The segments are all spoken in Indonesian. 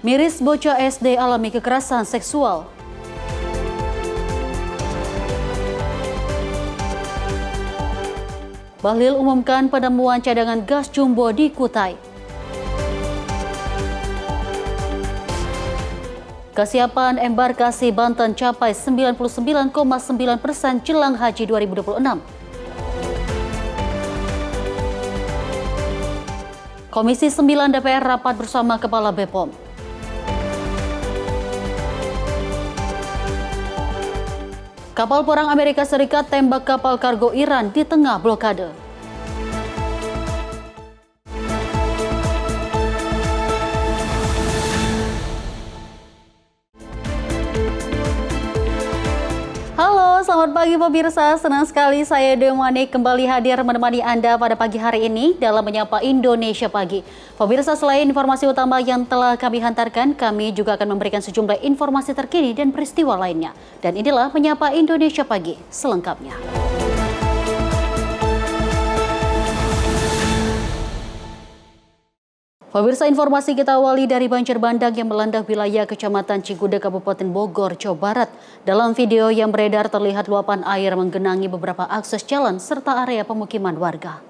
Miris bocah SD alami kekerasan seksual. Bahlil umumkan penemuan cadangan gas jumbo di Kutai. Kesiapan embarkasi Banten capai 99,9% jelang Haji 2026. Komisi 9 DPR rapat bersama Kepala BPOM. Kapal perang Amerika Serikat tembak kapal kargo Iran di tengah blokade. Halo, selamat pagi pemirsa. Senang sekali saya Demani kembali hadir menemani Anda pada pagi hari ini dalam Menyapa Indonesia Pagi. Pemirsa, selain informasi utama yang telah kami hantarkan, kami juga akan memberikan sejumlah informasi terkini dan peristiwa lainnya. Dan inilah Menyapa Indonesia Pagi selengkapnya. Pemirsa, informasi kita awali dari banjir bandang yang melanda wilayah Kecamatan Cigudeg, Kabupaten Bogor, Jawa Barat. Dalam video yang beredar terlihat luapan air menggenangi beberapa akses jalan serta area pemukiman warga.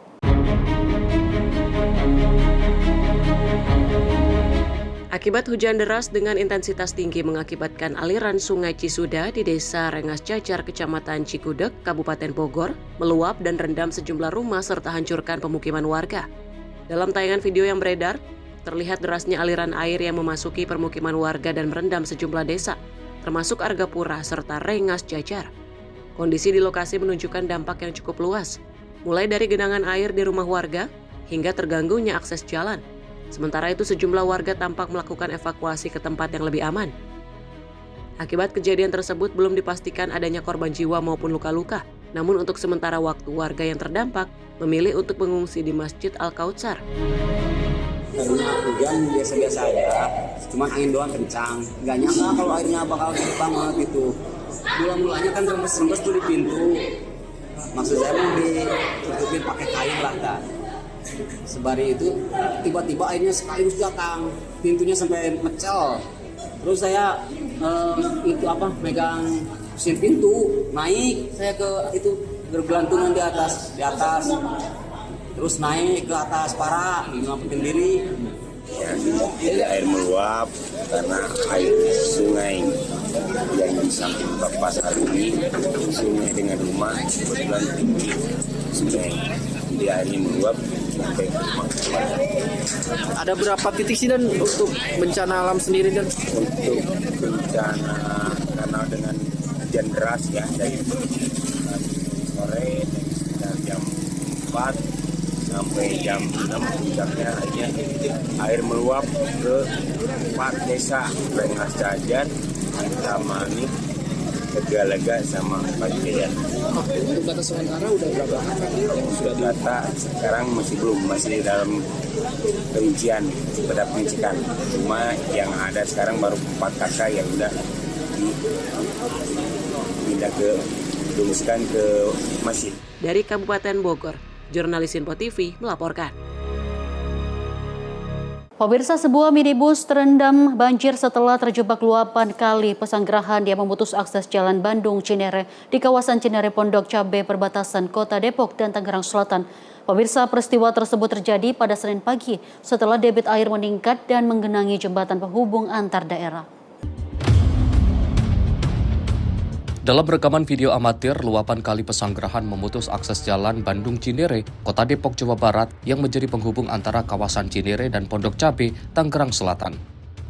Akibat hujan deras dengan intensitas tinggi mengakibatkan aliran sungai Cisuda di Desa Rengas Cacar, Kecamatan Cigudeg, Kabupaten Bogor, meluap dan rendam sejumlah rumah serta hancurkan pemukiman warga. Dalam tayangan video yang beredar, terlihat derasnya aliran air yang memasuki permukiman warga dan merendam sejumlah desa, termasuk Argapura serta Rengas Cacar. Kondisi di lokasi menunjukkan dampak yang cukup luas, mulai dari genangan air di rumah warga hingga terganggunya akses jalan. Sementara itu sejumlah warga tampak melakukan evakuasi ke tempat yang lebih aman. Akibat kejadian tersebut belum dipastikan adanya korban jiwa maupun luka-luka. Namun untuk sementara waktu warga yang terdampak memilih untuk mengungsi di Masjid Al-Kautsar. Karena hujan biasa-biasa aja, cuma angin doang kencang. Nggak nyangka kalau airnya bakal gede banget gitu. Mula-mulanya kan rembes-rembes tuh di pintu. Maksud saya mau ditutupin pakai kain lah kan. Sebari itu tiba-tiba airnya sekaligus datang, pintunya sampai mecel. Terus saya megang mesin pintu, naik saya ke itu bergelantungan di atas, terus naik ke atas parah, ngelaputin diri. Ya, jadi air meluap karena air sungai yang di samping pasar ini, sungai dengan rumah kebetulan tinggi sungai, jadi airnya meluap sampai ke rumah. Ada berapa titik sih dan untuk bencana alam sendiri dan untuk bencana karena dengan hujan deras ya dari sore dari sekitar jam 4 sampai jam 6 puncaknya air meluap ke 4 desa Rengas Cacar, sama nih Tegalega sama Pacian. untuk data sementara udah berapa kakak yang sudah Data sekarang masih dalam perincian, pada penyisikan. Cuma yang ada sekarang baru 4 kakak yang udah pindah diungsikan ke masjid. Dari Kabupaten Bogor, jurnalis Info TV melaporkan. Pemirsa, sebuah minibus terendam banjir setelah terjebak luapan kali Pesanggerahan yang memutus akses jalan Bandung Cinere di kawasan Cinere Pondok Cabe perbatasan Kota Depok dan Tangerang Selatan. Pemirsa, peristiwa tersebut terjadi pada Senin pagi setelah debit air meningkat dan menggenangi jembatan penghubung antar daerah. Dalam rekaman video amatir, luapan kali Pesanggerahan memutus akses jalan Bandung Cinere, Kota Depok, Jawa Barat yang menjadi penghubung antara kawasan Cinere dan Pondok Cabe, Tangerang Selatan.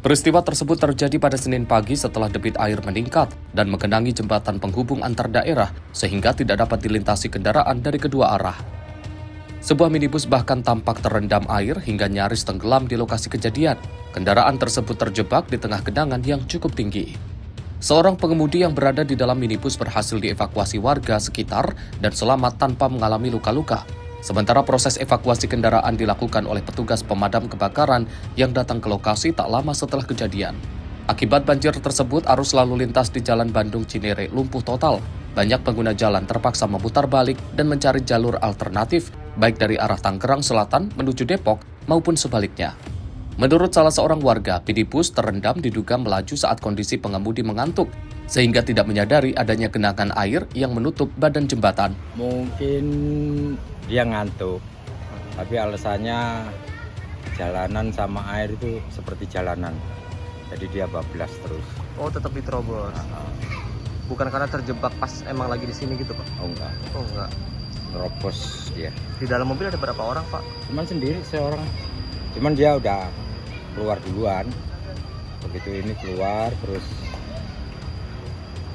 Peristiwa tersebut terjadi pada Senin pagi setelah debit air meningkat dan menggenangi jembatan penghubung antar daerah sehingga tidak dapat dilintasi kendaraan dari kedua arah. Sebuah minibus bahkan tampak terendam air hingga nyaris tenggelam di lokasi kejadian. Kendaraan tersebut terjebak di tengah genangan yang cukup tinggi. Seorang pengemudi yang berada di dalam minibus berhasil dievakuasi warga sekitar dan selamat tanpa mengalami luka-luka. Sementara proses evakuasi kendaraan dilakukan oleh petugas pemadam kebakaran yang datang ke lokasi tak lama setelah kejadian. Akibat banjir tersebut, arus lalu lintas di Jalan Bandung Cinere lumpuh total. Banyak pengguna jalan terpaksa memutar balik dan mencari jalur alternatif, baik dari arah Tangerang Selatan menuju Depok maupun sebaliknya. Menurut salah seorang warga, minibus terendam diduga melaju saat kondisi pengemudi mengantuk, sehingga tidak menyadari adanya genangan air yang menutup badan jembatan. Mungkin dia ngantuk, tapi alasannya jalanan sama air itu seperti jalanan, jadi dia bablas terus. Oh, tetap diterobos. Bukan karena terjebak pas emang lagi di sini gitu, Pak? Oh enggak, Oh, enggak. terobos dia. Di dalam mobil ada berapa orang, Pak? Cuman sendiri seorang, cuman dia udah keluar duluan. Begitu ini keluar terus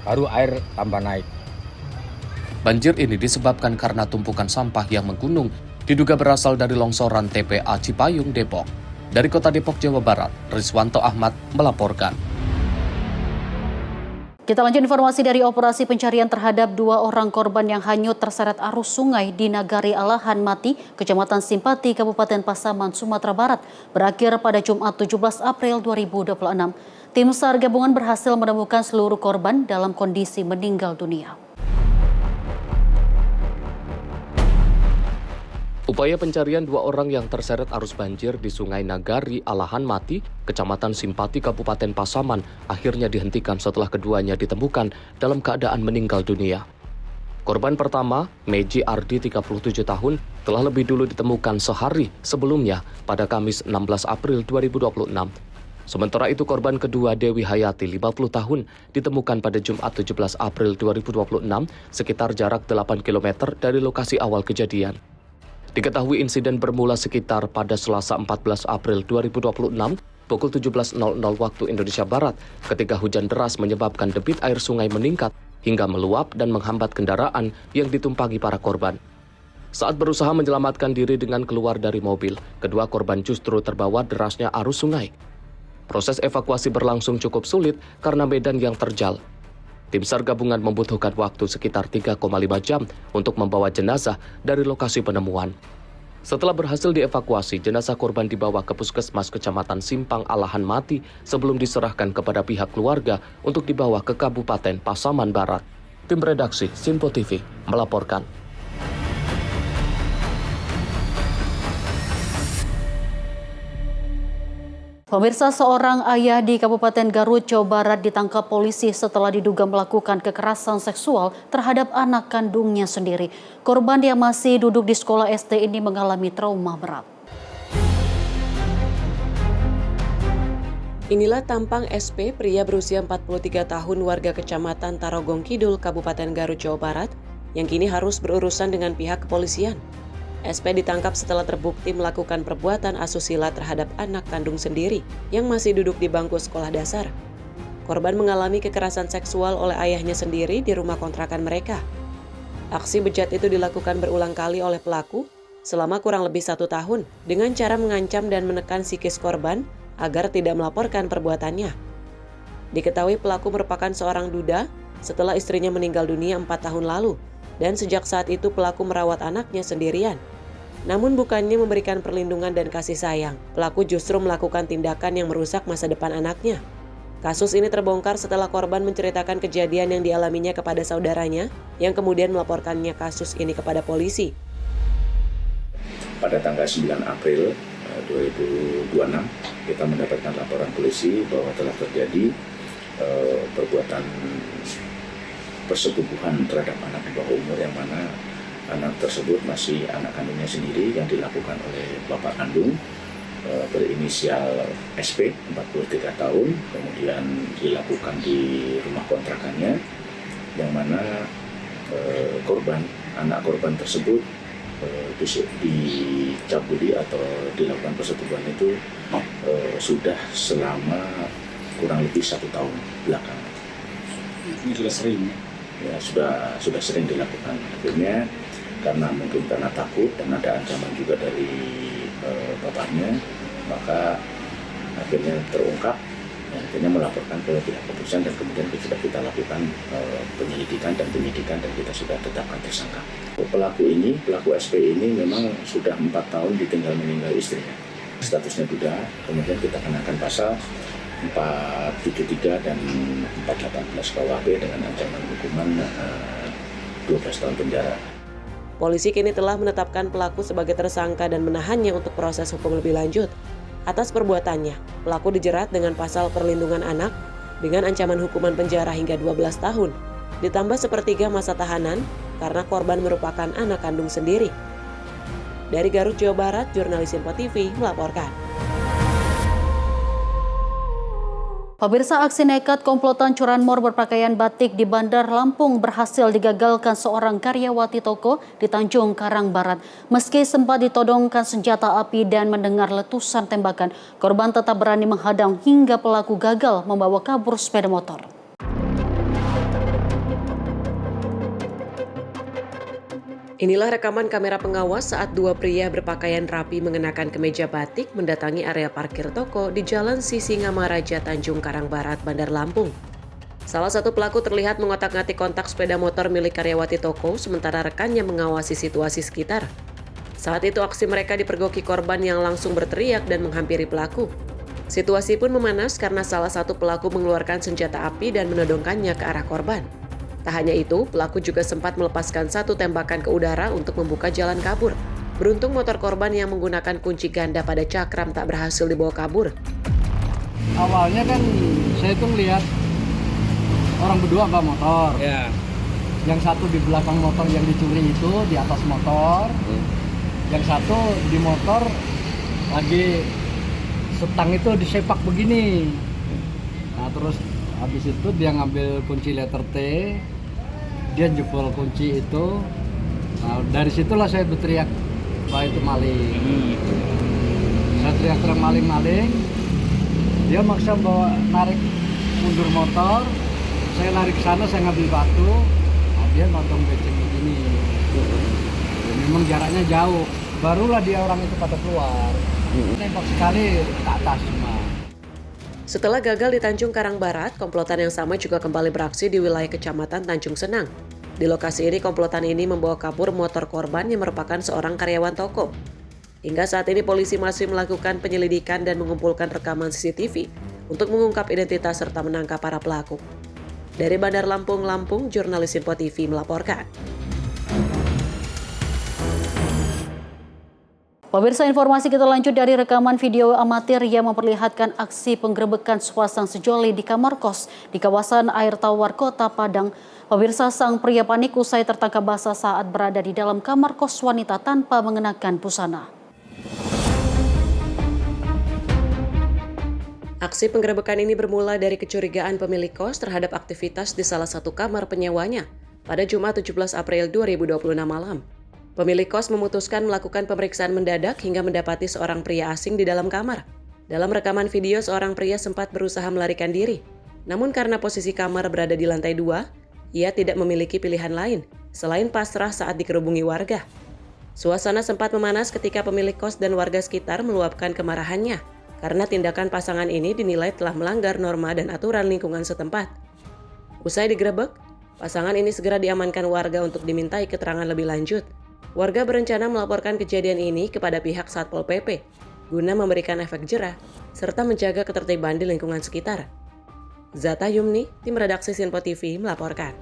baru air tambah naik. Banjir ini disebabkan karena tumpukan sampah yang menggunung, diduga berasal dari longsoran TPA Cipayung, Depok. Dari Kota Depok, Jawa Barat, Rizwanto Ahmad melaporkan. Kita lanjut informasi dari operasi pencarian terhadap 2 orang korban yang hanyut terseret arus sungai di Nagari Alahan Mati, Kecamatan Simpati, Kabupaten Pasaman, Sumatera Barat, berakhir pada Jumat 17 April 2026. Tim SAR gabungan berhasil menemukan seluruh korban dalam kondisi meninggal dunia. Upaya pencarian 2 orang yang terseret arus banjir di Sungai Nagari Alahan Mati, Kecamatan Simpati, Kabupaten Pasaman, akhirnya dihentikan setelah keduanya ditemukan dalam keadaan meninggal dunia. Korban pertama, Meji Ardi, 37 tahun, telah lebih dulu ditemukan sehari sebelumnya pada Kamis 16 April 2026. Sementara itu korban kedua, Dewi Hayati, 50 tahun, ditemukan pada Jumat 17 April 2026 sekitar jarak 8 km dari lokasi awal kejadian. Diketahui insiden bermula sekitar pada Selasa 14 April 2026 pukul 17.00 waktu Indonesia Barat ketika hujan deras menyebabkan debit air sungai meningkat hingga meluap dan menghambat kendaraan yang ditumpangi para korban. Saat berusaha menyelamatkan diri dengan keluar dari mobil, kedua korban justru terbawa derasnya arus sungai. Proses evakuasi berlangsung cukup sulit karena medan yang terjal. Tim SAR gabungan membutuhkan waktu sekitar 3,5 jam untuk membawa jenazah dari lokasi penemuan. Setelah berhasil dievakuasi, jenazah korban dibawa ke Puskesmas Kecamatan Simpang Alahan Mati sebelum diserahkan kepada pihak keluarga untuk dibawa ke Kabupaten Pasaman Barat. Tim redaksi Simpo TV melaporkan. Pemirsa, seorang ayah di Kabupaten Garut, Jawa Barat ditangkap polisi setelah diduga melakukan kekerasan seksual terhadap anak kandungnya sendiri. Korban yang masih duduk di sekolah SD ini mengalami trauma berat. Inilah tampang SP, pria berusia 43 tahun warga Kecamatan Tarogong Kidul, Kabupaten Garut, Jawa Barat, yang kini harus berurusan dengan pihak kepolisian. SP ditangkap setelah terbukti melakukan perbuatan asusila terhadap anak kandung sendiri yang masih duduk di bangku sekolah dasar. Korban mengalami kekerasan seksual oleh ayahnya sendiri di rumah kontrakan mereka. Aksi bejat itu dilakukan berulang kali oleh pelaku selama kurang lebih 1 tahun dengan cara mengancam dan menekan psikis korban agar tidak melaporkan perbuatannya. Diketahui pelaku merupakan seorang duda setelah istrinya meninggal dunia 4 tahun lalu dan sejak saat itu pelaku merawat anaknya sendirian. Namun bukannya memberikan perlindungan dan kasih sayang, pelaku justru melakukan tindakan yang merusak masa depan anaknya. Kasus ini terbongkar setelah korban menceritakan kejadian yang dialaminya kepada saudaranya yang kemudian melaporkannya kasus ini kepada polisi. Pada tanggal 9 April 2026 kita mendapatkan laporan polisi bahwa telah terjadi perbuatan persetubuhan terhadap anak di bawah umur yang mana anak tersebut masih anak kandungnya sendiri yang dilakukan oleh bapak kandung berinisial SP 43 tahun, kemudian dilakukan di rumah kontrakannya yang mana anak korban tersebut dicabuli atau dilakukan persetubuhan itu sudah selama kurang lebih 1 tahun belakangan. Ini sudah sering? Ya, sudah sering dilakukan. Akhirnya karena mungkin karena takut dan ada ancaman juga dari bapaknya, maka akhirnya terungkap, akhirnya melaporkan ke pihak kepolisian dan kemudian sudah kita lakukan penyelidikan dan penyidikan dan kita sudah tetapkan tersangka. Pelaku SP ini memang sudah 4 tahun ditinggal meninggal istrinya. Statusnya duda, kemudian kita kenakan pasal 473 dan 418 KUHP dengan ancaman hukuman 12 tahun penjara. Polisi kini telah menetapkan pelaku sebagai tersangka dan menahannya untuk proses hukum lebih lanjut. Atas perbuatannya, pelaku dijerat dengan pasal perlindungan anak dengan ancaman hukuman penjara hingga 12 tahun, ditambah sepertiga masa tahanan karena korban merupakan anak kandung sendiri. Dari Garut, Jawa Barat, jurnalis Info TV melaporkan. Pemirsa, aksi nekat komplotan curanmor berpakaian batik di Bandar Lampung berhasil digagalkan seorang karyawati toko di Tanjung Karang Barat. Meski sempat ditodongkan senjata api dan mendengar letusan tembakan, korban tetap berani menghadang hingga pelaku gagal membawa kabur sepeda motor. Inilah rekaman kamera pengawas saat dua pria berpakaian rapi mengenakan kemeja batik mendatangi area parkir toko di Jalan Sisingamaraja, Tanjung Karang Barat, Bandar Lampung. Salah satu pelaku terlihat mengotak-ngatik kontak sepeda motor milik karyawati toko, sementara rekannya mengawasi situasi sekitar. Saat itu aksi mereka dipergoki korban yang langsung berteriak dan menghampiri pelaku. Situasi pun memanas karena salah satu pelaku mengeluarkan senjata api dan menodongkannya ke arah korban. Tak hanya itu, pelaku juga sempat melepaskan satu tembakan ke udara untuk membuka jalan kabur. Beruntung motor korban yang menggunakan kunci ganda pada cakram tak berhasil dibawa kabur. Awalnya kan saya tuh ngeliat orang berdua bawa motor. Ya. Yang satu di belakang motor yang dicuri itu di atas motor. Yang satu di motor lagi setang itu disepak begini. Nah terus habis itu dia ngambil kunci letter T, dia jebol kunci itu. Nah, dari situlah saya berteriak bahwa itu maling. Saya teriak maling. Dia maksa bawa narik mundur motor. Saya lari ke sana, saya ngambil batu. Nah, dia nodong becek begini. Memang jaraknya jauh. Barulah dia orang itu pada keluar. Tembak sekali ke atas cuma. Setelah gagal di Tanjung Karang Barat, komplotan yang sama juga kembali beraksi di wilayah Kecamatan Tanjung Senang. Di lokasi ini, komplotan ini membawa kabur motor korban yang merupakan seorang karyawan toko. Hingga saat ini polisi masih melakukan penyelidikan dan mengumpulkan rekaman CCTV untuk mengungkap identitas serta menangkap para pelaku. Dari Bandar Lampung, jurnalis Info TV melaporkan. Pemirsa, informasi kita lanjut dari rekaman video amatir yang memperlihatkan aksi penggerebekan swasang sejoli di kamar kos di kawasan Air Tawar, Kota Padang. Pemirsa, sang pria panik usai tertangkap basah saat berada di dalam kamar kos wanita tanpa mengenakan busana. Aksi penggerebekan ini bermula dari kecurigaan pemilik kos terhadap aktivitas di salah satu kamar penyewanya pada Jumat 17 April 2026 malam. Pemilik kos memutuskan melakukan pemeriksaan mendadak hingga mendapati seorang pria asing di dalam kamar. Dalam rekaman video, seorang pria sempat berusaha melarikan diri. Namun karena posisi kamar berada di lantai 2, ia tidak memiliki pilihan lain selain pasrah saat dikerubungi warga. Suasana sempat memanas ketika pemilik kos dan warga sekitar meluapkan kemarahannya karena tindakan pasangan ini dinilai telah melanggar norma dan aturan lingkungan setempat. Usai digerebek, pasangan ini segera diamankan warga untuk dimintai keterangan lebih lanjut. Warga berencana melaporkan kejadian ini kepada pihak Satpol PP guna memberikan efek jera serta menjaga ketertiban di lingkungan sekitar. Zata Yumni, tim redaksi Info TV melaporkan.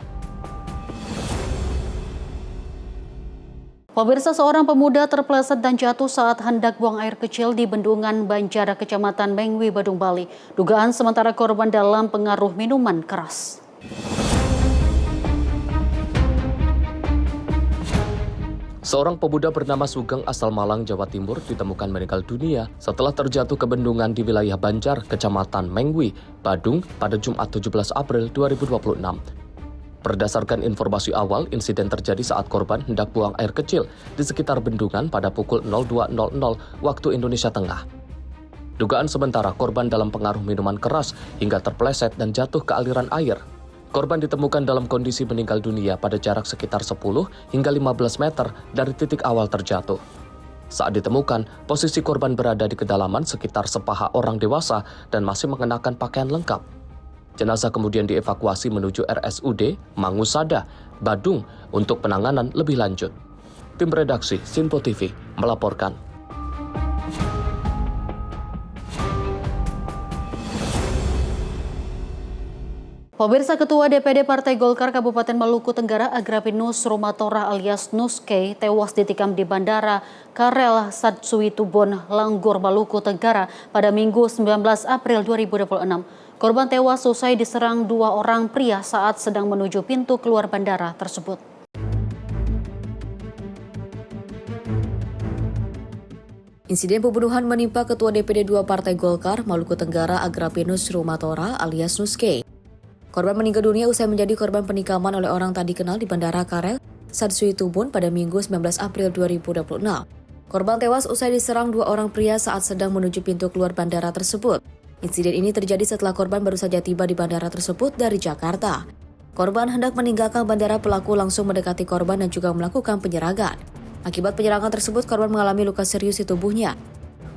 Pemirsa, seorang pemuda terpeleset dan jatuh saat hendak buang air kecil di Bendungan Banjara, Kecamatan Mengwi, Badung, Bali. Dugaan sementara korban dalam pengaruh minuman keras. Seorang pemuda bernama Sugeng asal Malang, Jawa Timur ditemukan meninggal dunia setelah terjatuh ke bendungan di wilayah Banjar, Kecamatan Mengwi, Badung pada Jumat 17 April 2026. Berdasarkan informasi awal, insiden terjadi saat korban hendak buang air kecil di sekitar bendungan pada pukul 02.00 waktu Indonesia Tengah. Dugaan sementara korban dalam pengaruh minuman keras hingga terpeleset dan jatuh ke aliran air. Korban ditemukan dalam kondisi meninggal dunia pada jarak sekitar 10 hingga 15 meter dari titik awal terjatuh. Saat ditemukan, posisi korban berada di kedalaman sekitar sepaha orang dewasa dan masih mengenakan pakaian lengkap. Jenazah kemudian dievakuasi menuju RSUD Mangusada, Badung untuk penanganan lebih lanjut. Tim redaksi Info TV melaporkan. Pemirsa, Ketua DPD Partai Golkar Kabupaten Maluku Tenggara Agrapinus Rumatora alias Nuske tewas ditikam di Bandara Karel Satsuitubon, Langgur, Maluku Tenggara pada Minggu 19 April 2026. Korban tewas usai diserang 2 orang pria saat sedang menuju pintu keluar bandara tersebut. Insiden pembunuhan menimpa Ketua DPD 2 Partai Golkar Maluku Tenggara Agrapinus Rumatora alias Nuske. Korban meninggal dunia usai menjadi korban penikaman oleh orang tak dikenal di Bandara Karel Satsuitubon pada Minggu 19 April 2026. Korban tewas usai diserang 2 orang pria saat sedang menuju pintu keluar bandara tersebut. Insiden ini terjadi setelah korban baru saja tiba di bandara tersebut dari Jakarta. Korban hendak meninggalkan bandara, pelaku langsung mendekati korban dan juga melakukan penyerangan. Akibat penyerangan tersebut, korban mengalami luka serius di tubuhnya.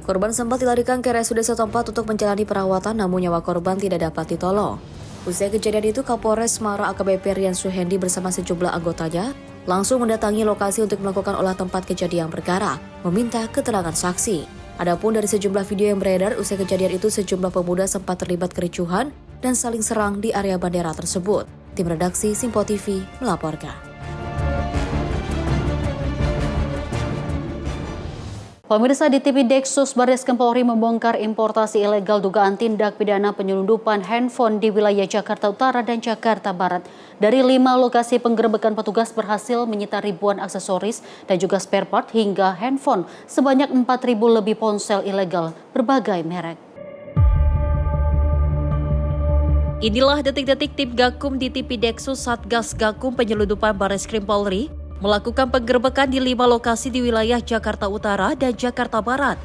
Korban sempat dilarikan ke RSUD setempat untuk menjalani perawatan, namun nyawa korban tidak dapat ditolong. Usai kejadian itu, Kapolres Semarang AKBP Rian Suhendi bersama sejumlah anggotanya langsung mendatangi lokasi untuk melakukan olah tempat kejadian perkara, meminta keterangan saksi. Adapun dari sejumlah video yang beredar, usai kejadian itu sejumlah pemuda sempat terlibat kericuhan dan saling serang di area bandara tersebut. Tim redaksi Simpo TV melaporkan. Pemirsa, di TV Deksus Barreskrim Polri membongkar importasi ilegal dugaan tindak pidana penyelundupan handphone di wilayah Jakarta Utara dan Jakarta Barat. Dari 5 lokasi penggerebekan, petugas berhasil menyita ribuan aksesoris dan juga spare part hingga handphone, sebanyak 4.000 lebih ponsel ilegal berbagai merek. Inilah detik-detik tim Gakum di TV Deksus Satgas Gakum Penyelundupan Barreskrim Polri melakukan penggerebekan di 5 lokasi di wilayah Jakarta Utara dan Jakarta Barat.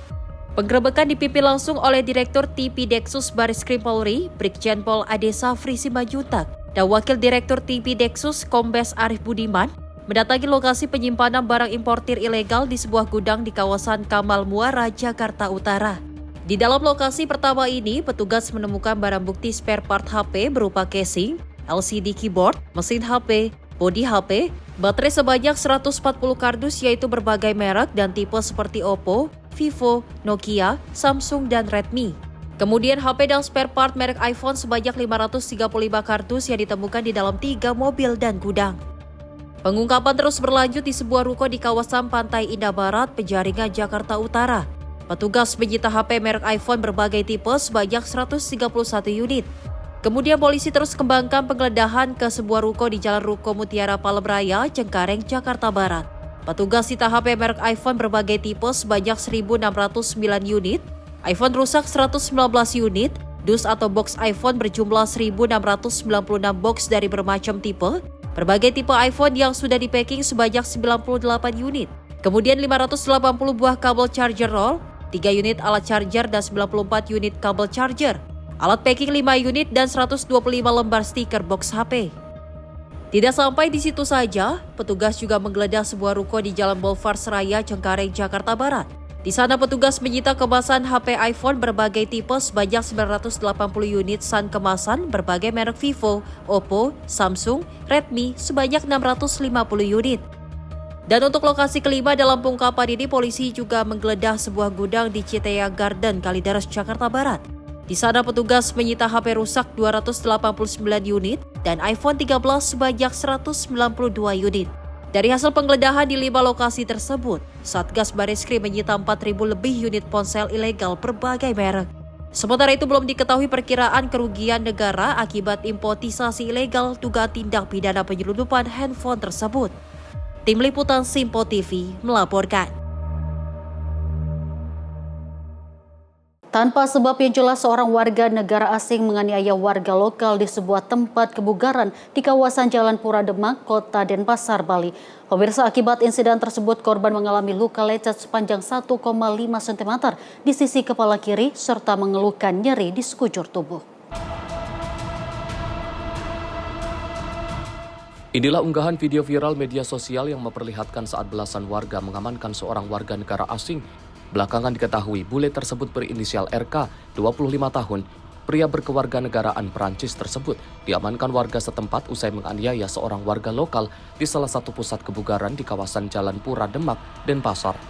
Penggerebekan dipimpin langsung oleh Direktur TV Deksus Barreskrim Polri, Brigjen Pol Ade Safri Simanjuntak, dan Wakil Direktur TV Deksus Kombes Arif Budiman mendatangi lokasi penyimpanan barang importir ilegal di sebuah gudang di kawasan Kamal Muara, Jakarta Utara. Di dalam lokasi pertama ini, petugas menemukan barang bukti spare part HP berupa casing, LCD keyboard, mesin HP, bodi HP, baterai sebanyak 140 kardus yaitu berbagai merek dan tipe seperti Oppo, Vivo, Nokia, Samsung, dan Redmi. Kemudian HP dan spare part merek iPhone sebanyak 535 kardus yang ditemukan di dalam 3 mobil dan gudang. Pengungkapan terus berlanjut di sebuah ruko di kawasan Pantai Indah Barat, Penjaringan, Jakarta Utara. Petugas menyita HP merek iPhone berbagai tipe sebanyak 131 unit. Kemudian polisi terus kembangkan penggeledahan ke sebuah ruko di Jalan Ruko Mutiara Palebraya, Cengkareng, Jakarta Barat. Petugas sita HP merek iPhone berbagai tipe sebanyak 1.609 unit, iPhone rusak 119 unit, dus atau box iPhone berjumlah 1.696 box dari bermacam tipe, berbagai tipe iPhone yang sudah di-packing sebanyak 98 unit, kemudian 580 buah kabel charger roll, 3 unit alat charger dan 94 unit kabel charger, alat packing 5 unit dan 125 lembar stiker box HP. Tidak sampai di situ saja, petugas juga menggeledah sebuah ruko di Jalan Boulevard Seraya, Cengkareng, Jakarta Barat. Di sana petugas menyita kemasan HP iPhone berbagai tipe sebanyak 980 unit SAN kemasan berbagai merek Vivo, Oppo, Samsung, Redmi sebanyak 650 unit. Dan untuk lokasi kelima dalam pengungkapan ini, polisi juga menggeledah sebuah gudang di Citea Garden, Kalideres, Jakarta Barat. Di sana petugas menyita HP rusak 289 unit dan iPhone 13 sebanyak 192 unit. Dari hasil penggeledahan di 5 lokasi tersebut, Satgas Barreskrim menyita 4.000 lebih unit ponsel ilegal berbagai merek. Sementara itu belum diketahui perkiraan kerugian negara akibat importisasi ilegal dugaan tindak pidana penyelundupan handphone tersebut. Tim Liputan Simpo TV melaporkan. Tanpa sebab yang jelas, seorang warga negara asing menganiaya warga lokal di sebuah tempat kebugaran di kawasan Jalan Pura Demak, Kota Denpasar, Bali. Pemirsa, akibat insiden tersebut, korban mengalami luka lecet sepanjang 1,5 cm di sisi kepala kiri serta mengeluhkan nyeri di sekujur tubuh. Inilah unggahan video viral media sosial yang memperlihatkan saat belasan warga mengamankan seorang warga negara asing. Belakangan diketahui bule tersebut berinisial RK, 25 tahun, pria berkewarganegaraan Perancis tersebut diamankan warga setempat usai menganiaya seorang warga lokal di salah satu pusat kebugaran di kawasan Jalan Pura Demak, Denpasar.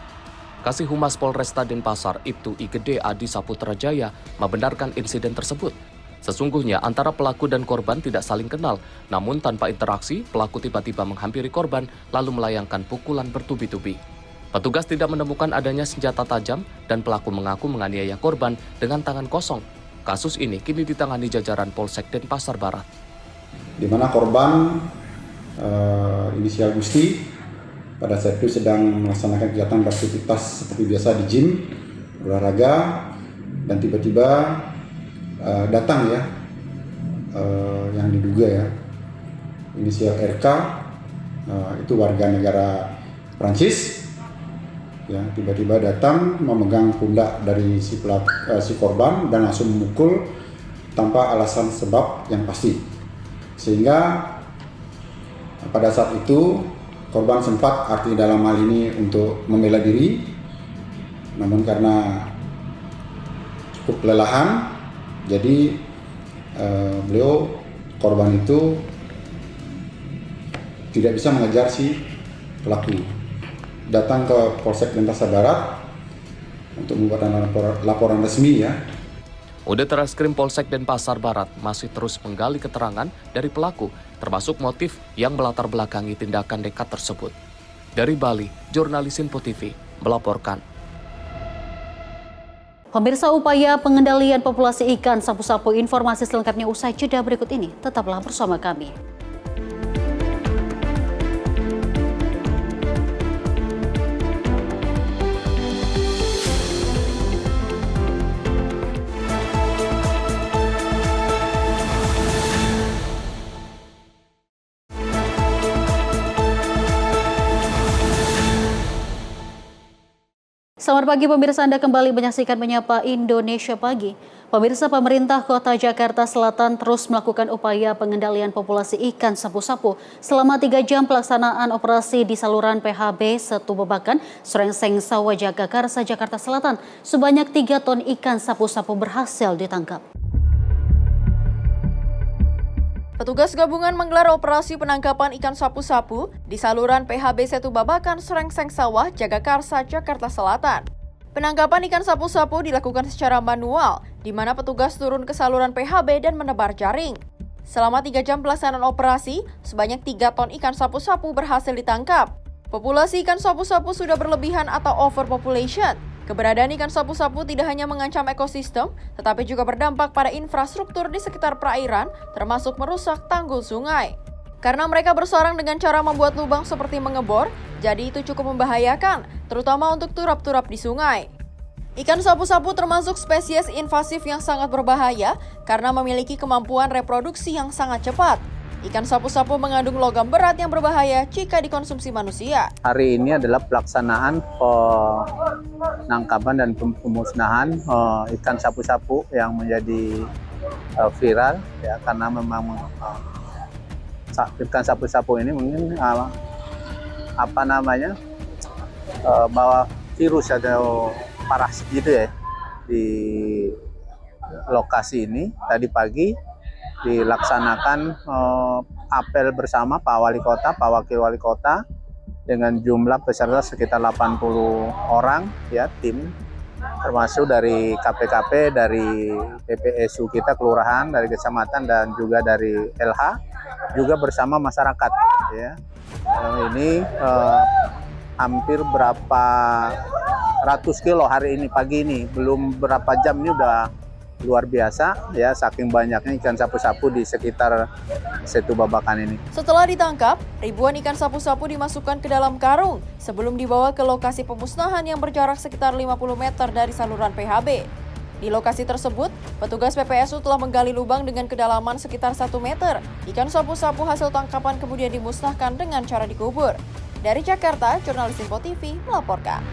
Kasih Humas Polresta Denpasar, Ibtu I Gede Adi Saputra Jaya, membenarkan insiden tersebut. Sesungguhnya antara pelaku dan korban tidak saling kenal, namun tanpa interaksi, pelaku tiba-tiba menghampiri korban lalu melayangkan pukulan bertubi-tubi. Petugas tidak menemukan adanya senjata tajam dan pelaku mengaku menganiaya korban dengan tangan kosong. Kasus ini kini ditangani jajaran Polsek Denpasar Barat. Di mana korban inisial Gusti pada saat itu sedang melaksanakan kegiatan beraktivitas seperti biasa di gym, olahraga, dan tiba-tiba datang ya yang diduga ya inisial RK, itu warga negara Prancis, ya tiba-tiba datang memegang pundak dari si korban dan langsung memukul tanpa alasan sebab yang pasti, sehingga pada saat itu korban sempat dalam hal ini untuk membela diri, namun karena cukup kelelahan, jadi korban itu tidak bisa mengejar si pelaku. Datang ke Polsek Denpasar Barat untuk membuat laporan resmi ya. Unit Reskrim Polsek Denpasar Barat masih terus menggali keterangan dari pelaku, termasuk motif yang melatar belakangi tindakan nekat tersebut. Dari Bali, jurnalis Info TV melaporkan. Pemirsa, upaya pengendalian populasi ikan sapu-sapu, informasi selengkapnya usai jeda berikut ini. Tetaplah bersama kami. Selamat pagi pemirsa, Anda kembali menyaksikan Menyapa Indonesia Pagi. Pemirsa, pemerintah Kota Jakarta Selatan terus melakukan upaya pengendalian populasi ikan sapu-sapu. Selama 3 jam pelaksanaan operasi di saluran PHB Setu Babakan, Srengseng Sawah Jagakarsa, Jakarta Selatan, sebanyak 3 ton ikan sapu-sapu berhasil ditangkap. Petugas gabungan menggelar operasi penangkapan ikan sapu-sapu di saluran PHB Setu Babakan, Srengseng Sawah, Jagakarsa, Jakarta Selatan. Penangkapan ikan sapu-sapu dilakukan secara manual, di mana petugas turun ke saluran PHB dan menebar jaring. Selama 3 jam pelaksanaan operasi, sebanyak 3 ton ikan sapu-sapu berhasil ditangkap. Populasi ikan sapu-sapu sudah berlebihan atau overpopulation. Keberadaan ikan sapu-sapu tidak hanya mengancam ekosistem, tetapi juga berdampak pada infrastruktur di sekitar perairan, termasuk merusak tanggul sungai. Karena mereka bersarang dengan cara membuat lubang seperti mengebor, jadi itu cukup membahayakan, terutama untuk turap-turap di sungai. Ikan sapu-sapu termasuk spesies invasif yang sangat berbahaya karena memiliki kemampuan reproduksi yang sangat cepat. Ikan sapu-sapu mengandung logam berat yang berbahaya jika dikonsumsi manusia. Hari ini adalah pelaksanaan penangkapan dan pemusnahan ikan sapu-sapu yang menjadi viral ya, karena memang ikan sapu-sapu ini mungkin bawa virus atau parasit gitu ya. Di lokasi ini tadi pagi dilaksanakan apel bersama Pak Wali Kota, Pak Wakil Wali Kota dengan jumlah peserta sekitar 80 orang ya, tim termasuk dari KPKP, dari PPSU kita kelurahan, dari kecamatan dan juga dari LH, juga bersama masyarakat ya. Ini hampir berapa ratus kilo hari ini pagi ini, belum berapa jam ini udah luar biasa ya, saking banyaknya ikan sapu-sapu di sekitar Setu Babakan ini. Setelah ditangkap, ribuan ikan sapu-sapu dimasukkan ke dalam karung sebelum dibawa ke lokasi pemusnahan yang berjarak sekitar 50 meter dari saluran PHB. Di lokasi tersebut, petugas PPSU telah menggali lubang dengan kedalaman sekitar 1 meter. Ikan sapu-sapu hasil tangkapan kemudian dimusnahkan dengan cara dikubur. Dari Jakarta, jurnalis Info TV melaporkan.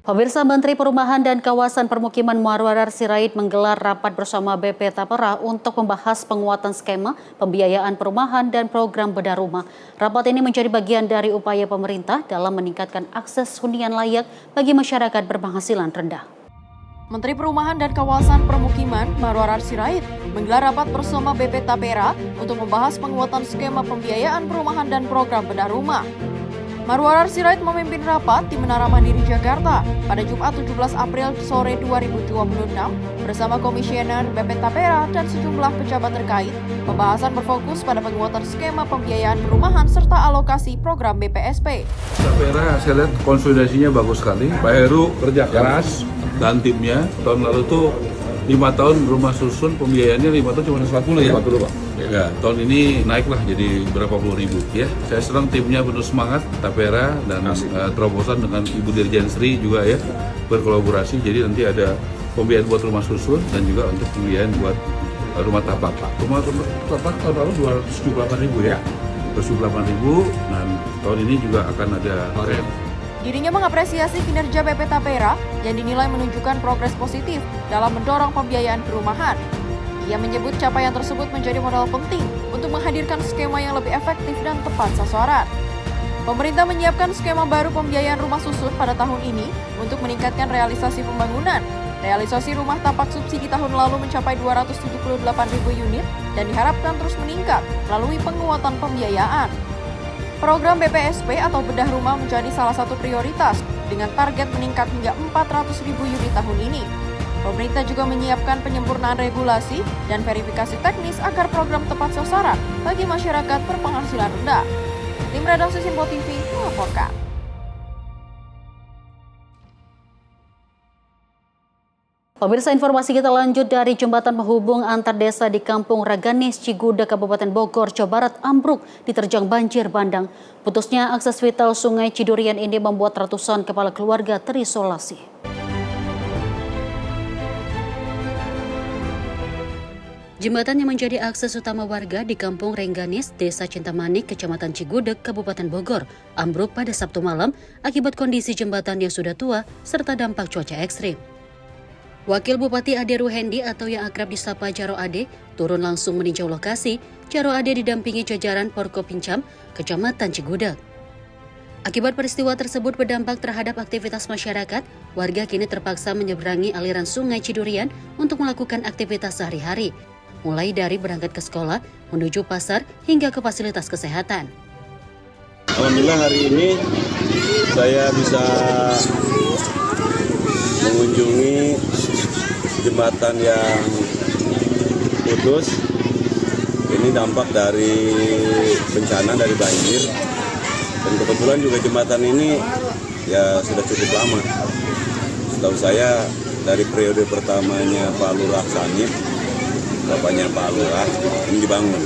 Pemirsa, Menteri Perumahan dan Kawasan Permukiman Marwarar Sirait menggelar rapat bersama BP Tapera untuk membahas penguatan skema pembiayaan perumahan dan program bedah rumah. Rapat ini menjadi bagian dari upaya pemerintah dalam meningkatkan akses hunian layak bagi masyarakat berpenghasilan rendah. Menteri Perumahan dan Kawasan Permukiman Marwarar Sirait menggelar rapat bersama BP Tapera untuk membahas penguatan skema pembiayaan perumahan dan program bedah rumah. Marwarar Sirait memimpin rapat di Menara Mandiri Jakarta pada Jumat 17 April sore 2026 bersama Komisioner BP Tapera dan sejumlah pejabat terkait. Pembahasan berfokus pada penguatan skema pembiayaan perumahan serta alokasi program BPSP. Tapera saya lihat konsolidasinya bagus sekali. Pak Heru kerja keras dan timnya. Tahun lalu tuh 5 tahun rumah susun pembiayaannya 5 tahun cuma 140 ya. 40 Pak. Ya, tahun ini naiklah jadi berapa puluh ribu ya. Saya senang timnya penuh semangat, Tapera dan terobosan dengan Ibu Dirjen Sri juga ya berkolaborasi. Jadi nanti ada pembiayaan buat rumah susun dan juga untuk pembiayaan buat rumah tapak. Rumah tapak tahun lalu 278.000 ya. 278.000 dan tahun ini juga akan ada rem. Dirinya mengapresiasi kinerja BP Tapera yang dinilai menunjukkan progres positif dalam mendorong pembiayaan perumahan. Ia menyebut capaian tersebut menjadi modal penting untuk menghadirkan skema yang lebih efektif dan tepat sasaran. Pemerintah menyiapkan skema baru pembiayaan rumah susun pada tahun ini untuk meningkatkan realisasi pembangunan. Realisasi rumah tapak subsidi tahun lalu mencapai 278.000 unit dan diharapkan terus meningkat melalui penguatan pembiayaan. Program BPSP atau bedah rumah menjadi salah satu prioritas dengan target meningkat hingga 400.000 unit tahun ini. Pemerintah juga menyiapkan penyempurnaan regulasi dan verifikasi teknis agar program tepat sasaran bagi masyarakat berpenghasilan rendah. Tim Redaksi Simpo TV melaporkan. Pemirsa, informasi kita lanjut dari jembatan penghubung antar desa di Kampung Raganis, Cigudeg, Kabupaten Bogor, Jawa Barat ambruk diterjang banjir bandang. Putusnya akses vital Sungai Cidurian ini membuat ratusan kepala keluarga terisolasi. Jembatan yang menjadi akses utama warga di Kampung Rengganis, Desa Cintamanik, Kecamatan Cigudeg, Kabupaten Bogor, ambruk pada Sabtu malam akibat kondisi jembatan yang sudah tua serta dampak cuaca ekstrim. Wakil Bupati Ade Ruhendi atau yang akrab disapa Jaro Ade turun langsung meninjau lokasi. Jaro Ade didampingi jajaran Porkopincam, Kecamatan Cigudeg. Akibat peristiwa tersebut berdampak terhadap aktivitas masyarakat, warga kini terpaksa menyeberangi aliran Sungai Cidurian untuk melakukan aktivitas sehari-hari, mulai dari berangkat ke sekolah, menuju pasar, hingga ke fasilitas kesehatan. Alhamdulillah hari ini saya bisa mengunjungi jembatan yang putus. Ini dampak dari bencana, dari banjir. Dan kebetulan juga jembatan ini ya sudah cukup lama. Setahu saya dari periode pertamanya Pak Lurah Sanip, bapaknya Pak Lurah, ini dibangun.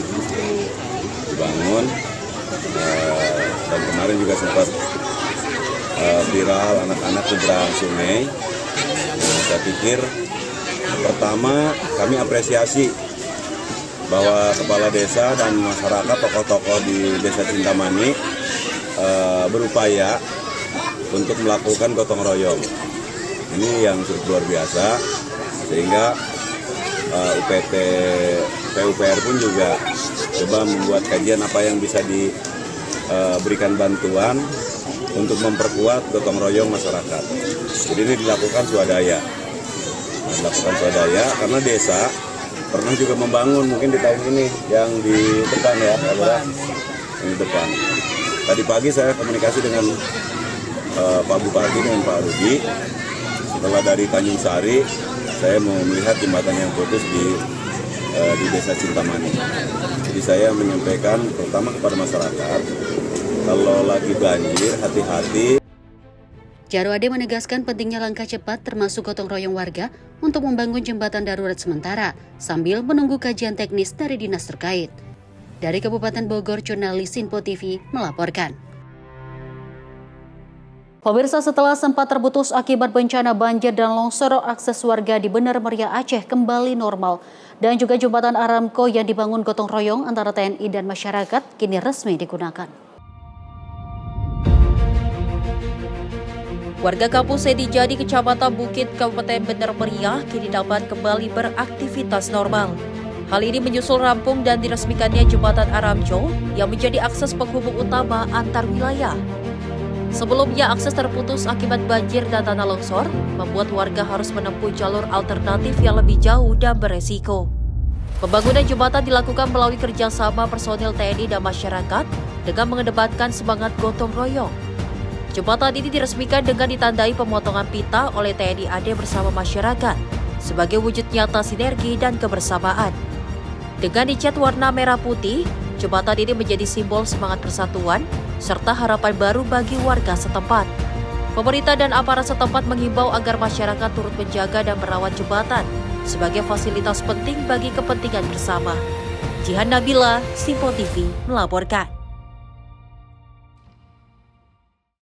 Dan kemarin juga sempat viral anak-anak nyebrang sungai. Saya pikir pertama kami apresiasi bahwa kepala desa dan masyarakat, tokoh-tokoh di Desa Cintamanik berupaya untuk melakukan gotong royong. Ini yang cukup luar biasa, sehingga UPT PUPR pun juga coba membuat kajian apa yang bisa diberikan bantuan untuk memperkuat gotong royong masyarakat. Jadi ini dilakukan swadaya. Karena desa pernah juga membangun mungkin di tahun ini yang di depan ya, yang di depan. Tadi pagi saya komunikasi dengan Pak Bupati dengan Pak Rudi. Setelah dari Tanjung Sari, saya mau melihat jembatan yang putus di Desa Cintamanik. Jadi saya menyampaikan terutama kepada masyarakat, kalau lagi banjir hati-hati. Jaro Ade menegaskan pentingnya langkah cepat termasuk gotong royong warga untuk membangun jembatan darurat sementara sambil menunggu kajian teknis dari dinas terkait. Dari Kabupaten Bogor, jurnalis Simpo TV melaporkan. Pemirsa, setelah sempat terputus akibat bencana banjir dan longsor, akses warga di Bener Meriah Aceh kembali normal. Dan juga jembatan Aramco yang dibangun gotong royong antara TNI dan masyarakat kini resmi digunakan. Warga kampung Sedijadi, Kecamatan Bukit, Kabupaten Bener Meriah kini dapat kembali beraktivitas normal. Hal ini menyusul rampung dan diresmikannya jembatan Aramco yang menjadi akses penghubung utama antar wilayah. Sebelumnya akses terputus akibat banjir dan tanah longsor, membuat warga harus menempuh jalur alternatif yang lebih jauh dan beresiko. Pembangunan jembatan dilakukan melalui kerjasama personil TNI dan masyarakat dengan mengedepankan semangat gotong royong. Jembatan ini diresmikan dengan ditandai pemotongan pita oleh TNI AD bersama masyarakat sebagai wujud nyata sinergi dan kebersamaan. Dengan dicat warna merah putih, jembatan ini menjadi simbol semangat persatuan serta harapan baru bagi warga setempat. Pemerintah dan aparat setempat menghimbau agar masyarakat turut menjaga dan merawat jembatan sebagai fasilitas penting bagi kepentingan bersama. Jihan Nabila, Simpo TV melaporkan.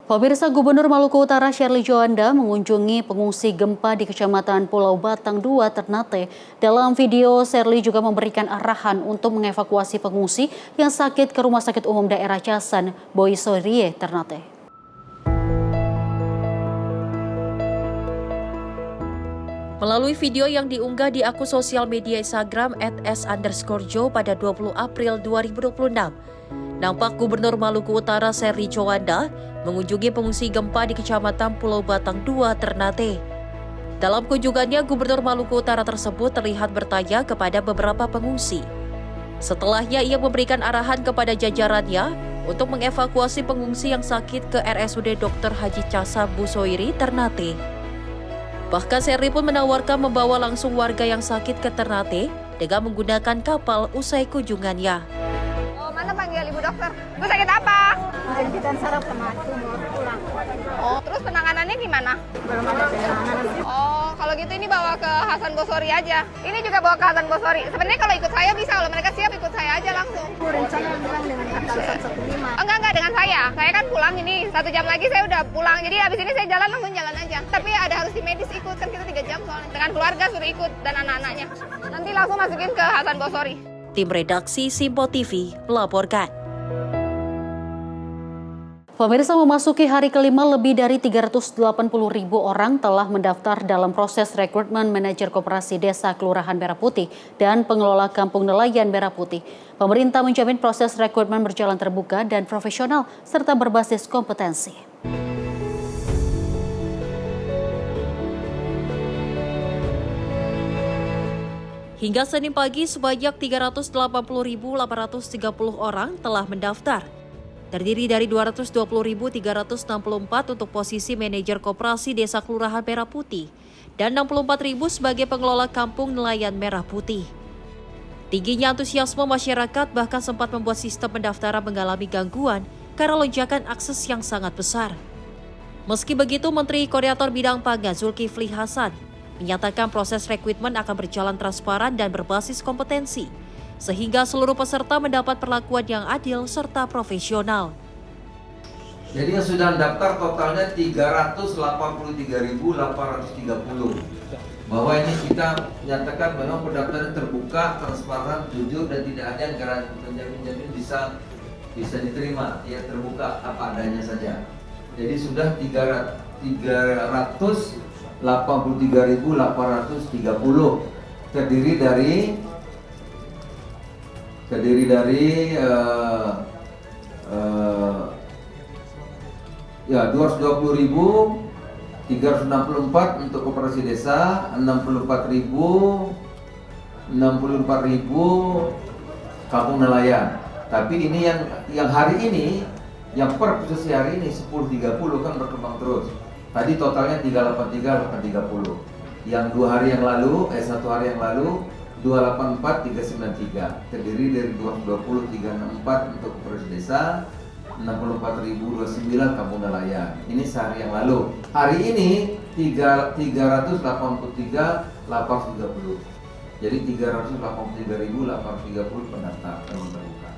Pemirsa, Gubernur Maluku Utara Sherly Joanda mengunjungi pengungsi gempa di Kecamatan Pulau Batang 2, Ternate. Dalam video, Sherly juga memberikan arahan untuk mengevakuasi pengungsi yang sakit ke Rumah Sakit Umum Daerah Casan, Boisorie, Ternate. Melalui video yang diunggah di akun sosial media Instagram @s_jo pada 20 April 2026, nampak Gubernur Maluku Utara Sherly Joanda mengunjungi pengungsi gempa di Kecamatan Pulau Batang 2, Ternate. Dalam kunjungannya, Gubernur Maluku Utara tersebut terlihat bertanya kepada beberapa pengungsi. Setelahnya, ia memberikan arahan kepada jajarannya untuk mengevakuasi pengungsi yang sakit ke RSUD Dr. Haji Casa Busoiri, Ternate. Bahkan Sherly pun menawarkan membawa langsung warga yang sakit ke Ternate dengan menggunakan kapal usai kunjungannya. Mana panggil ibu dokter? Ibu sakit apa? Jempitan saraf sama tumor tulang. Oh, terus penanganannya gimana? Belum ada penanganan. Oh, kalau gitu ini bawa ke Hasan Bosori aja. Ini juga bawa ke Hasan Bosori. Sebenarnya kalau ikut saya bisa, kalau mereka siap ikut saya aja langsung. Rencana bilang dengan kapal 115. Enggak dengan saya. Saya kan pulang ini 1 jam lagi saya udah pulang. Jadi abis ini saya langsung jalan aja. Tapi ada harus di medis ikut, kan kita 3 jam soalnya. Dengan keluarga suruh ikut dan anak-anaknya. Nanti langsung masukin ke Hasan Bosori. Tim redaksi Simpo TV melaporkan. Pemirsa, memasuki hari kelima, lebih dari 380.000 orang telah mendaftar dalam proses rekrutmen manajer koperasi desa Kelurahan Merah Putih dan pengelola kampung nelayan Merah Putih. Pemerintah menjamin proses rekrutmen berjalan terbuka dan profesional serta berbasis kompetensi. Hingga Senin pagi, sebanyak 380.830 orang telah mendaftar. Terdiri dari 220.364 untuk posisi manajer koperasi desa Kelurahan Merah Putih dan 64.000 sebagai pengelola kampung nelayan Merah Putih. Tingginya antusiasme masyarakat bahkan sempat membuat sistem pendaftaran mengalami gangguan karena lonjakan akses yang sangat besar. Meski begitu, Menteri Koordinator Bidang Pangan Zulkifli Hasan menyatakan proses rekrutmen akan berjalan transparan dan berbasis kompetensi, sehingga seluruh peserta mendapat perlakuan yang adil serta profesional. Jadi yang sudah daftar totalnya 383.830. Bahwa ini kita nyatakan memang pendaftaran terbuka, transparan, jujur, dan tidak ada yang menjamin bisa diterima, ya terbuka apa adanya saja. Jadi sudah 383.830 terdiri dari 220.364 untuk koperasi desa, 64.000 kampung nelayan. Tapi ini yang hari ini, yang per posisi hari ini 10.30 kan berkembang terus. Tadi totalnya 383, 830. Yang 1 hari yang lalu 284.393, terdiri dari 220.364 untuk koperasi desa, 64.029 kampung nelayan. Ini sehari yang lalu. Hari ini 383.830. Jadi 383.830 pendaftar terbuka.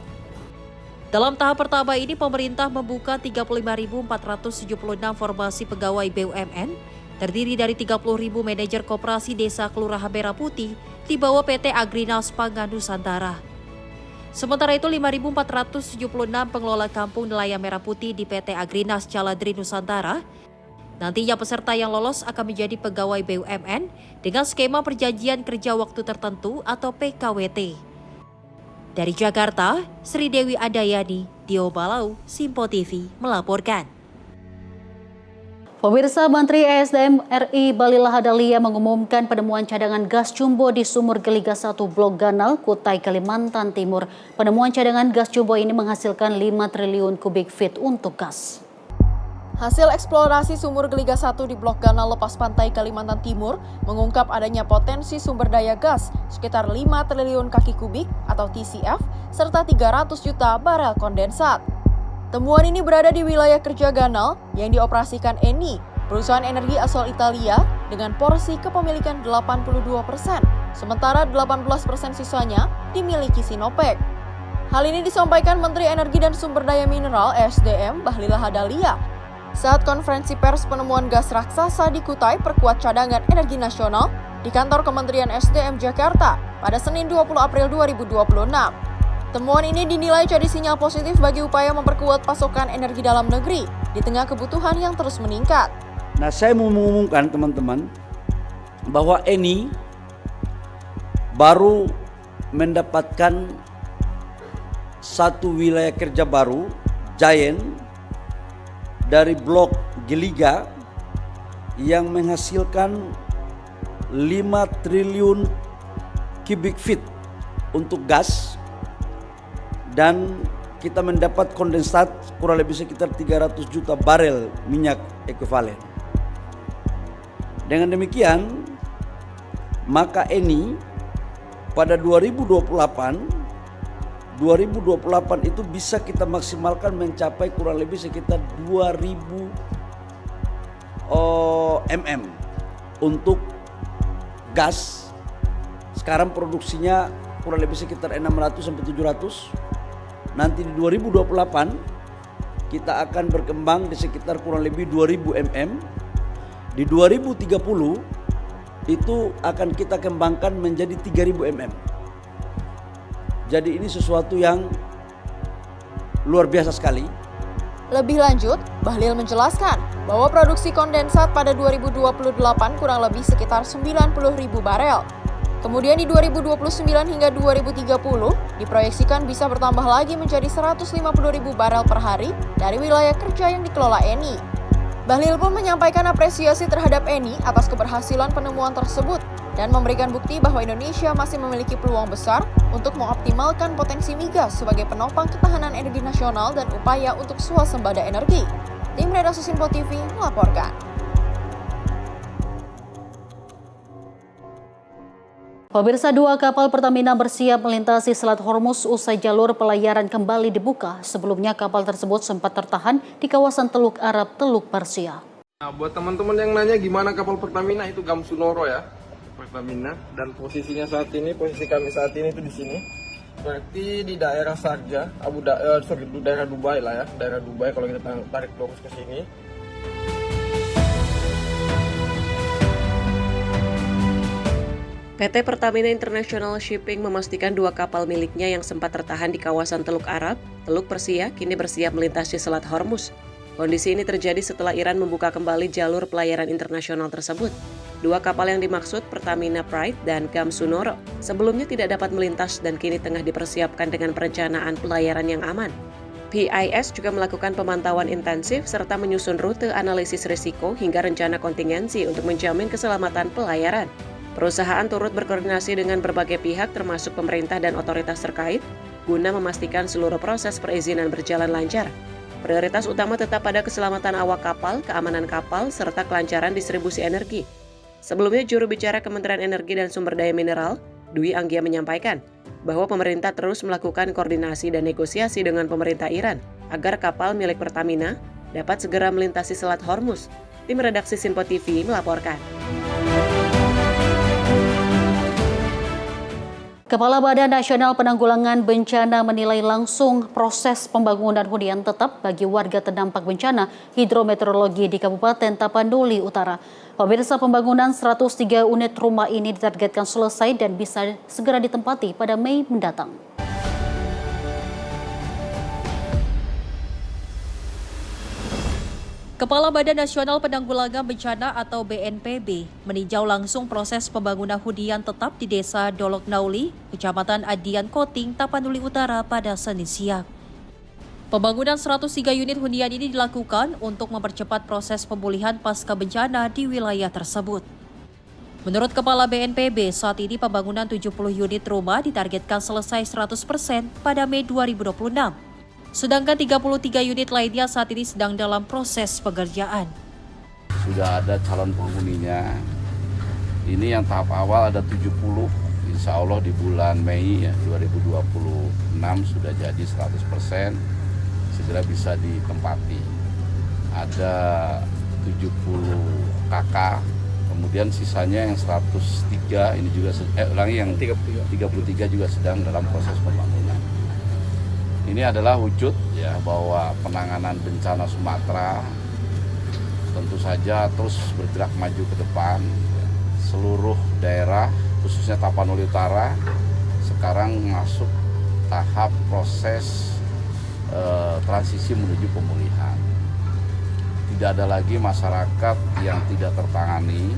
Dalam tahap pertama ini, pemerintah membuka 35.476 formasi pegawai BUMN, terdiri dari 30.000 manajer koperasi desa Kelurahan Merah Putih di bawah PT Agrinas Pangan Nusantara. Sementara itu, 5.476 pengelola kampung nelayan Merah Putih di PT Agrinas Caladri Nusantara. Nantinya peserta yang lolos akan menjadi pegawai BUMN dengan skema perjanjian kerja waktu tertentu atau PKWT. Dari Jakarta, Sri Dewi Adayani, Dio Balau, Simpo TV melaporkan. Pemirsa, Menteri ESDM RI Bahlil Lahadalia mengumumkan penemuan cadangan gas jumbo di sumur Geliga 1 Blok Ganal, Kutai, Kalimantan Timur. Penemuan cadangan gas jumbo ini menghasilkan 5 triliun kubik feet untuk gas. Hasil eksplorasi sumur Geliga 1 di Blok Ganal Lepas Pantai Kalimantan Timur mengungkap adanya potensi sumber daya gas sekitar 5 triliun kaki kubik atau TCF serta 300 juta barel kondensat. Temuan ini berada di wilayah kerja Ganal yang dioperasikan Eni, perusahaan energi asal Italia dengan porsi kepemilikan 82%, sementara 18% sisanya dimiliki Sinopec. Hal ini disampaikan Menteri Energi dan Sumber Daya Mineral (SDM) Bahlil Lahadalia saat konferensi pers penemuan gas raksasa di Kutai Perkuat Cadangan Energi Nasional di kantor Kementerian SDM Jakarta pada Senin 20 April 2026. Temuan ini dinilai jadi sinyal positif bagi upaya memperkuat pasokan energi dalam negeri di tengah kebutuhan yang terus meningkat. Nah, saya mau mengumumkan teman-teman bahwa Eni baru mendapatkan satu wilayah kerja baru, Giant, dari blok Geliga yang menghasilkan 5 triliun cubic feet untuk gas, dan kita mendapat kondensat kurang lebih sekitar 300 juta barel minyak ekuivalen. Dengan demikian, maka Eni pada 2028 itu bisa kita maksimalkan mencapai kurang lebih sekitar 2000 mm untuk gas. Sekarang produksinya kurang lebih sekitar 600 sampai 700. Nanti di 2028 kita akan berkembang di sekitar kurang lebih 2000 mm. Di 2030 itu akan kita kembangkan menjadi 3000 mm. Jadi ini sesuatu yang luar biasa sekali. Lebih lanjut, Bahlil menjelaskan bahwa produksi kondensat pada 2028 kurang lebih sekitar 90.000 barel. Kemudian di 2029 hingga 2030 diproyeksikan bisa bertambah lagi menjadi 150.000 barel per hari dari wilayah kerja yang dikelola Eni. Bahlil pun menyampaikan apresiasi terhadap Eni atas keberhasilan penemuan tersebut dan memberikan bukti bahwa Indonesia masih memiliki peluang besar untuk mengoptimalkan potensi migas sebagai penopang ketahanan energi nasional dan upaya untuk swasembada energi. Tim Redaksi Sinpo TV melaporkan. Pemirsa, 2 kapal Pertamina bersiap melintasi Selat Hormuz usai jalur pelayaran kembali dibuka. Sebelumnya kapal tersebut sempat tertahan di kawasan Teluk Arab, Teluk Persia. Nah, buat teman-teman yang nanya gimana kapal Pertamina, itu Gamsunoro ya, Pertamina. Dan posisinya saat ini, posisi kami saat ini itu di sini. Berarti di daerah Sharjah, daerah Dubai lah ya, daerah Dubai kalau kita tarik lurus ke sini. PT Pertamina International Shipping memastikan 2 kapal miliknya yang sempat tertahan di kawasan Teluk Arab, Teluk Persia, kini bersiap melintasi Selat Hormuz. Kondisi ini terjadi setelah Iran membuka kembali jalur pelayaran internasional tersebut. 2 kapal yang dimaksud, Pertamina Pride dan Gamsunoro, sebelumnya tidak dapat melintas dan kini tengah dipersiapkan dengan perencanaan pelayaran yang aman. PIS juga melakukan pemantauan intensif serta menyusun rute analisis risiko hingga rencana kontingensi untuk menjamin keselamatan pelayaran. Perusahaan turut berkoordinasi dengan berbagai pihak termasuk pemerintah dan otoritas terkait guna memastikan seluruh proses perizinan berjalan lancar. Prioritas utama tetap pada keselamatan awak kapal, keamanan kapal, serta kelancaran distribusi energi. Sebelumnya, juru bicara Kementerian Energi dan Sumber Daya Mineral, Dwi Anggia menyampaikan bahwa pemerintah terus melakukan koordinasi dan negosiasi dengan pemerintah Iran agar kapal milik Pertamina dapat segera melintasi Selat Hormuz. Tim Redaksi Sinpo TV melaporkan. Kepala Badan Nasional Penanggulangan Bencana menilai langsung proses pembangunan hunian tetap bagi warga terdampak bencana hidrometeorologi di Kabupaten Tapanuli Utara. Pemirsa, pembangunan 103 unit rumah ini ditargetkan selesai dan bisa segera ditempati pada Mei mendatang. Kepala Badan Nasional Penanggulangan Bencana atau BNPB meninjau langsung proses pembangunan hunian tetap di Desa Dolok Nauli, Kecamatan Adian Koting, Tapanuli Utara pada Senin siang. Pembangunan 103 unit hunian ini dilakukan untuk mempercepat proses pemulihan pasca bencana di wilayah tersebut. Menurut Kepala BNPB, saat ini pembangunan 70 unit rumah ditargetkan selesai 100% pada Mei 2026. Sedangkan 33 unit lainnya saat ini sedang dalam proses pengerjaan. Sudah ada calon penghuninya. Ini yang tahap awal ada 70. Insya Allah di bulan Mei ya, 2026 sudah jadi 100%. Segera bisa ditempati. Ada 70 KK. Kemudian sisanya yang 103 ini juga yang 33 juga sedang dalam proses pembangunan. Ini adalah wujud ya bahwa penanganan bencana Sumatera tentu saja terus bergerak maju ke depan. Seluruh daerah khususnya Tapanuli Utara sekarang masuk tahap proses transisi menuju pemulihan. Tidak ada lagi masyarakat yang tidak tertangani.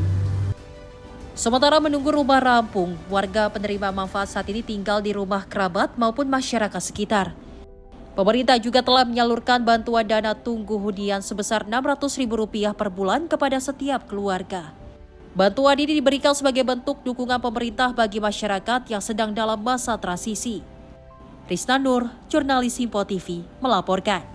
Sementara menunggu rumah rampung, warga penerima manfaat saat ini tinggal di rumah kerabat maupun masyarakat sekitar. Pemerintah juga telah menyalurkan bantuan dana tunggu hunian sebesar Rp600.000 per bulan kepada setiap keluarga. Bantuan ini diberikan sebagai bentuk dukungan pemerintah bagi masyarakat yang sedang dalam masa transisi. Risna Nur, jurnalis Simpo TV, melaporkan.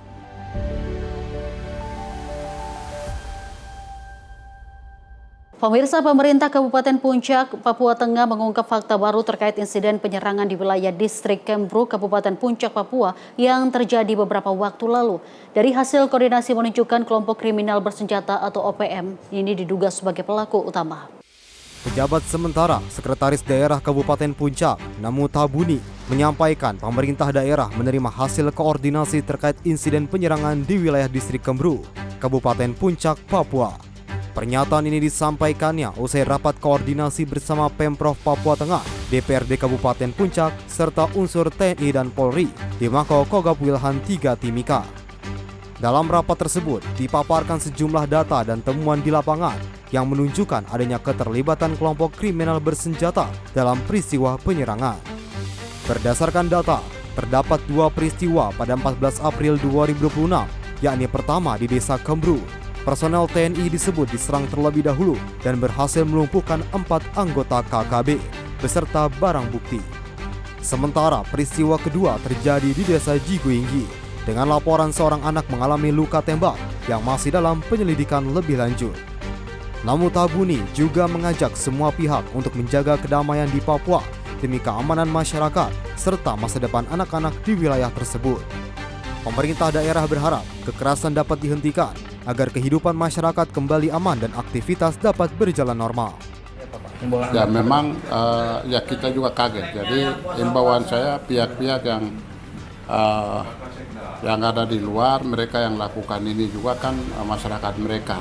Pemirsa, pemerintah Kabupaten Puncak, Papua Tengah mengungkap fakta baru terkait insiden penyerangan di wilayah distrik Kemru, Kabupaten Puncak, Papua yang terjadi beberapa waktu lalu. Dari hasil koordinasi menunjukkan kelompok kriminal bersenjata atau OPM ini diduga sebagai pelaku utama. Pejabat sementara Sekretaris Daerah Kabupaten Puncak, Namu Tabuni, menyampaikan pemerintah daerah menerima hasil koordinasi terkait insiden penyerangan di wilayah distrik Kemru, Kabupaten Puncak, Papua. Pernyataan ini disampaikannya usai rapat koordinasi bersama Pemprov Papua Tengah, DPRD Kabupaten Puncak, serta unsur TNI dan Polri di Mako Kogab Wilhan 3 Timika. Dalam rapat tersebut dipaparkan sejumlah data dan temuan di lapangan yang menunjukkan adanya keterlibatan kelompok kriminal bersenjata dalam peristiwa penyerangan. Berdasarkan data, terdapat 2 peristiwa pada 14 April 2026, yakni pertama di Desa Kemru. Personel TNI disebut diserang terlebih dahulu dan berhasil melumpuhkan 4 anggota KKB beserta barang bukti. Sementara peristiwa kedua terjadi di Desa Jiguinggi dengan laporan seorang anak mengalami luka tembak yang masih dalam penyelidikan lebih lanjut. Namu Tabuni juga mengajak semua pihak untuk menjaga kedamaian di Papua demi keamanan masyarakat serta masa depan anak-anak di wilayah tersebut. Pemerintah daerah berharap kekerasan dapat dihentikan agar kehidupan masyarakat kembali aman dan aktivitas dapat berjalan normal. Ya memang ya kita juga kaget. Jadi imbauan saya pihak-pihak yang ada di luar, mereka yang lakukan ini juga kan masyarakat mereka.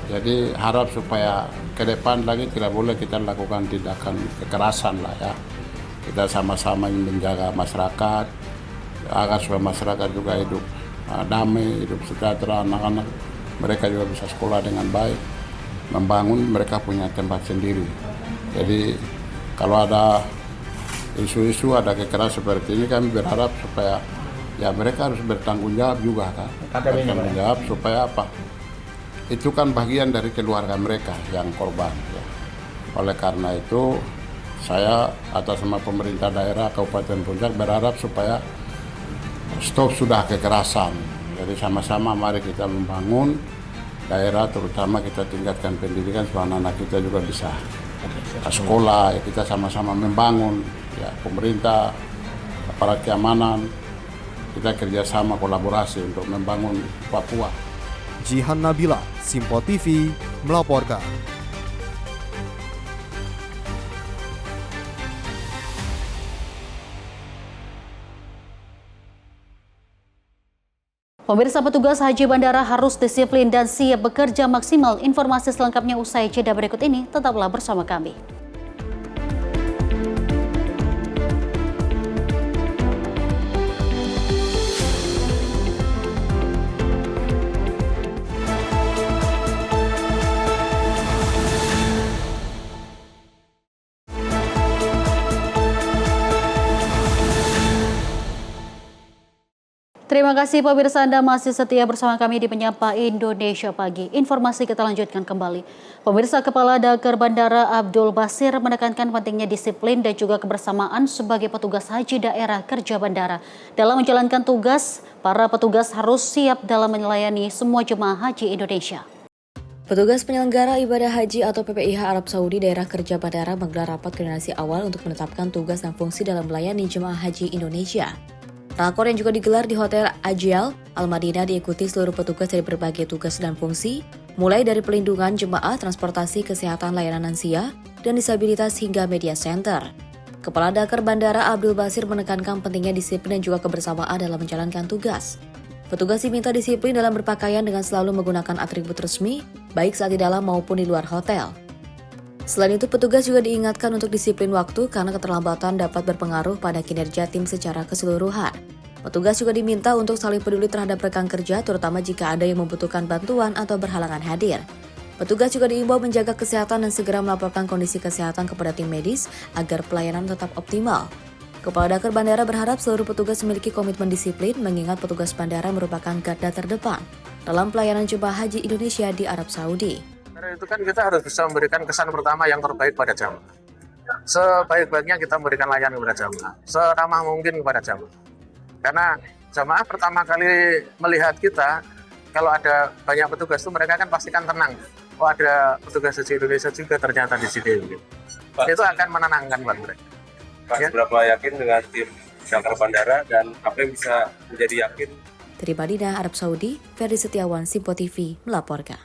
Jadi harap supaya ke depan lagi tidak boleh kita lakukan tindakan kekerasan lah ya. Kita sama-sama ingin menjaga masyarakat agar supaya masyarakat juga hidup damai, hidup sejahtera, anak-anak mereka juga bisa sekolah dengan baik, membangun mereka punya tempat sendiri. Jadi kalau ada isu-isu, ada kekerasan seperti ini, kami berharap supaya ya mereka harus bertanggung jawab juga kan. Bertanggung jawab supaya apa? Itu kan bagian dari keluarga mereka yang korban. Ya. Oleh karena itu saya atas nama pemerintah daerah Kabupaten Puncak berharap supaya stop sudah kekerasan. Jadi sama-sama mari kita membangun daerah, terutama kita tingkatkan pendidikan supaya anak-anak kita juga bisa sekolah. Ya, kita sama-sama membangun ya, pemerintah, aparat keamanan, kita kerjasama kolaborasi untuk membangun Papua. Jihan Nabila, Simpo TV, melaporkan. Pemirsa, petugas haji bandara harus disiplin dan siap bekerja maksimal. Informasi selengkapnya usai jeda berikut ini. Tetaplah bersama kami. Terima kasih pemirsa, Anda masih setia bersama kami di Penyapa Indonesia Pagi. Informasi kita lanjutkan kembali. Pemirsa, Kepala Daker Bandara Abdul Basir menekankan pentingnya disiplin dan juga kebersamaan sebagai petugas haji daerah kerja bandara. Dalam menjalankan tugas, para petugas harus siap dalam melayani semua jemaah haji Indonesia. Petugas penyelenggara ibadah haji atau PPIH Arab Saudi daerah kerja bandara menggelar rapat koordinasi awal untuk menetapkan tugas dan fungsi dalam melayani jemaah haji Indonesia. Rakor yang juga digelar di Hotel Ajiyal Al-Madinah diikuti seluruh petugas dari berbagai tugas dan fungsi, mulai dari pelindungan jemaah, transportasi, kesehatan, layanan lansia, dan disabilitas hingga media center. Kepala Daker Bandara Abdul Basir menekankan pentingnya disiplin dan juga kebersamaan dalam menjalankan tugas. Petugas diminta disiplin dalam berpakaian dengan selalu menggunakan atribut resmi, baik saat di dalam maupun di luar hotel. Selain itu, petugas juga diingatkan untuk disiplin waktu karena keterlambatan dapat berpengaruh pada kinerja tim secara keseluruhan. Petugas juga diminta untuk saling peduli terhadap rekan kerja, terutama jika ada yang membutuhkan bantuan atau berhalangan hadir. Petugas juga diimbau menjaga kesehatan dan segera melaporkan kondisi kesehatan kepada tim medis agar pelayanan tetap optimal. Kepala Daker Bandara berharap seluruh petugas memiliki komitmen disiplin, mengingat petugas bandara merupakan garda terdepan dalam pelayanan jemaah haji Indonesia di Arab Saudi. Karena itu kan kita harus bisa memberikan kesan pertama yang terbaik pada jamaah. Sebaik-baiknya kita memberikan layanan kepada jamaah, seramah mungkin kepada jamaah. Karena jamaah pertama kali melihat kita, kalau ada banyak petugas itu mereka kan pastikan tenang. Oh, ada petugas haji Indonesia juga ternyata di sini. Gitu. Itu akan menenangkan buat mereka. Pak, ya? Seberapa yakin dengan tim Daker Bandara dan apa yang bisa menjadi yakin? Dari Madinah, Arab Saudi, Ferdi Setiawan, Simpo TV melaporkan.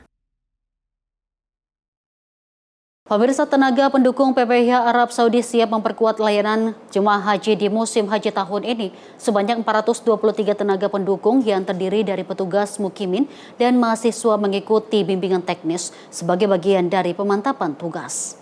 Pemirsa, tenaga pendukung PPIH Arab Saudi siap memperkuat layanan jemaah haji di musim haji tahun ini. Sebanyak 423 tenaga pendukung yang terdiri dari petugas mukimin dan mahasiswa mengikuti bimbingan teknis sebagai bagian dari pemantapan tugas.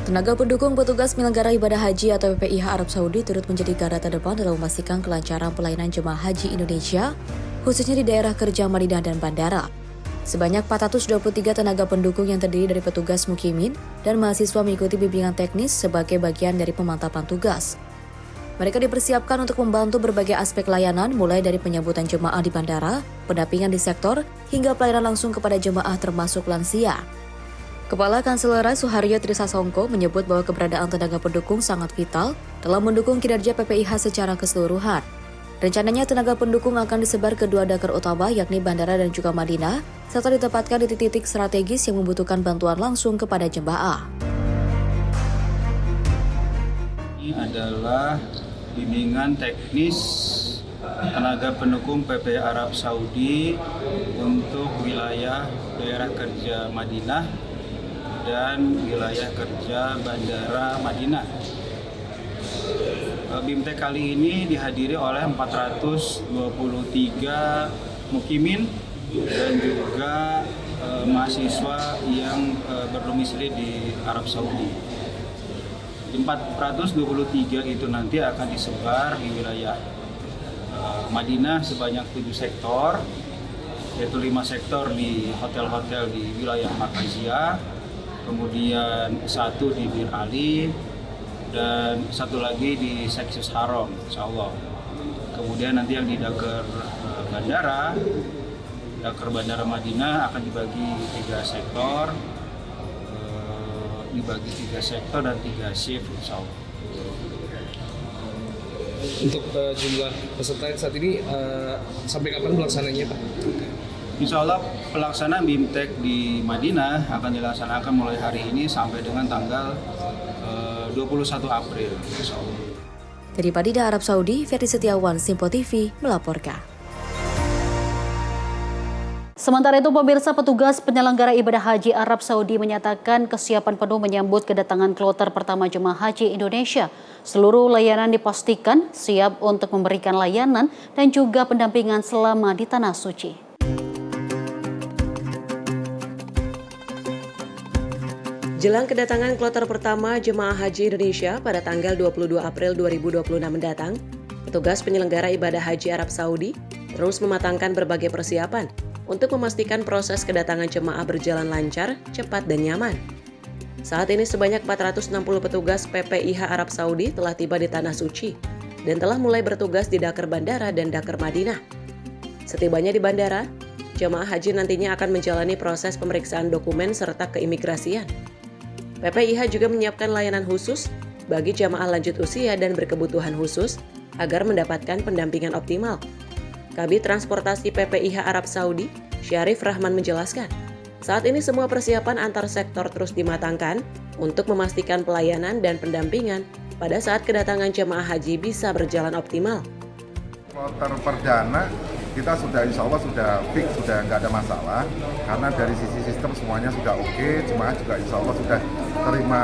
Tenaga pendukung petugas penyelenggara ibadah haji atau PPIH Arab Saudi turut menjadi garda terdepan dalam memastikan kelancaran pelayanan jemaah haji Indonesia, khususnya di daerah kerja Madinah dan bandara. Sebanyak 423 tenaga pendukung yang terdiri dari petugas mukimin dan mahasiswa mengikuti bimbingan teknis sebagai bagian dari pemantapan tugas. Mereka dipersiapkan untuk membantu berbagai aspek layanan, mulai dari penyambutan jemaah di bandara, pendampingan di sektor, hingga pelayanan langsung kepada jemaah termasuk lansia. Kepala Kanselera Suharyo Trisasongko menyebut bahwa keberadaan tenaga pendukung sangat vital dalam mendukung kinerja PPIH secara keseluruhan. Rencananya tenaga pendukung akan disebar ke dua daker utama yakni bandara dan juga Madinah, serta ditempatkan di titik-titik strategis yang membutuhkan bantuan langsung kepada jemaah. Ini adalah bimbingan teknis tenaga pendukung PPIH Arab Saudi untuk wilayah daerah kerja Madinah dan wilayah kerja bandara Madinah. BIMTEK kali ini dihadiri oleh 423 mukimin dan juga mahasiswa yang berdomisili di Arab Saudi. 423 itu nanti akan disebar di wilayah Madinah sebanyak 7 sektor, yaitu 5 sektor di hotel-hotel di wilayah Makazia, kemudian 1 di Bir Ali, dan 1 lagi di Seksus Haram, insya Allah. Kemudian nanti yang di Daker Bandara Madinah akan dibagi 3 sektor, dan 3 shift, insya Allah. Untuk jumlah peserta saat ini sampai kapan pelaksananya, Pak? Insya Allah pelaksanaan BIMTEK di Madinah akan dilaksanakan mulai hari ini sampai dengan tanggal 21 April. Dari Madinah, Arab Saudi, Ferdi Setiawan, Simpo TV melaporkan. Sementara itu, pemirsa, petugas penyelenggara ibadah haji Arab Saudi menyatakan kesiapan penuh menyambut kedatangan kloter pertama jemaah haji Indonesia. Seluruh layanan dipastikan siap untuk memberikan layanan dan juga pendampingan selama di Tanah Suci. Jelang kedatangan kloter pertama jemaah haji Indonesia pada tanggal 22 April 2026 mendatang, petugas penyelenggara ibadah haji Arab Saudi terus mematangkan berbagai persiapan untuk memastikan proses kedatangan jemaah berjalan lancar, cepat, dan nyaman. Saat ini sebanyak 460 petugas PPIH Arab Saudi telah tiba di Tanah Suci dan telah mulai bertugas di Dakar Bandara dan Dakar Madinah. Setibanya di bandara, jemaah haji nantinya akan menjalani proses pemeriksaan dokumen serta keimigrasian. PPIH juga menyiapkan layanan khusus bagi jamaah lanjut usia dan berkebutuhan khusus agar mendapatkan pendampingan optimal. Kabid Transportasi PPIH Arab Saudi, Syarif Rahman menjelaskan, saat ini semua persiapan antar sektor terus dimatangkan untuk memastikan pelayanan dan pendampingan pada saat kedatangan jemaah haji bisa berjalan optimal. Kloter perdana kita sudah insya Allah sudah fix, sudah nggak ada masalah karena dari sisi sistem semuanya sudah oke, jemaah juga insya Allah sudah terima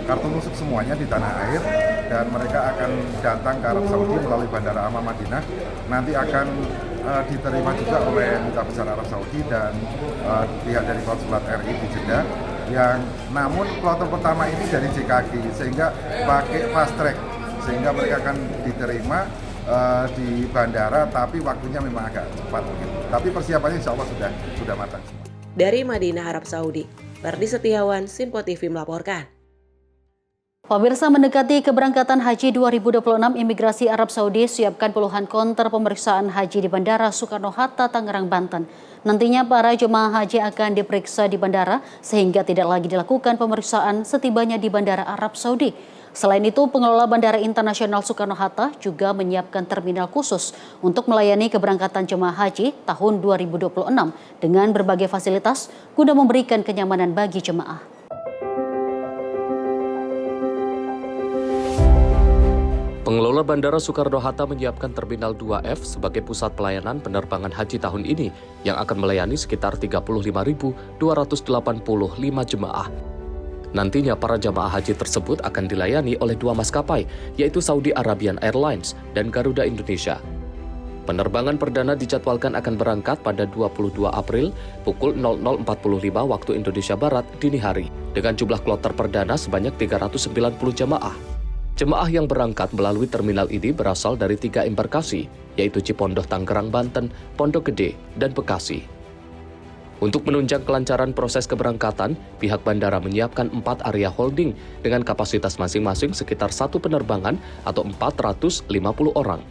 kartu nusuk semuanya di tanah air dan mereka akan datang ke Arab Saudi melalui Bandara Aman Madinah, nanti akan diterima juga oleh Duta Besar Arab Saudi dan pihak dari Konsulat RI di Jeddah. Yang namun kloter pertama ini dari JKG sehingga pakai fast track sehingga mereka akan diterima di bandara, tapi waktunya memang agak cepat begitu. Tapi persiapannya insya Allah sudah matang semua. Dari Madinah, Arab Saudi, Ferdi Setiawan, Simpo TV melaporkan. Pemirsa, mendekati keberangkatan Haji 2026, Imigrasi Arab Saudi siapkan puluhan konter pemeriksaan haji di Bandara Soekarno-Hatta, Tangerang, Banten. Nantinya para jemaah haji akan diperiksa di bandara sehingga tidak lagi dilakukan pemeriksaan setibanya di Bandara Arab Saudi. Selain itu, pengelola Bandara Internasional Soekarno-Hatta juga menyiapkan terminal khusus untuk melayani keberangkatan jemaah haji tahun 2026 dengan berbagai fasilitas guna memberikan kenyamanan bagi jemaah. Pengelola Bandara Soekarno-Hatta menyiapkan Terminal 2F sebagai pusat pelayanan penerbangan haji tahun ini yang akan melayani sekitar 35.285 jemaah. Nantinya para jemaah haji tersebut akan dilayani oleh dua maskapai, yaitu Saudi Arabian Airlines dan Garuda Indonesia. Penerbangan perdana dijadwalkan akan berangkat pada 22 April pukul 00.45 waktu Indonesia Barat dini hari dengan jumlah kloter perdana sebanyak 390 jemaah. Jemaah yang berangkat melalui terminal ini berasal dari 3 embarkasi, yaitu Cipondoh Tangerang Banten, Pondok Gede, dan Bekasi. Untuk menunjang kelancaran proses keberangkatan, pihak bandara menyiapkan 4 area holding dengan kapasitas masing-masing sekitar 1 penerbangan atau 450 orang.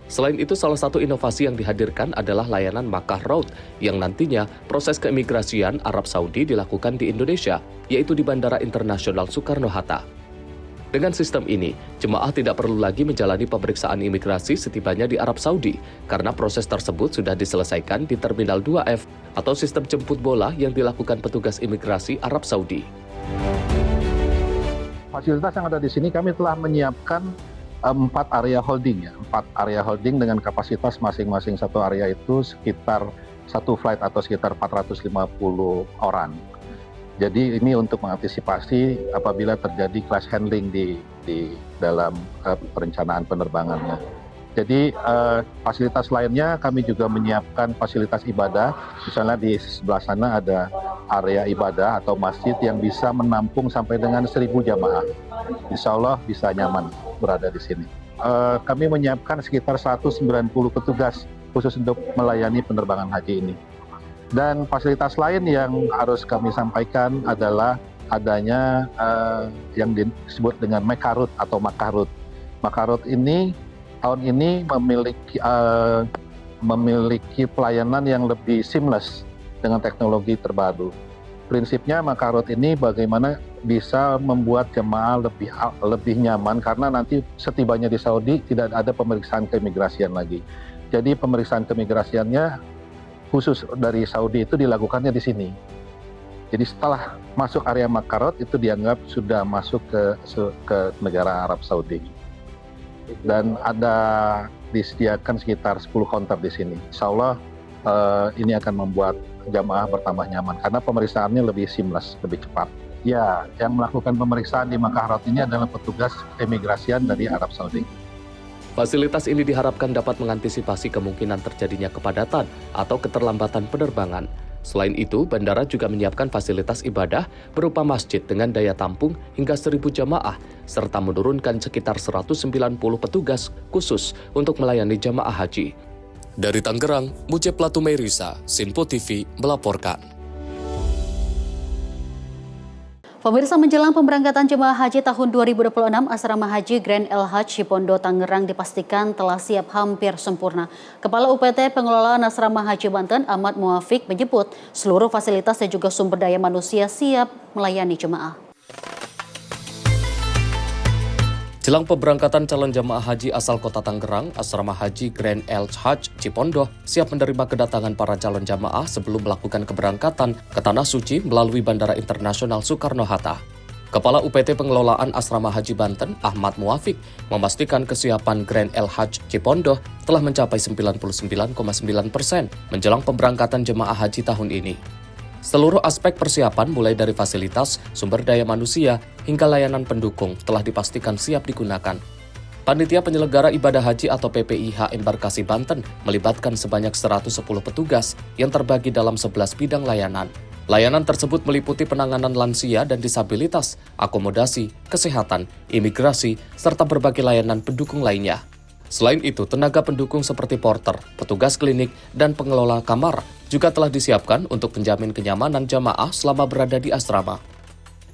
Selain itu, salah satu inovasi yang dihadirkan adalah layanan Makkah Road yang nantinya proses keimigrasian Arab Saudi dilakukan di Indonesia, yaitu di Bandara Internasional Soekarno-Hatta. Dengan sistem ini, jemaah tidak perlu lagi menjalani pemeriksaan imigrasi setibanya di Arab Saudi karena proses tersebut sudah diselesaikan di Terminal 2F atau sistem jemput bola yang dilakukan petugas imigrasi Arab Saudi. Fasilitas yang ada di sini kami telah menyiapkan 4 area holding ya, 4 area holding dengan kapasitas masing-masing satu area itu sekitar 1 flight atau sekitar 450 orang. Jadi ini untuk mengantisipasi apabila terjadi crash handling di dalam perencanaan penerbangannya. Jadi fasilitas lainnya kami juga menyiapkan fasilitas ibadah. Misalnya di sebelah sana ada area ibadah atau masjid yang bisa menampung sampai dengan 1.000 jamaah. Insya Allah bisa nyaman berada di sini. Kami menyiapkan sekitar 190 petugas khusus untuk melayani penerbangan haji ini. Dan fasilitas lain yang harus kami sampaikan adalah adanya yang disebut dengan Mekarut atau Makarut. Makarut ini tahun ini memiliki pelayanan yang lebih seamless dengan teknologi terbaru. Prinsipnya Makarut ini bagaimana bisa membuat jemaah lebih nyaman karena nanti setibanya di Saudi tidak ada pemeriksaan keimigrasian lagi. Jadi pemeriksaan keimigrasiannya khusus dari Saudi itu dilakukannya di sini. Jadi setelah masuk area Makarot itu dianggap sudah masuk ke negara Arab Saudi. Dan ada disediakan sekitar 10 counter di sini. Insya Allah ini akan membuat jamaah bertambah nyaman karena pemeriksaannya lebih seamless, lebih cepat. Ya, yang melakukan pemeriksaan di Makarot ini adalah petugas keimigrasian dari Arab Saudi. Fasilitas ini diharapkan dapat mengantisipasi kemungkinan terjadinya kepadatan atau keterlambatan penerbangan. Selain itu, bandara juga menyiapkan fasilitas ibadah berupa masjid dengan daya tampung hingga 1.000 jamaah, serta menurunkan sekitar 190 petugas khusus untuk melayani jamaah haji. Dari Tangerang, Mujib Latumeirisa, Simpo TV melaporkan. Pemirsa, menjelang pemberangkatan jemaah haji tahun 2026, Asrama Haji Grand El Hadj Cipondo Tangerang dipastikan telah siap hampir sempurna. Kepala UPT Pengelolaan Asrama Haji Banten, Ahmad Muafiq, menyebut seluruh fasilitas dan juga sumber daya manusia siap melayani jemaah. Jelang pemberangkatan calon jamaah haji asal kota Tangerang, Asrama Haji Grand El Hadj Cipondo siap menerima kedatangan para calon jamaah sebelum melakukan keberangkatan ke Tanah Suci melalui Bandara Internasional Soekarno-Hatta. Kepala UPT Pengelolaan Asrama Haji Banten, Ahmad Muafiq, memastikan kesiapan Grand El Hadj Cipondo telah mencapai 99,9% menjelang pemberangkatan jemaah haji tahun ini. Seluruh aspek persiapan mulai dari fasilitas, sumber daya manusia, hingga layanan pendukung telah dipastikan siap digunakan. Panitia Penyelenggara Ibadah Haji atau PPIH Embarkasi Banten melibatkan sebanyak 110 petugas yang terbagi dalam 11 bidang layanan. Layanan tersebut meliputi penanganan lansia dan disabilitas, akomodasi, kesehatan, imigrasi, serta berbagai layanan pendukung lainnya. Selain itu, tenaga pendukung seperti porter, petugas klinik, dan pengelola kamar juga telah disiapkan untuk menjamin kenyamanan jamaah selama berada di asrama.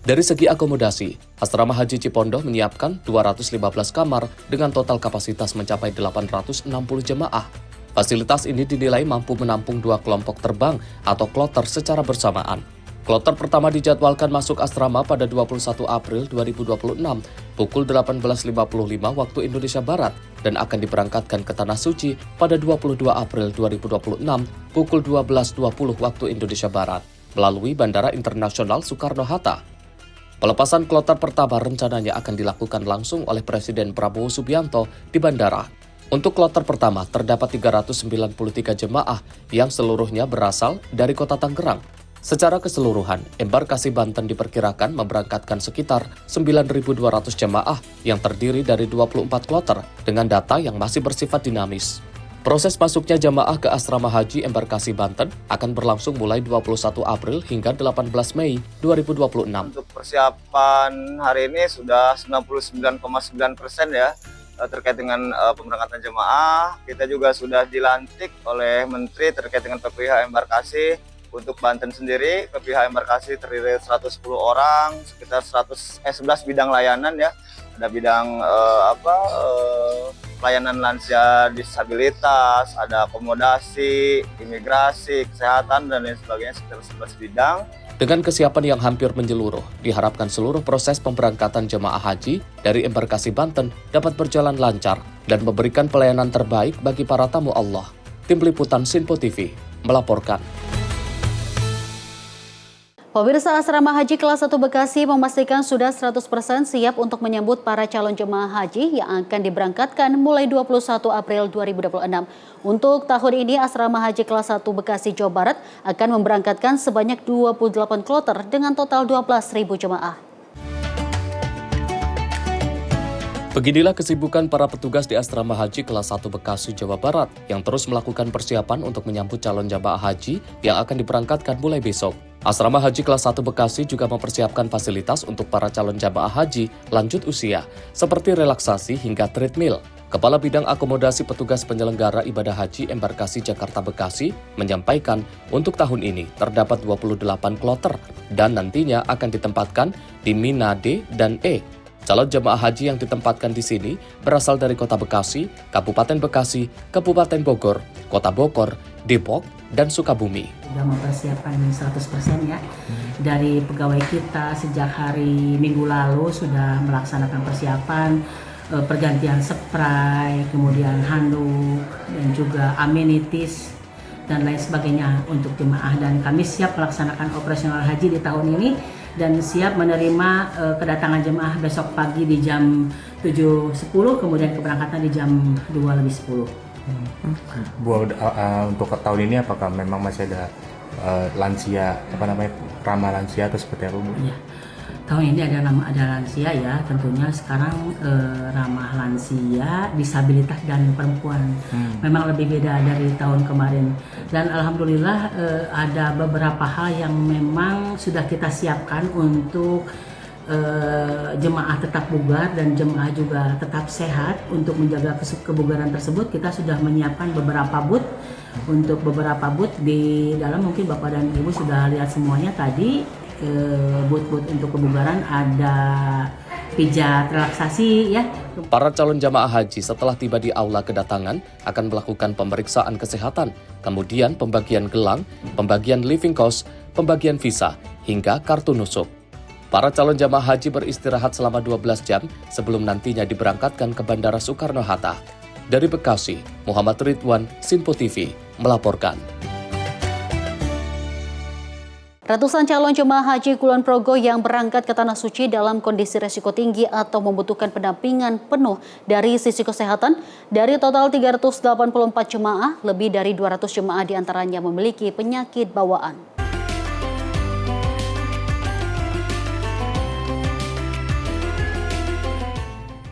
Dari segi akomodasi, Asrama Haji Cipondo menyiapkan 215 kamar dengan total kapasitas mencapai 860 jemaah. Fasilitas ini dinilai mampu menampung 2 kelompok terbang atau kloter secara bersamaan. Kloter pertama dijadwalkan masuk asrama pada 21 April 2026 pukul 18.55 waktu Indonesia Barat dan akan diberangkatkan ke Tanah Suci pada 22 April 2026 pukul 12.20 waktu Indonesia Barat melalui Bandara Internasional Soekarno-Hatta. Pelepasan kloter pertama rencananya akan dilakukan langsung oleh Presiden Prabowo Subianto di bandara. Untuk kloter pertama terdapat 393 jemaah yang seluruhnya berasal dari kota Tangerang. Secara keseluruhan, Embarkasi Banten diperkirakan memberangkatkan sekitar 9.200 jemaah yang terdiri dari 24 kloter dengan data yang masih bersifat dinamis. Proses masuknya jemaah ke Asrama Haji Embarkasi Banten akan berlangsung mulai 21 April hingga 18 Mei 2026. Untuk persiapan hari ini sudah 99,9% ya terkait dengan pemberangkatan jemaah. Kita juga sudah dilantik oleh Menteri terkait dengan PPIH Embarkasi. Untuk Banten sendiri, PPIH Embarkasi terdiri 110 orang, sekitar 11 bidang layanan ya. Ada bidang layanan lansia disabilitas, ada akomodasi, imigrasi, kesehatan, dan lain sebagainya, sekitar 11 bidang. Dengan kesiapan yang hampir menyeluruh, diharapkan seluruh proses pemberangkatan jemaah haji dari Embarkasi Banten dapat berjalan lancar dan memberikan pelayanan terbaik bagi para tamu Allah. Tim Liputan Sinpo TV melaporkan. Pemirsa, Asrama Haji Kelas 1 Bekasi memastikan sudah 100% siap untuk menyambut para calon jemaah haji yang akan diberangkatkan mulai 21 April 2026. Untuk tahun ini, Asrama Haji Kelas 1 Bekasi, Jawa Barat akan memberangkatkan sebanyak 28 kloter dengan total 12.000 jemaah. Beginilah kesibukan para petugas di Asrama Haji Kelas 1 Bekasi, Jawa Barat yang terus melakukan persiapan untuk menyambut calon jemaah haji yang akan diberangkatkan mulai besok. Asrama Haji Kelas 1 Bekasi juga mempersiapkan fasilitas untuk para calon jemaah haji lanjut usia, seperti relaksasi hingga treadmill. Kepala Bidang Akomodasi Petugas Penyelenggara Ibadah Haji Embarkasi Jakarta Bekasi menyampaikan untuk tahun ini terdapat 28 kloter dan nantinya akan ditempatkan di Mina D dan E. Calon jemaah haji yang ditempatkan di sini berasal dari Kota Bekasi, Kabupaten Bekasi, Kabupaten Bogor, Kota Bogor, Depok, dan Sukabumi. Sudah mempersiapkan 100% ya. Dari pegawai kita sejak hari Minggu lalu sudah melaksanakan persiapan pergantian spray, kemudian handuk, dan juga amenities dan lain sebagainya untuk jemaah. Dan kami siap melaksanakan operasional haji di tahun ini dan siap menerima kedatangan jemaah besok pagi di jam 7.10, kemudian keberangkatan di jam 2:10. Bu, untuk tahun ini apakah memang masih ada lansia, ramah lansia atau seperti apa, Bu? Ya, tahun ini ada lansia ya, tentunya sekarang ramah lansia, disabilitas dan perempuan. Memang lebih beda dari tahun kemarin. Dan alhamdulillah ada beberapa hal yang memang sudah kita siapkan untuk jemaah tetap bugar dan jemaah juga tetap sehat. Untuk menjaga kebugaran tersebut, kita sudah menyiapkan beberapa booth. Untuk beberapa booth di dalam, mungkin Bapak dan Ibu sudah lihat semuanya tadi. booth untuk kebugaran, ada pijat relaksasi ya. Para calon jamaah haji setelah tiba di aula kedatangan akan melakukan pemeriksaan kesehatan, kemudian pembagian gelang, pembagian living cost, pembagian visa, hingga kartu nusuk. Para calon jamaah haji beristirahat selama 12 jam sebelum nantinya diberangkatkan ke Bandara Soekarno-Hatta. Dari Bekasi, Muhammad Ridwan, Sinpo TV, melaporkan. Ratusan calon jemaah haji Kulon Progo yang berangkat ke Tanah Suci dalam kondisi resiko tinggi atau membutuhkan pendampingan penuh dari sisi kesehatan. Dari total 384 jemaah, lebih dari 200 jemaah diantaranya memiliki penyakit bawaan.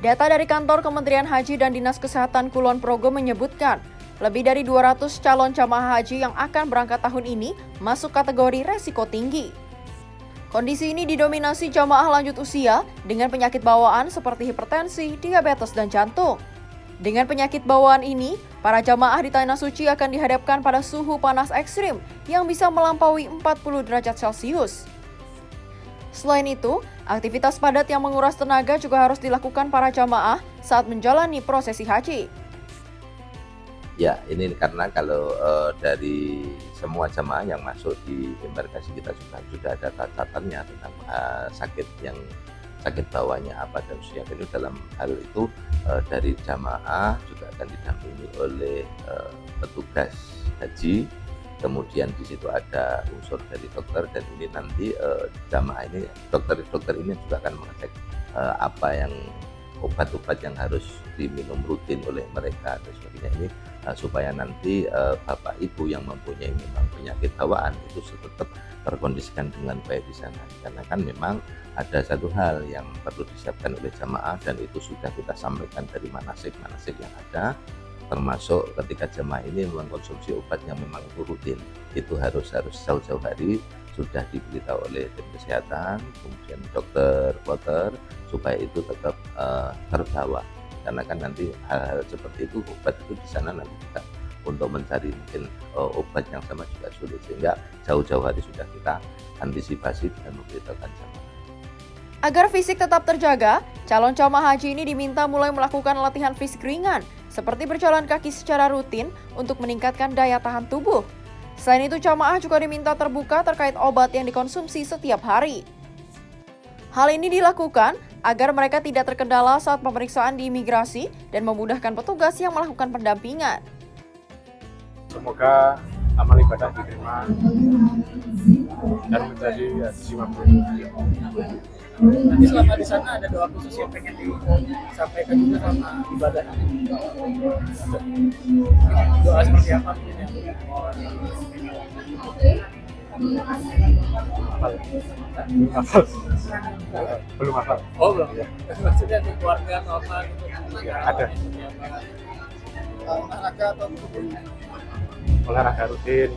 Data dari kantor Kementerian Haji dan Dinas Kesehatan Kulon Progo menyebutkan, lebih dari 200 calon jamaah haji yang akan berangkat tahun ini masuk kategori resiko tinggi. Kondisi ini didominasi jamaah lanjut usia dengan penyakit bawaan seperti hipertensi, diabetes, dan jantung. Dengan penyakit bawaan ini, para jamaah di Tanah Suci akan dihadapkan pada suhu panas ekstrim yang bisa melampaui 40 derajat Celcius. Selain itu, aktivitas padat yang menguras tenaga juga harus dilakukan para jamaah saat menjalani prosesi haji. Ya, ini karena kalau dari semua jamaah yang masuk di embarkasi kita sudah ada catatannya tentang sakit bawahnya apa dan usia. Jadi dalam hal itu dari jamaah juga akan didampingi oleh petugas haji. Kemudian di situ ada unsur dari dokter dan ini nanti jamaah ini dokter ini juga akan mengecek apa yang obat-obat yang harus diminum rutin oleh mereka dan sebagainya ini supaya nanti bapak ibu yang mempunyai memang penyakit bawaan itu tetap terkondisikan dengan baik di sana, karena kan memang ada satu hal yang perlu disiapkan oleh jamaah dan itu sudah kita sampaikan dari manasik yang ada, termasuk ketika jamaah ini mengkonsumsi obat yang memang itu rutin, itu harus jauh-jauh hari sudah diberitahu oleh tim kesehatan, kemudian dokter kloter supaya itu tetap terbawa, karena kan nanti hal-hal seperti itu obat itu di sana nanti juga untuk mencari mungkin obat yang sama juga sulit, sehingga jauh-jauh hari sudah kita antisipasi dan memberitahukan jamaah. Agar fisik tetap terjaga, calon jamaah haji ini diminta mulai melakukan latihan fisik ringan seperti berjalan kaki secara rutin untuk meningkatkan daya tahan tubuh. Selain itu, jamaah juga diminta terbuka terkait obat yang dikonsumsi setiap hari. Hal ini dilakukan agar mereka tidak terkendala saat pemeriksaan di imigrasi dan memudahkan petugas yang melakukan pendampingan. Semoga amal ibadah diterima dan menjadi makbul. Nanti selama di sana ada doa khusus yang pengen disampaikan juga sama ibadah. Doa seperti apa? Belum hafal. Oh belum. Maksudnya di keluarga atau apa gitu? Ya, ada. Olahraga atau olahraga rutin.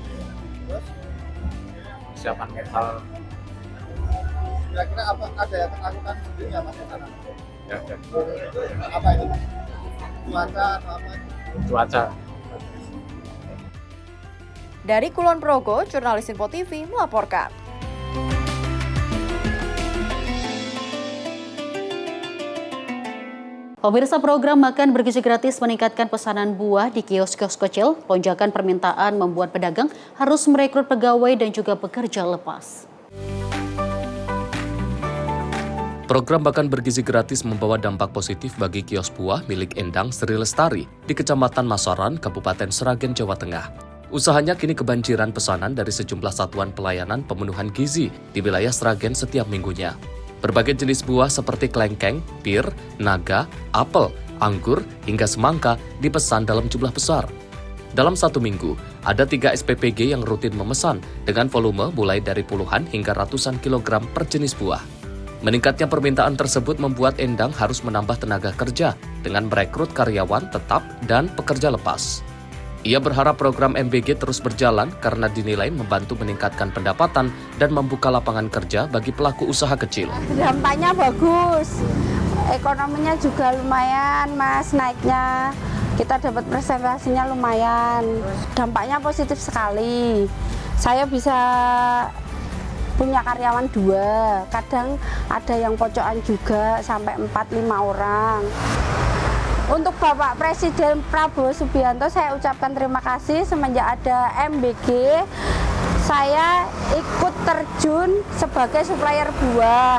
Persiapan mental. Kira-kira apa ada yang lakukan sendiri nggak mas di sana? Ya, ya. Apa itu? Cuaca atau apa? Cuaca. Dari Kulon Progo, jurnalis Sinpo TV melaporkan. Pemirsa, program makan bergizi gratis meningkatkan pesanan buah di kios-kios kecil. Lonjakan permintaan membuat pedagang harus merekrut pegawai dan juga pekerja lepas. Program makan bergizi gratis membawa dampak positif bagi kios buah milik Endang Sri Lestari di Kecamatan Masaran, Kabupaten Sragen, Jawa Tengah. Usahanya kini kebanjiran pesanan dari sejumlah satuan pelayanan pemenuhan gizi di wilayah Sragen setiap minggunya. Berbagai jenis buah seperti kelengkeng, pir, naga, apel, anggur, hingga semangka dipesan dalam jumlah besar. Dalam satu minggu, ada 3 SPPG yang rutin memesan dengan volume mulai dari puluhan hingga ratusan kilogram per jenis buah. Meningkatnya permintaan tersebut membuat Endang harus menambah tenaga kerja dengan merekrut karyawan tetap dan pekerja lepas. Ia berharap program MBG terus berjalan karena dinilai membantu meningkatkan pendapatan dan membuka lapangan kerja bagi pelaku usaha kecil. Dampaknya bagus, ekonominya juga lumayan mas naiknya, kita dapat presentasinya lumayan, dampaknya positif sekali. Saya bisa punya karyawan 2, kadang ada yang pocokan juga sampai 4-5 orang. Untuk Bapak Presiden Prabowo Subianto saya ucapkan terima kasih. Semenjak ada MBG, saya ikut terjun sebagai supplier buah.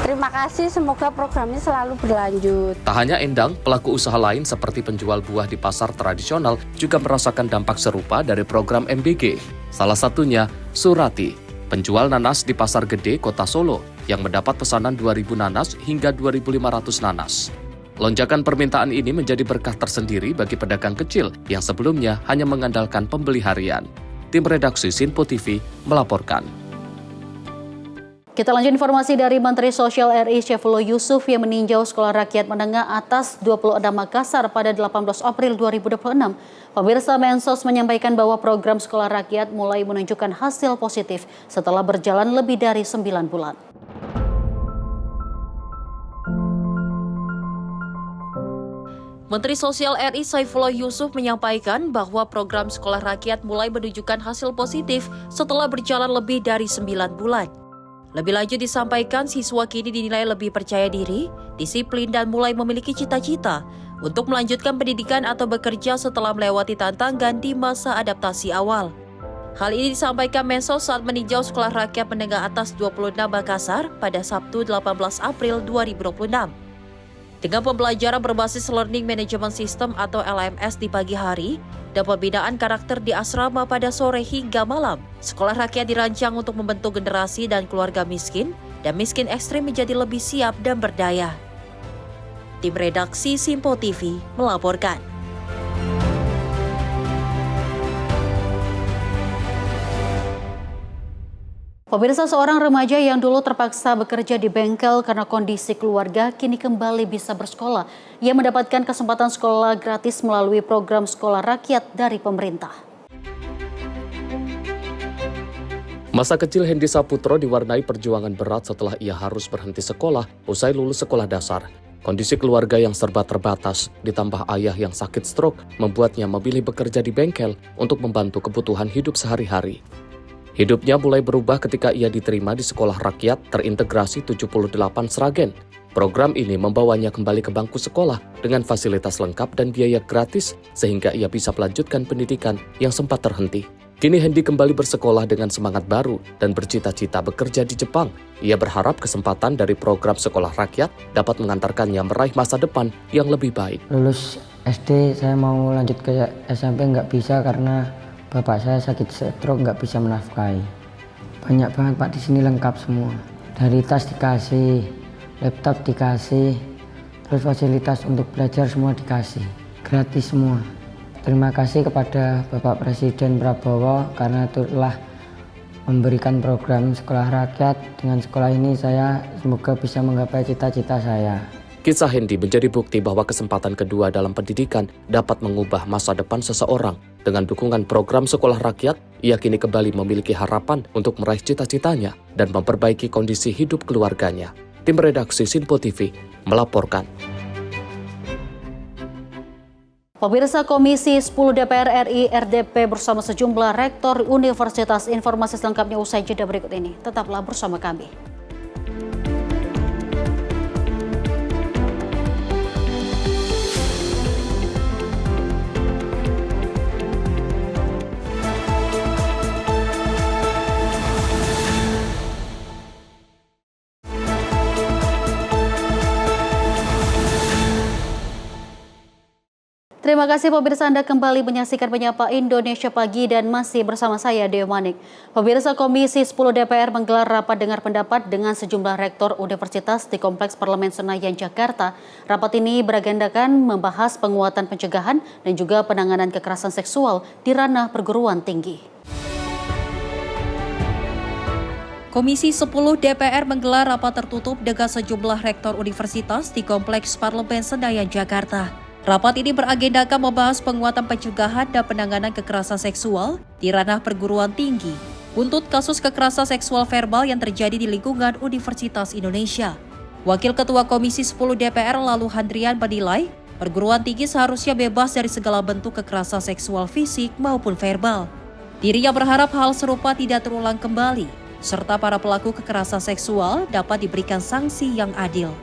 Terima kasih, semoga programnya selalu berlanjut. Tak hanya Endang, pelaku usaha lain seperti penjual buah di pasar tradisional juga merasakan dampak serupa dari program MBG. Salah satunya Surati, penjual nanas di Pasar Gede, Kota Solo, yang mendapat pesanan 2.000 nanas hingga 2.500 nanas. Lonjakan permintaan ini menjadi berkah tersendiri bagi pedagang kecil yang sebelumnya hanya mengandalkan pembeli harian. Tim redaksi Sinpo TV melaporkan. Kita lanjut informasi dari Menteri Sosial RI Syaifullah Yusuf yang meninjau Sekolah Rakyat Menengah Atas 26 Makassar pada 18 April 2026. Pemirsa Mensos menyampaikan bahwa program Sekolah Rakyat mulai menunjukkan hasil positif setelah berjalan lebih dari 9 bulan. Menteri Sosial RI Syaifullah Yusuf menyampaikan bahwa program Sekolah Rakyat mulai menunjukkan hasil positif setelah berjalan lebih dari 9 bulan. Lebih lanjut disampaikan siswa kini dinilai lebih percaya diri, disiplin dan mulai memiliki cita-cita untuk melanjutkan pendidikan atau bekerja setelah melewati tantangan di masa adaptasi awal. Hal ini disampaikan Mensos saat meninjau Sekolah Rakyat Menengah Atas 26 Makassar pada Sabtu 18 April 2026. Dengan pembelajaran berbasis Learning Management System atau LMS di pagi hari dan pembinaan karakter di asrama pada sore hingga malam, Sekolah Rakyat dirancang untuk membentuk generasi dan keluarga miskin dan miskin ekstrim menjadi lebih siap dan berdaya. Tim redaksi Sinpo TV melaporkan. Pemirsa, seorang remaja yang dulu terpaksa bekerja di bengkel karena kondisi keluarga kini kembali bisa bersekolah. Ia mendapatkan kesempatan sekolah gratis melalui program Sekolah Rakyat dari pemerintah. Masa kecil Hendy Saputro diwarnai perjuangan berat setelah ia harus berhenti sekolah usai lulus sekolah dasar. Kondisi keluarga yang serba terbatas, ditambah ayah yang sakit stroke, membuatnya memilih bekerja di bengkel untuk membantu kebutuhan hidup sehari-hari. Hidupnya mulai berubah ketika ia diterima di Sekolah Rakyat terintegrasi 78 Sragen. Program ini membawanya kembali ke bangku sekolah dengan fasilitas lengkap dan biaya gratis sehingga ia bisa melanjutkan pendidikan yang sempat terhenti. Kini Hendy kembali bersekolah dengan semangat baru dan bercita-cita bekerja di Jepang. Ia berharap kesempatan dari program Sekolah Rakyat dapat mengantarkannya meraih masa depan yang lebih baik. Lulus SD saya mau lanjut ke SMP nggak bisa karena bapak saya sakit stroke, nggak bisa menafkahi. Banyak banget Pak, di sini lengkap semua. Dari tas dikasih, laptop dikasih, terus fasilitas untuk belajar semua dikasih. Gratis semua. Terima kasih kepada Bapak Presiden Prabowo karena telah memberikan program Sekolah Rakyat. Dengan sekolah ini saya semoga bisa menggapai cita-cita saya. Kisah Hendy menjadi bukti bahwa kesempatan kedua dalam pendidikan dapat mengubah masa depan seseorang. Dengan dukungan program Sekolah Rakyat, ia kini kembali memiliki harapan untuk meraih cita-citanya dan memperbaiki kondisi hidup keluarganya. Tim redaksi Sinpo TV melaporkan. Pemirsa, Komisi 10 DPR RI RDP bersama sejumlah rektor Universitas. Informasi selengkapnya usai jeda berikut ini. Tetaplah bersama kami. Terima kasih pemirsa, Anda kembali menyaksikan Menyapa Indonesia Pagi dan masih bersama saya Deo Manik. Pemirsa, Komisi 10 DPR menggelar rapat dengar pendapat dengan sejumlah rektor universitas di Kompleks Parlemen Senayan, Jakarta. Rapat ini beragendakan membahas penguatan pencegahan dan juga penanganan kekerasan seksual di ranah perguruan tinggi. Komisi 10 DPR menggelar rapat tertutup dengan sejumlah rektor universitas di Kompleks Parlemen Senayan, Jakarta. Rapat ini beragendakan membahas penguatan pencegahan dan penanganan kekerasan seksual di ranah perguruan tinggi, buntut kasus kekerasan seksual verbal yang terjadi di lingkungan Universitas Indonesia. Wakil Ketua Komisi 10 DPR Lalu Handrian menilai, perguruan tinggi seharusnya bebas dari segala bentuk kekerasan seksual fisik maupun verbal. Dirinya berharap hal serupa tidak terulang kembali. serta para pelaku kekerasan seksual dapat diberikan sanksi yang adil.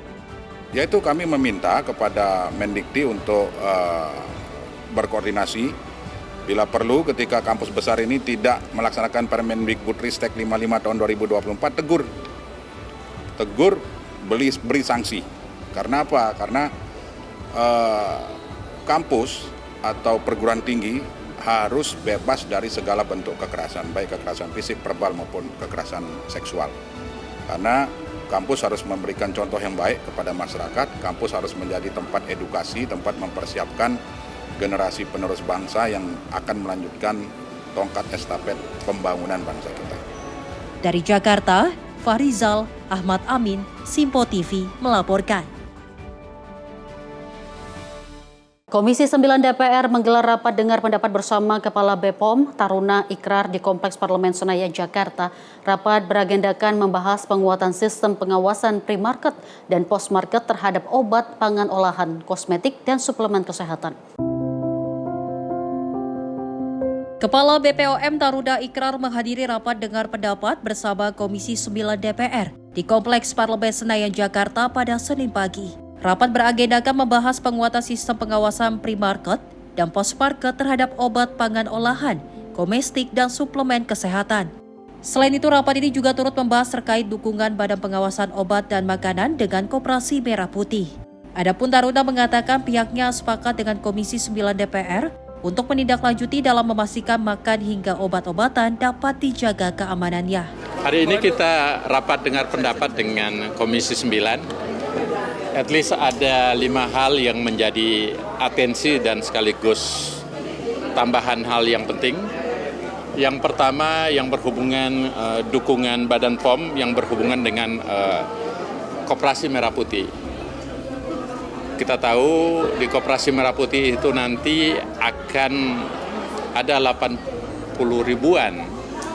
Yaitu kami meminta kepada Mendikti untuk berkoordinasi bila perlu ketika kampus besar ini tidak melaksanakan Permendikbudristek 55 tahun 2024, tegur, beri sanksi. Karena apa? Karena kampus atau perguruan tinggi harus bebas dari segala bentuk kekerasan, baik kekerasan fisik, verbal maupun kekerasan seksual. Karena kampus harus memberikan contoh yang baik kepada masyarakat, kampus harus menjadi tempat edukasi, tempat mempersiapkan generasi penerus bangsa yang akan melanjutkan tongkat estafet pembangunan bangsa kita. Dari Jakarta, Farizal Ahmad Amin, Simpo TV melaporkan. Komisi 9 DPR menggelar rapat dengar pendapat bersama Kepala BPOM Taruna Ikrar di Kompleks Parlemen Senayan, Jakarta. Rapat beragendakan membahas penguatan sistem pengawasan pre-market dan post-market terhadap obat, pangan olahan, kosmetik, dan suplemen kesehatan. Kepala BPOM Taruna Ikrar menghadiri rapat dengar pendapat bersama Komisi 9 DPR di Kompleks Parlemen Senayan, Jakarta pada Senin pagi. Rapat beragendakan membahas penguatan sistem pengawasan pre-market dan post-market terhadap obat, pangan olahan, komestik, dan suplemen kesehatan. Selain itu, rapat ini juga turut membahas terkait dukungan Badan Pengawasan Obat dan Makanan dengan Koperasi Merah Putih. Adapun Taruna mengatakan pihaknya sepakat dengan Komisi 9 DPR untuk menindaklanjuti dalam memastikan makan hingga obat-obatan dapat dijaga keamanannya. Hari ini kita rapat dengar pendapat dengan Komisi 9. At least ada 5 hal yang menjadi atensi dan sekaligus tambahan hal yang penting. Yang pertama yang berhubungan dukungan Badan POM yang berhubungan dengan Koperasi Merah Putih. Kita tahu di Koperasi Merah Putih itu nanti akan ada 80 ribuan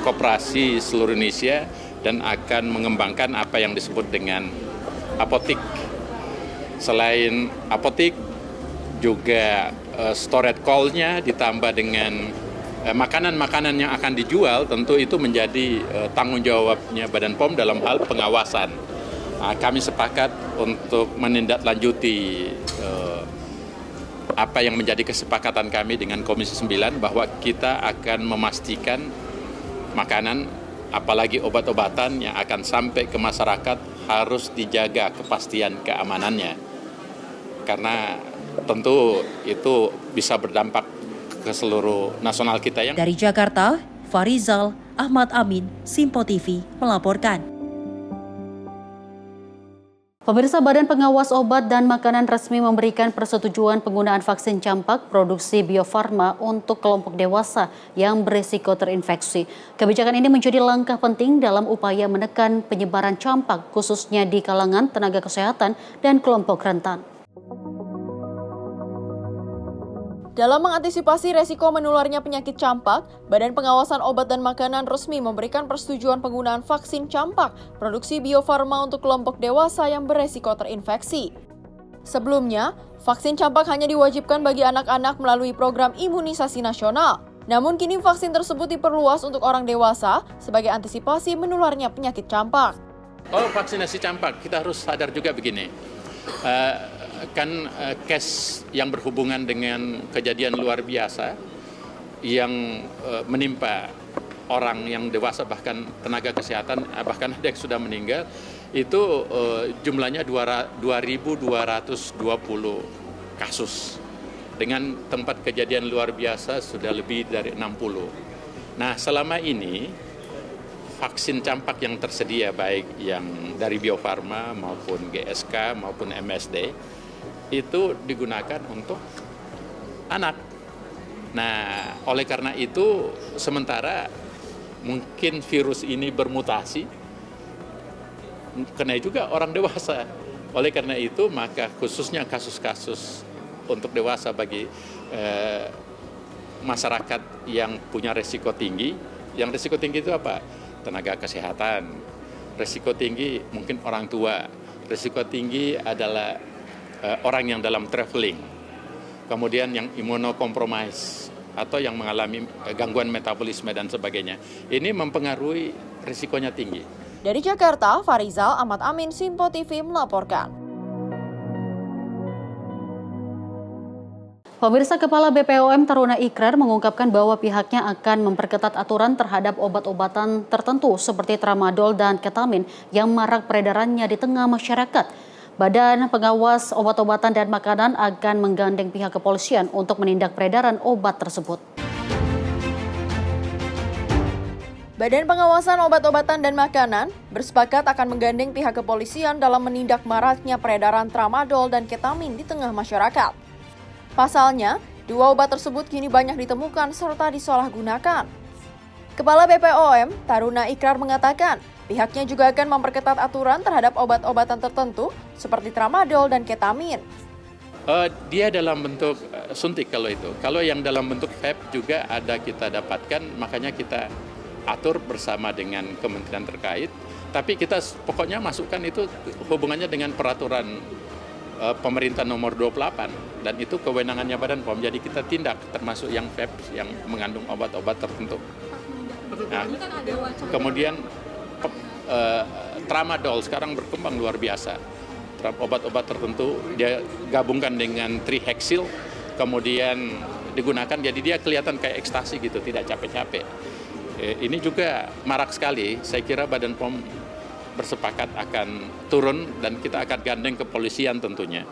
koperasi seluruh Indonesia dan akan mengembangkan apa yang disebut dengan apotik. Selain apotik, juga storage call-nya ditambah dengan makanan-makanan yang akan dijual, tentu itu menjadi tanggung jawabnya Badan POM dalam hal pengawasan. Kami sepakat untuk menindaklanjuti apa yang menjadi kesepakatan kami dengan Komisi 9 bahwa kita akan memastikan makanan, apalagi obat-obatan yang akan sampai ke masyarakat harus dijaga kepastian keamanannya. Karena tentu itu bisa berdampak ke seluruh nasional kita. Dari Jakarta, Farizal Ahmad Amin, Simpo TV melaporkan. Pemirsa, Badan Pengawas Obat dan Makanan resmi memberikan persetujuan penggunaan vaksin campak produksi Bio Farma untuk kelompok dewasa yang berisiko terinfeksi. Kebijakan ini menjadi langkah penting dalam upaya menekan penyebaran campak, khususnya di kalangan tenaga kesehatan dan kelompok rentan. Dalam mengantisipasi resiko menularnya penyakit campak, Badan Pengawasan Obat dan Makanan resmi memberikan persetujuan penggunaan vaksin campak produksi Bio Farma untuk kelompok dewasa yang beresiko terinfeksi. Sebelumnya, vaksin campak hanya diwajibkan bagi anak-anak melalui program imunisasi nasional. Namun kini vaksin tersebut diperluas untuk orang dewasa sebagai antisipasi menularnya penyakit campak. Kalau vaksinasi campak, kita harus sadar juga begini. Case yang berhubungan dengan kejadian luar biasa yang menimpa orang yang dewasa, bahkan tenaga kesehatan, bahkan ada yang sudah meninggal, itu jumlahnya 2.220 kasus. Dengan tempat kejadian luar biasa sudah lebih dari 60. Nah, selama ini vaksin campak yang tersedia, baik yang dari Bio Farma maupun GSK maupun MSD, itu digunakan untuk anak. Nah, oleh karena itu, sementara mungkin virus ini bermutasi, kena juga orang dewasa. Oleh karena itu, maka khususnya kasus-kasus untuk dewasa bagi masyarakat yang punya resiko tinggi. Yang resiko tinggi itu apa? Tenaga kesehatan. Resiko tinggi mungkin orang tua. Resiko tinggi adalah orang yang dalam traveling, kemudian yang imunokompromis, atau yang mengalami gangguan metabolisme dan sebagainya. Ini mempengaruhi risikonya tinggi. Dari Jakarta, Farizal Ahmad Amin, Sinpo TV melaporkan. Pemirsa, Kepala BPOM Taruna Ikrar mengungkapkan bahwa pihaknya akan memperketat aturan terhadap obat-obatan tertentu seperti tramadol dan ketamin yang marak peredarannya di tengah masyarakat. Badan Pengawas Obat-obatan dan Makanan akan menggandeng pihak kepolisian untuk menindak peredaran obat tersebut. Badan Pengawasan Obat-obatan dan Makanan bersepakat akan menggandeng pihak kepolisian dalam menindak maraknya peredaran tramadol dan ketamin di tengah masyarakat. Pasalnya, dua obat tersebut kini banyak ditemukan serta disalahgunakan. Kepala BPOM Taruna Ikrar mengatakan, pihaknya juga akan memperketat aturan terhadap obat-obatan tertentu seperti tramadol dan ketamin. Dia dalam bentuk suntik kalau itu. Kalau yang dalam bentuk vape juga ada kita dapatkan, makanya kita atur bersama dengan kementerian terkait. Tapi kita pokoknya masukkan itu hubungannya dengan peraturan pemerintah nomor 28 dan itu kewenangannya Badan POM. Jadi kita tindak termasuk yang vape yang mengandung obat-obat tertentu. Nah, kemudian tramadol sekarang berkembang luar biasa. Obat-obat tertentu dia gabungkan dengan trihexyl, kemudian digunakan jadi dia kelihatan kayak ekstasi gitu, tidak capek-capek. Ini juga marak sekali. Saya kira Badan POM bersepakat akan turun dan kita akan gandeng kepolisian tentunya.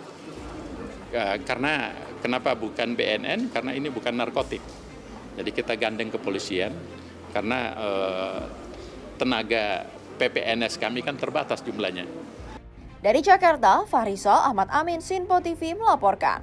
Karena kenapa bukan BNN? Karena ini bukan narkotik. Jadi kita gandeng kepolisian karena tenaga PPNS kami kan terbatas jumlahnya. Dari Jakarta, Farizal Ahmad Amin, Sinpo TV melaporkan.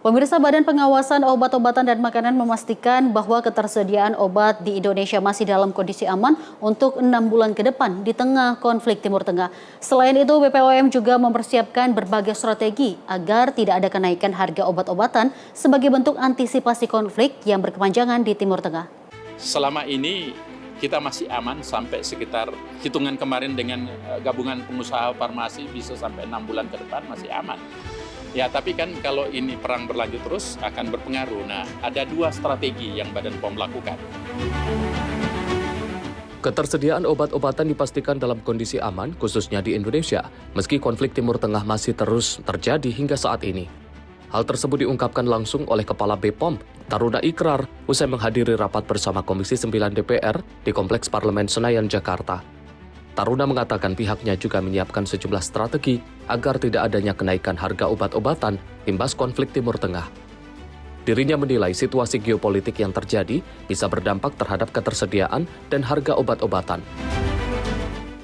Pemirsa, Badan Pengawasan Obat-obatan dan Makanan memastikan bahwa ketersediaan obat di Indonesia masih dalam kondisi aman untuk 6 bulan ke depan di tengah konflik Timur Tengah. Selain itu, BPOM juga mempersiapkan berbagai strategi agar tidak ada kenaikan harga obat-obatan sebagai bentuk antisipasi konflik yang berkepanjangan di Timur Tengah. Selama ini kita masih aman sampai sekitar hitungan kemarin dengan gabungan pengusaha farmasi bisa sampai 6 bulan ke depan masih aman. Ya, tapi kan kalau ini perang berlanjut terus akan berpengaruh. Nah, ada dua strategi yang Badan POM lakukan. Ketersediaan obat-obatan dipastikan dalam kondisi aman, khususnya di Indonesia, meski konflik Timur Tengah masih terus terjadi hingga saat ini. Hal tersebut diungkapkan langsung oleh Kepala BPOM, Taruna Ikrar, usai menghadiri rapat bersama Komisi 9 DPR di Kompleks Parlemen Senayan, Jakarta. Taruna mengatakan pihaknya juga menyiapkan sejumlah strategi agar tidak adanya kenaikan harga obat-obatan imbas konflik Timur Tengah. Dirinya menilai situasi geopolitik yang terjadi bisa berdampak terhadap ketersediaan dan harga obat-obatan.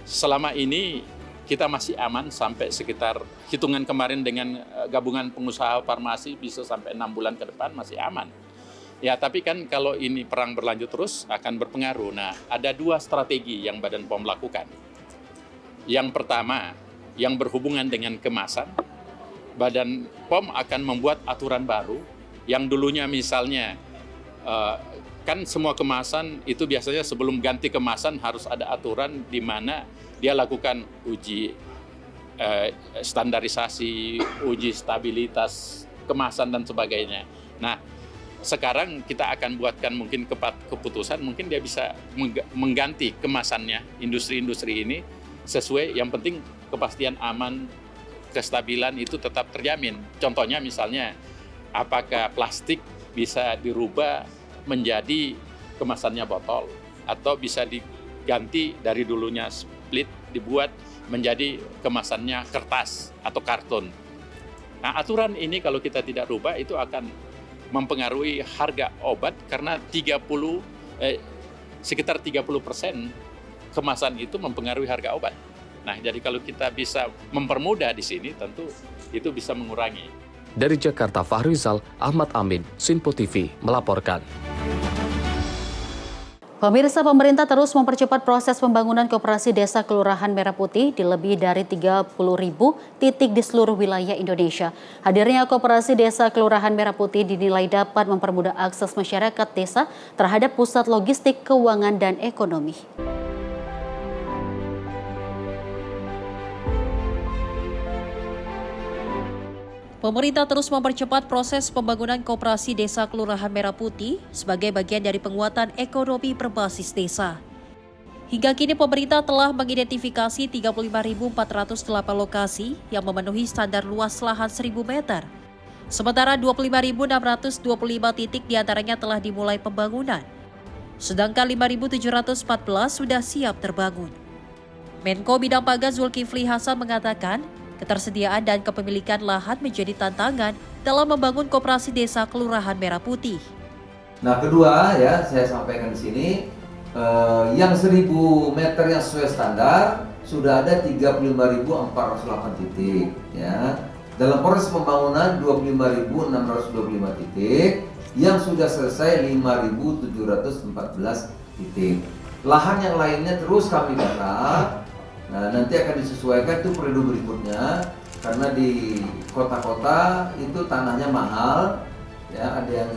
Selama ini kita masih aman sampai sekitar hitungan kemarin dengan gabungan pengusaha farmasi bisa sampai 6 bulan ke depan masih aman. Ya, tapi kan kalau ini perang berlanjut terus akan berpengaruh. Nah, ada dua strategi yang Badan POM lakukan. Yang pertama, yang berhubungan dengan kemasan, Badan POM akan membuat aturan baru yang dulunya misalnya, kan semua kemasan itu biasanya sebelum ganti kemasan harus ada aturan di mana dia lakukan uji standarisasi, uji stabilitas kemasan dan sebagainya. Nah, sekarang kita akan buatkan mungkin keputusan, mungkin dia bisa mengganti kemasannya, industri-industri ini sesuai, yang penting kepastian aman, kestabilan itu tetap terjamin. Contohnya misalnya, apakah plastik bisa dirubah menjadi kemasannya botol, atau bisa diganti dari dulunya split, dibuat menjadi kemasannya kertas atau karton. Nah, aturan ini kalau kita tidak rubah itu akan mempengaruhi harga obat karena sekitar 30% kemasan itu mempengaruhi harga obat. Nah, jadi kalau kita bisa mempermudah di sini, tentu itu bisa mengurangi. Dari Jakarta, Farizal Ahmad Amin, Sinpo TV melaporkan. Pemirsa, pemerintah terus mempercepat proses pembangunan koperasi desa Kelurahan Merah Putih di lebih dari 30.000 titik di seluruh wilayah Indonesia. Hadirnya koperasi desa Kelurahan Merah Putih dinilai dapat mempermudah akses masyarakat desa terhadap pusat logistik, keuangan, dan ekonomi. Pemerintah terus mempercepat proses pembangunan koperasi desa Kelurahan Merah Putih sebagai bagian dari penguatan ekonomi berbasis desa. Hingga kini pemerintah telah mengidentifikasi 35.408 lokasi yang memenuhi standar luas lahan 1.000 meter. Sementara 25.625 titik diantaranya telah dimulai pembangunan. Sedangkan 5.714 sudah siap terbangun. Menko Bidang Pangan Zulkifli Hasan mengatakan, ketersediaan dan kepemilikan lahan menjadi tantangan dalam membangun koperasi desa Kelurahan Merah Putih. Nah, kedua ya saya sampaikan di sini, yang 1.000 meter yang sesuai standar sudah ada 35.408 titik. Ya. Dalam proses pembangunan 25.625 titik, yang sudah selesai 5.714 titik. Lahan yang lainnya terus kami garap. Nah, nanti akan disesuaikan itu periode berikutnya, karena di kota-kota itu tanahnya mahal, ya ada yang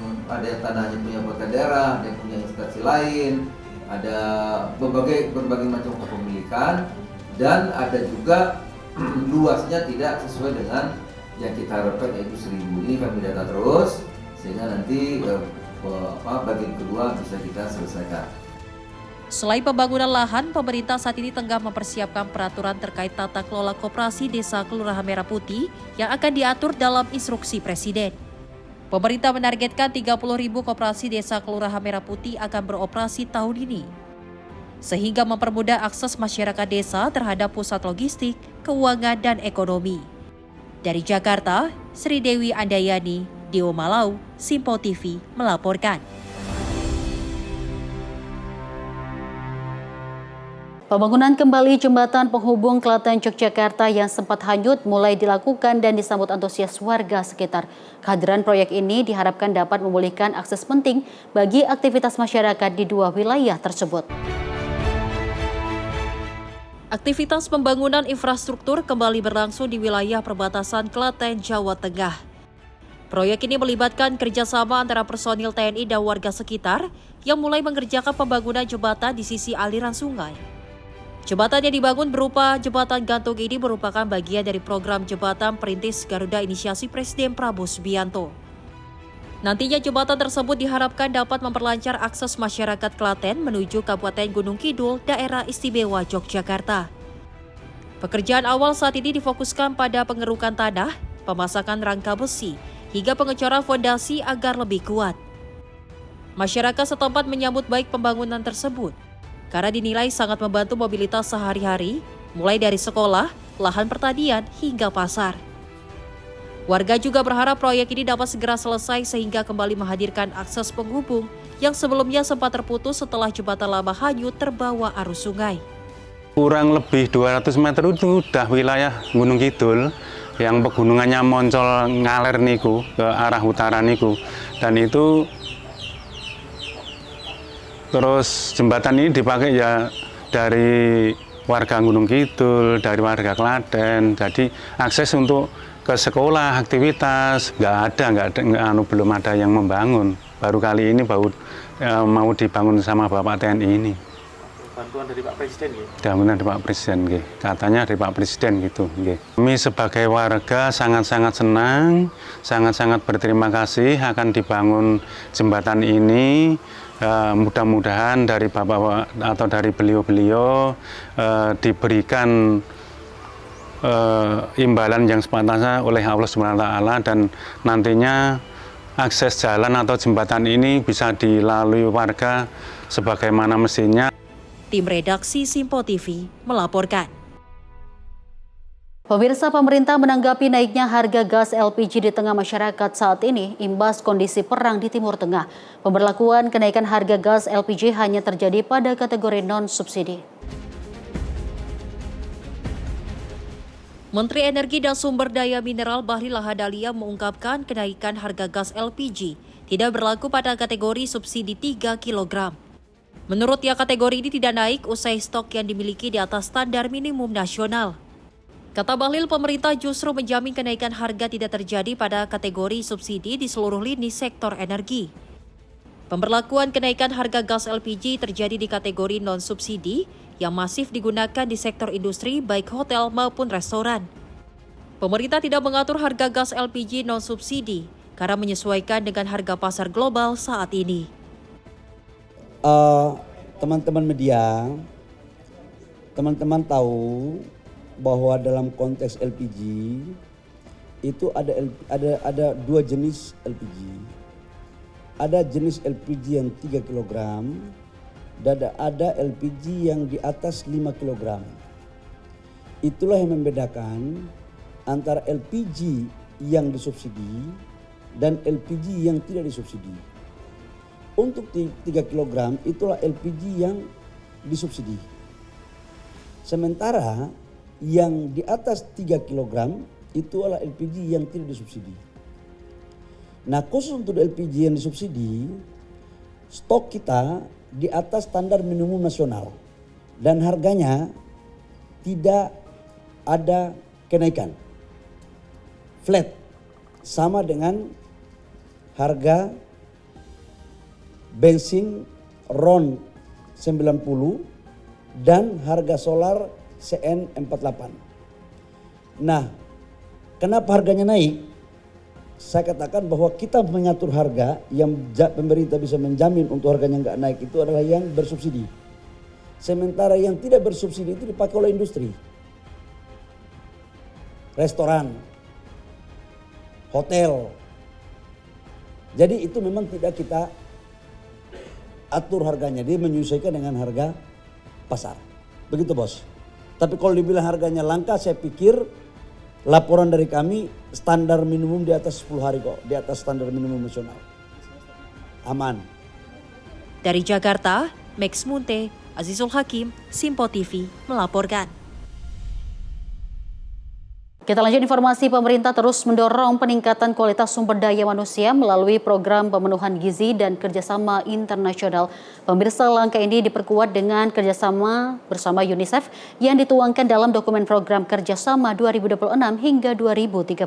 tanahnya punya kota daerah, ada yang punya instansi lain, ada berbagai macam kepemilikan, dan ada juga luasnya tidak sesuai dengan yang kita harapkan, yaitu 1.000. Ini kami data terus sehingga nanti bagian kedua bisa kita selesaikan. Selain pembangunan lahan, pemerintah saat ini tengah mempersiapkan peraturan terkait tata kelola koperasi desa Kelurahan Merah Putih yang akan diatur dalam instruksi Presiden. Pemerintah menargetkan 30.000 koperasi desa Kelurahan Merah Putih akan beroperasi tahun ini, sehingga mempermudah akses masyarakat desa terhadap pusat logistik, keuangan, dan ekonomi. Dari Jakarta, Sri Dewi Andayani, Dio Malau, Simpo TV melaporkan. Pembangunan kembali jembatan penghubung Klaten Yogyakarta yang sempat hanyut mulai dilakukan dan disambut antusias warga sekitar. Kehadiran proyek ini diharapkan dapat memulihkan akses penting bagi aktivitas masyarakat di dua wilayah tersebut. Aktivitas pembangunan infrastruktur kembali berlangsung di wilayah perbatasan Klaten, Jawa Tengah. Proyek ini melibatkan kerjasama antara personil TNI dan warga sekitar yang mulai mengerjakan pembangunan jembatan di sisi aliran sungai. Jembatan yang dibangun berupa jembatan gantung ini merupakan bagian dari program jembatan perintis Garuda Inisiasi Presiden Prabowo Subianto. Nantinya jembatan tersebut diharapkan dapat memperlancar akses masyarakat Klaten menuju Kabupaten Gunung Kidul, Daerah Istimewa Yogyakarta. Pekerjaan awal saat ini difokuskan pada pengerukan tanah, pemasangan rangka besi, hingga pengecoran fondasi agar lebih kuat. Masyarakat setempat menyambut baik pembangunan tersebut, karena dinilai sangat membantu mobilitas sehari-hari, mulai dari sekolah, lahan pertanian, hingga pasar. Warga juga berharap proyek ini dapat segera selesai sehingga kembali menghadirkan akses penghubung yang sebelumnya sempat terputus setelah jembatan lama hanyut terbawa arus sungai. Kurang lebih 200 meter itu udah wilayah Gunung Kidul yang pegunungannya moncol ngalir niku ke arah utara niku, dan itu terus jembatan ini dipakai ya dari warga Gunung Kidul, dari warga Klaten. Jadi akses untuk ke sekolah, aktivitas belum ada yang membangun. Baru kali ini mau dibangun sama Bapak TNI ini. Bantuan dari Pak Presiden ya? Bantuan dari Pak Presiden, katanya dari Pak Presiden gitu. Kami sebagai warga sangat-sangat senang, sangat-sangat berterima kasih akan dibangun jembatan ini. Mudah-mudahan dari Bapak atau dari beliau-beliau diberikan imbalan yang sepantasnya oleh Allah Subhanahu wa Ta'ala, dan nantinya akses jalan atau jembatan ini bisa dilalui warga sebagaimana mestinya. Tim redaksi Simpo TV melaporkan. Pemirsa, pemerintah menanggapi naiknya harga gas LPG di tengah masyarakat saat ini imbas kondisi perang di Timur Tengah. Pemberlakuan kenaikan harga gas LPG hanya terjadi pada kategori non-subsidi. Menteri Energi dan Sumber Daya Mineral Bahlil Lahadalia mengungkapkan kenaikan harga gas LPG tidak berlaku pada kategori subsidi 3 kg. Menurutnya kategori ini tidak naik usai stok yang dimiliki di atas standar minimum nasional. Kata Bahlil, pemerintah justru menjamin kenaikan harga tidak terjadi pada kategori subsidi di seluruh lini sektor energi. Pemberlakuan kenaikan harga gas LPG terjadi di kategori non-subsidi yang masif digunakan di sektor industri baik hotel maupun restoran. Pemerintah tidak mengatur harga gas LPG non-subsidi karena menyesuaikan dengan harga pasar global saat ini. Teman-teman media, teman-teman tahu bahwa dalam konteks LPG itu ada dua jenis LPG. Ada jenis LPG yang 3 kg dan ada LPG yang di atas 5 kg. Itulah yang membedakan antara LPG yang disubsidi dan LPG yang tidak disubsidi. Untuk 3 kg itulah LPG yang disubsidi. Sementara yang di atas 3 kg itu adalah LPG yang tidak disubsidi. Nah, khusus untuk LPG yang disubsidi, stok kita di atas standar minimum nasional dan harganya tidak ada kenaikan. Flat, sama dengan harga bensin RON 90 dan harga solar CN48. Nah, kenapa harganya naik? Saya katakan bahwa kita mengatur harga yang pemerintah bisa menjamin untuk harganya nggak naik itu adalah yang bersubsidi. Sementara yang tidak bersubsidi itu dipakai oleh industri, restoran, hotel. Jadi itu memang tidak kita atur harganya, dia menyesuaikan dengan harga pasar. Begitu bos. Tapi kalau dibilang harganya langka, saya pikir laporan dari kami standar minimum di atas 10 hari kok, di atas standar minimum nasional. Aman. Dari Jakarta, Max Munte, Azizul Hakim, Simpo TV melaporkan. Kita lanjut informasi, pemerintah terus mendorong peningkatan kualitas sumber daya manusia melalui program pemenuhan gizi dan kerjasama internasional. Pemirsa, langkah ini diperkuat dengan kerjasama bersama UNICEF yang dituangkan dalam dokumen program kerjasama 2026 hingga 2030.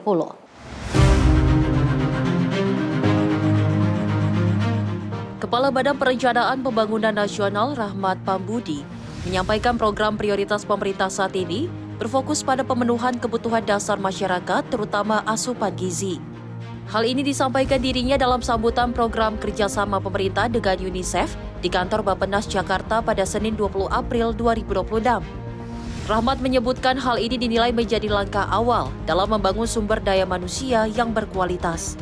Kepala Badan Perencanaan Pembangunan Nasional Rahmat Pambudi menyampaikan program prioritas pemerintah saat ini berfokus pada pemenuhan kebutuhan dasar masyarakat, terutama asupan gizi. Hal ini disampaikan dirinya dalam sambutan program kerjasama pemerintah dengan UNICEF di kantor Bappenas Jakarta pada Senin 20 April 2026. Rahmat menyebutkan hal ini dinilai menjadi langkah awal dalam membangun sumber daya manusia yang berkualitas.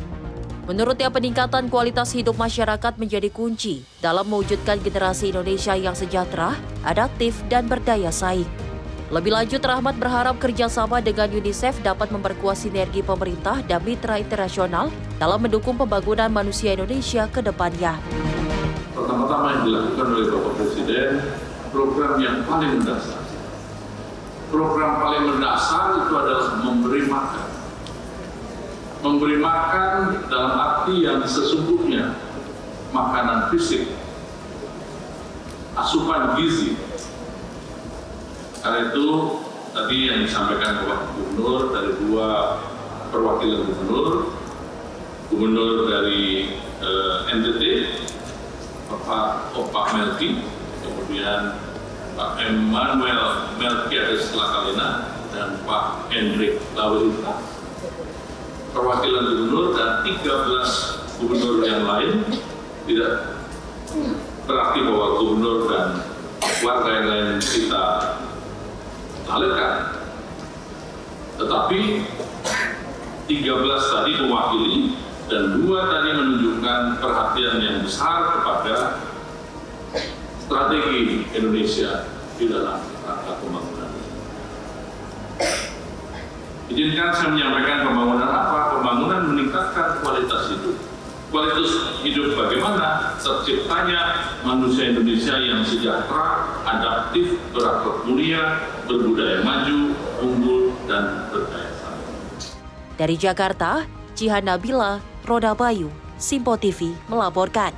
Menurutnya, peningkatan kualitas hidup masyarakat menjadi kunci dalam mewujudkan generasi Indonesia yang sejahtera, adaptif, dan berdaya saing. Lebih lanjut, Rahmat berharap kerjasama dengan UNICEF dapat memperkuat sinergi pemerintah dan mitra internasional dalam mendukung pembangunan manusia Indonesia ke depannya. Pertama-tama yang dilakukan oleh Bapak Presiden, program yang paling mendasar. Program paling mendasar itu adalah memberi makan. Memberi makan dalam arti yang sesungguhnya, makanan fisik, asupan gizi. Karena itu tadi yang disampaikan Bapak Gubernur dari dua perwakilan gubernur dari NTT, Bapak Opak Melki, kemudian Pak Emmanuel Melkiades Lakalina dan Pak Hendrik Lawilita, perwakilan gubernur dan 13 gubernur yang lain. Tidak berarti bahwa gubernur dan warga yang lain kita lalaikan, tetapi 13 tadi mewakili dan 2 tadi menunjukkan perhatian yang besar kepada strategi Indonesia di dalam rangka pembangunan. Izinkan saya menyampaikan pembangunan apa? Pembangunan meningkatkan kualitas hidup. Kualitas hidup bagaimana? Terciptanya manusia Indonesia yang sejahtera, adaptif, berakhlak mulia, berbudaya maju, unggul, dan berdaya saing. Dari Jakarta, Jihan Nabila, Roda Bayu, Simpo TV melaporkan.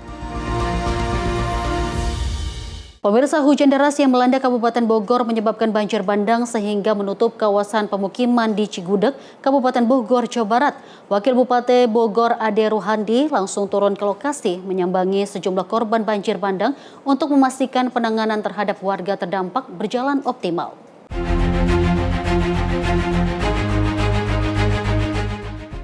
Pemirsa, hujan deras yang melanda Kabupaten Bogor menyebabkan banjir bandang sehingga menutup kawasan pemukiman di Cigudeg, Kabupaten Bogor, Jawa Barat. Wakil Bupati Bogor Ade Ruhandi langsung turun ke lokasi menyambangi sejumlah korban banjir bandang untuk memastikan penanganan terhadap warga terdampak berjalan optimal.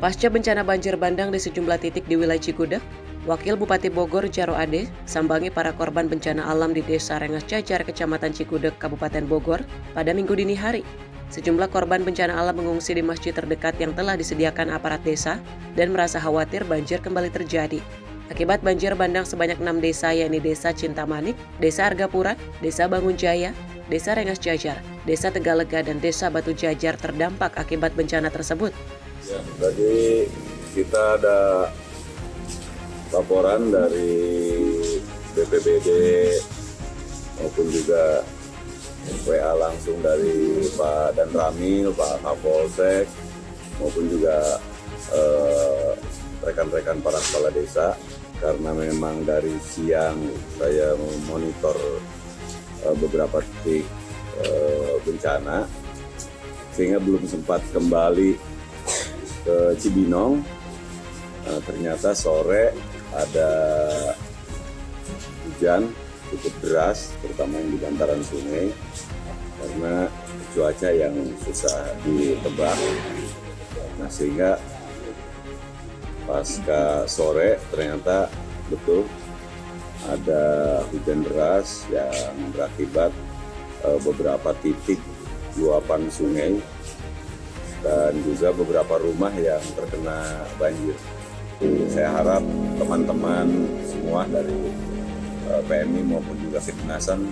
Pasca bencana banjir bandang di sejumlah titik di wilayah Cikudek, Wakil Bupati Bogor Jaro Ade sambangi para korban bencana alam di Desa Rengas Cacar, Kecamatan Cikudek, Kabupaten Bogor pada Minggu dini hari. Sejumlah korban bencana alam mengungsi di masjid terdekat yang telah disediakan aparat desa dan merasa khawatir banjir kembali terjadi. Akibat banjir bandang sebanyak 6 desa, yakni Desa Cintamanik, Desa Argapura, Desa Bangunjaya, Desa Rengas Cacar, Desa Tegalega, dan Desa Batu Jajar terdampak akibat bencana tersebut. Ya, tadi kita ada laporan dari BPBD maupun juga WA langsung dari Pak Dan Ramil, Pak Kapolsek maupun juga rekan-rekan para kepala desa, karena memang dari siang saya memonitor beberapa titik bencana sehingga belum sempat kembali ke Cibinong. Ternyata sore ada hujan cukup deras, terutama yang di bantaran sungai, karena cuaca yang susah ditebak. Nah, sehingga pasca sore ternyata betul ada hujan deras yang berakibat beberapa titik luapan sungai dan juga beberapa rumah yang terkena banjir. Saya harap teman-teman semua dari PMI maupun juga kedinasan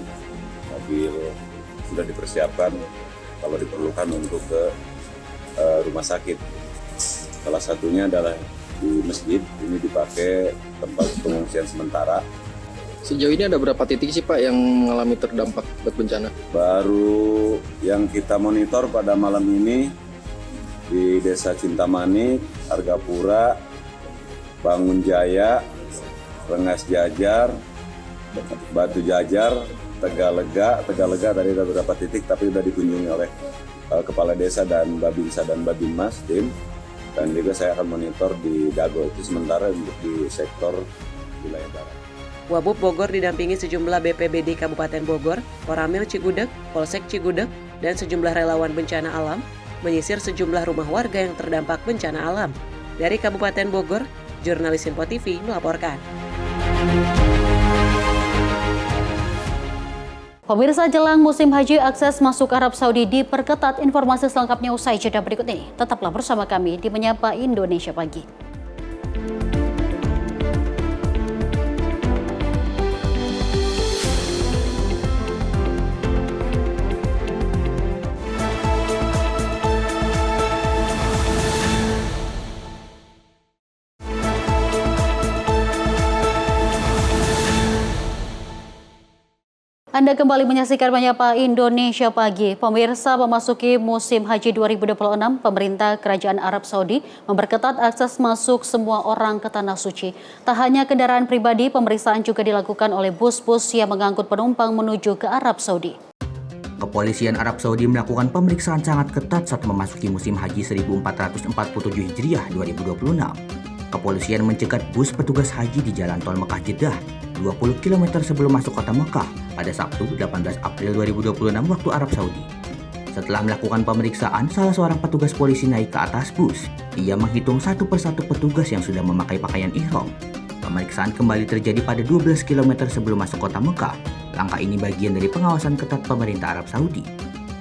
mobil sudah dipersiapkan kalau diperlukan untuk ke rumah sakit. Salah satunya adalah di masjid, ini dipakai tempat pengungsian sementara. Sejauh ini ada berapa titik sih Pak yang mengalami terdampak bencana? Baru yang kita monitor pada malam ini di Desa Cintamanik, Argapura, Bangunjaya, Rengas Jajar, Batu Jajar, Tegalega tadi ada beberapa titik tapi sudah dikunjungi oleh Kepala Desa dan Babinsa dan Babinmas tim, dan juga saya akan monitor di Dago itu sementara untuk di sektor wilayah barat. Wabub Bogor didampingi sejumlah BPBD Kabupaten Bogor, Koramil Cikudek, Polsek Cikudek, dan sejumlah relawan bencana alam menyisir sejumlah rumah warga yang terdampak bencana alam. Dari Kabupaten Bogor, jurnalis Info TV melaporkan. Pemirsa, jelang musim haji, akses masuk Arab Saudi diperketat. Informasi selengkapnya usai jeda berikut ini. Tetaplah bersama kami di Menyapa Indonesia Pagi. Anda kembali menyaksikan Menyapa Indonesia Pagi. Pemirsa, memasuki musim haji 2026, pemerintah Kerajaan Arab Saudi memperketat akses masuk semua orang ke Tanah Suci. Tak hanya kendaraan pribadi, pemeriksaan juga dilakukan oleh bus-bus yang mengangkut penumpang menuju ke Arab Saudi. Kepolisian Arab Saudi melakukan pemeriksaan sangat ketat saat memasuki musim haji 1447 Hijriah 2026. Kepolisian mencegat bus petugas haji di Jalan Tol Mekah Jeddah 20 km sebelum masuk kota Mekah pada Sabtu 18 April 2026 waktu Arab Saudi. Setelah melakukan pemeriksaan, salah seorang petugas polisi naik ke atas bus. Ia menghitung satu persatu petugas yang sudah memakai pakaian ihram. Pemeriksaan kembali terjadi pada 12 km sebelum masuk kota Mekah. Langkah ini bagian dari pengawasan ketat pemerintah Arab Saudi.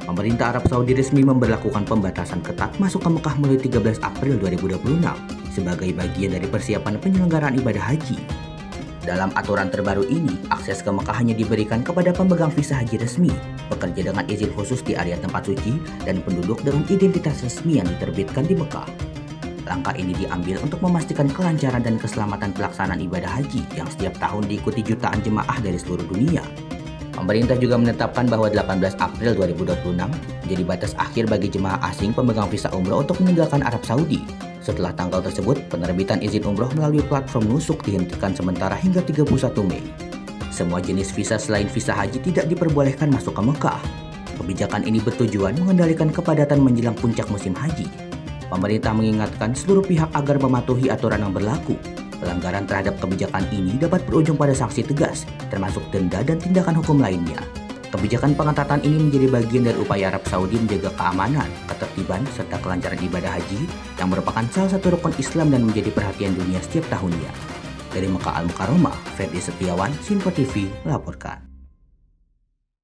Pemerintah Arab Saudi resmi memberlakukan pembatasan ketat masuk ke Mekah mulai 13 April 2026 sebagai bagian dari persiapan penyelenggaraan ibadah haji. Dalam aturan terbaru ini, akses ke Mekah hanya diberikan kepada pemegang visa haji resmi, pekerja dengan izin khusus di area tempat suci, dan penduduk dengan identitas resmi yang diterbitkan di Mekah. Langkah ini diambil untuk memastikan kelancaran dan keselamatan pelaksanaan ibadah haji yang setiap tahun diikuti jutaan jemaah dari seluruh dunia. Pemerintah juga menetapkan bahwa 18 April 2026 menjadi batas akhir bagi jemaah asing pemegang visa umroh untuk meninggalkan Arab Saudi. Setelah tanggal tersebut, penerbitan izin umroh melalui platform nusuk dihentikan sementara hingga 31 Mei. Semua jenis visa selain visa haji tidak diperbolehkan masuk ke Mekah. Kebijakan ini bertujuan mengendalikan kepadatan menjelang puncak musim haji. Pemerintah mengingatkan seluruh pihak agar mematuhi aturan yang berlaku. Pelanggaran terhadap kebijakan ini dapat berujung pada sanksi tegas, termasuk denda dan tindakan hukum lainnya. Kebijakan pengetatan ini menjadi bagian dari upaya Arab Saudi menjaga keamanan, ketertiban, serta kelancaran ibadah haji yang merupakan salah satu rukun Islam dan menjadi perhatian dunia setiap tahunnya. Dari Mekah Al-Mukarramah, Ferdi Setiawan, Sinpo TV melaporkan.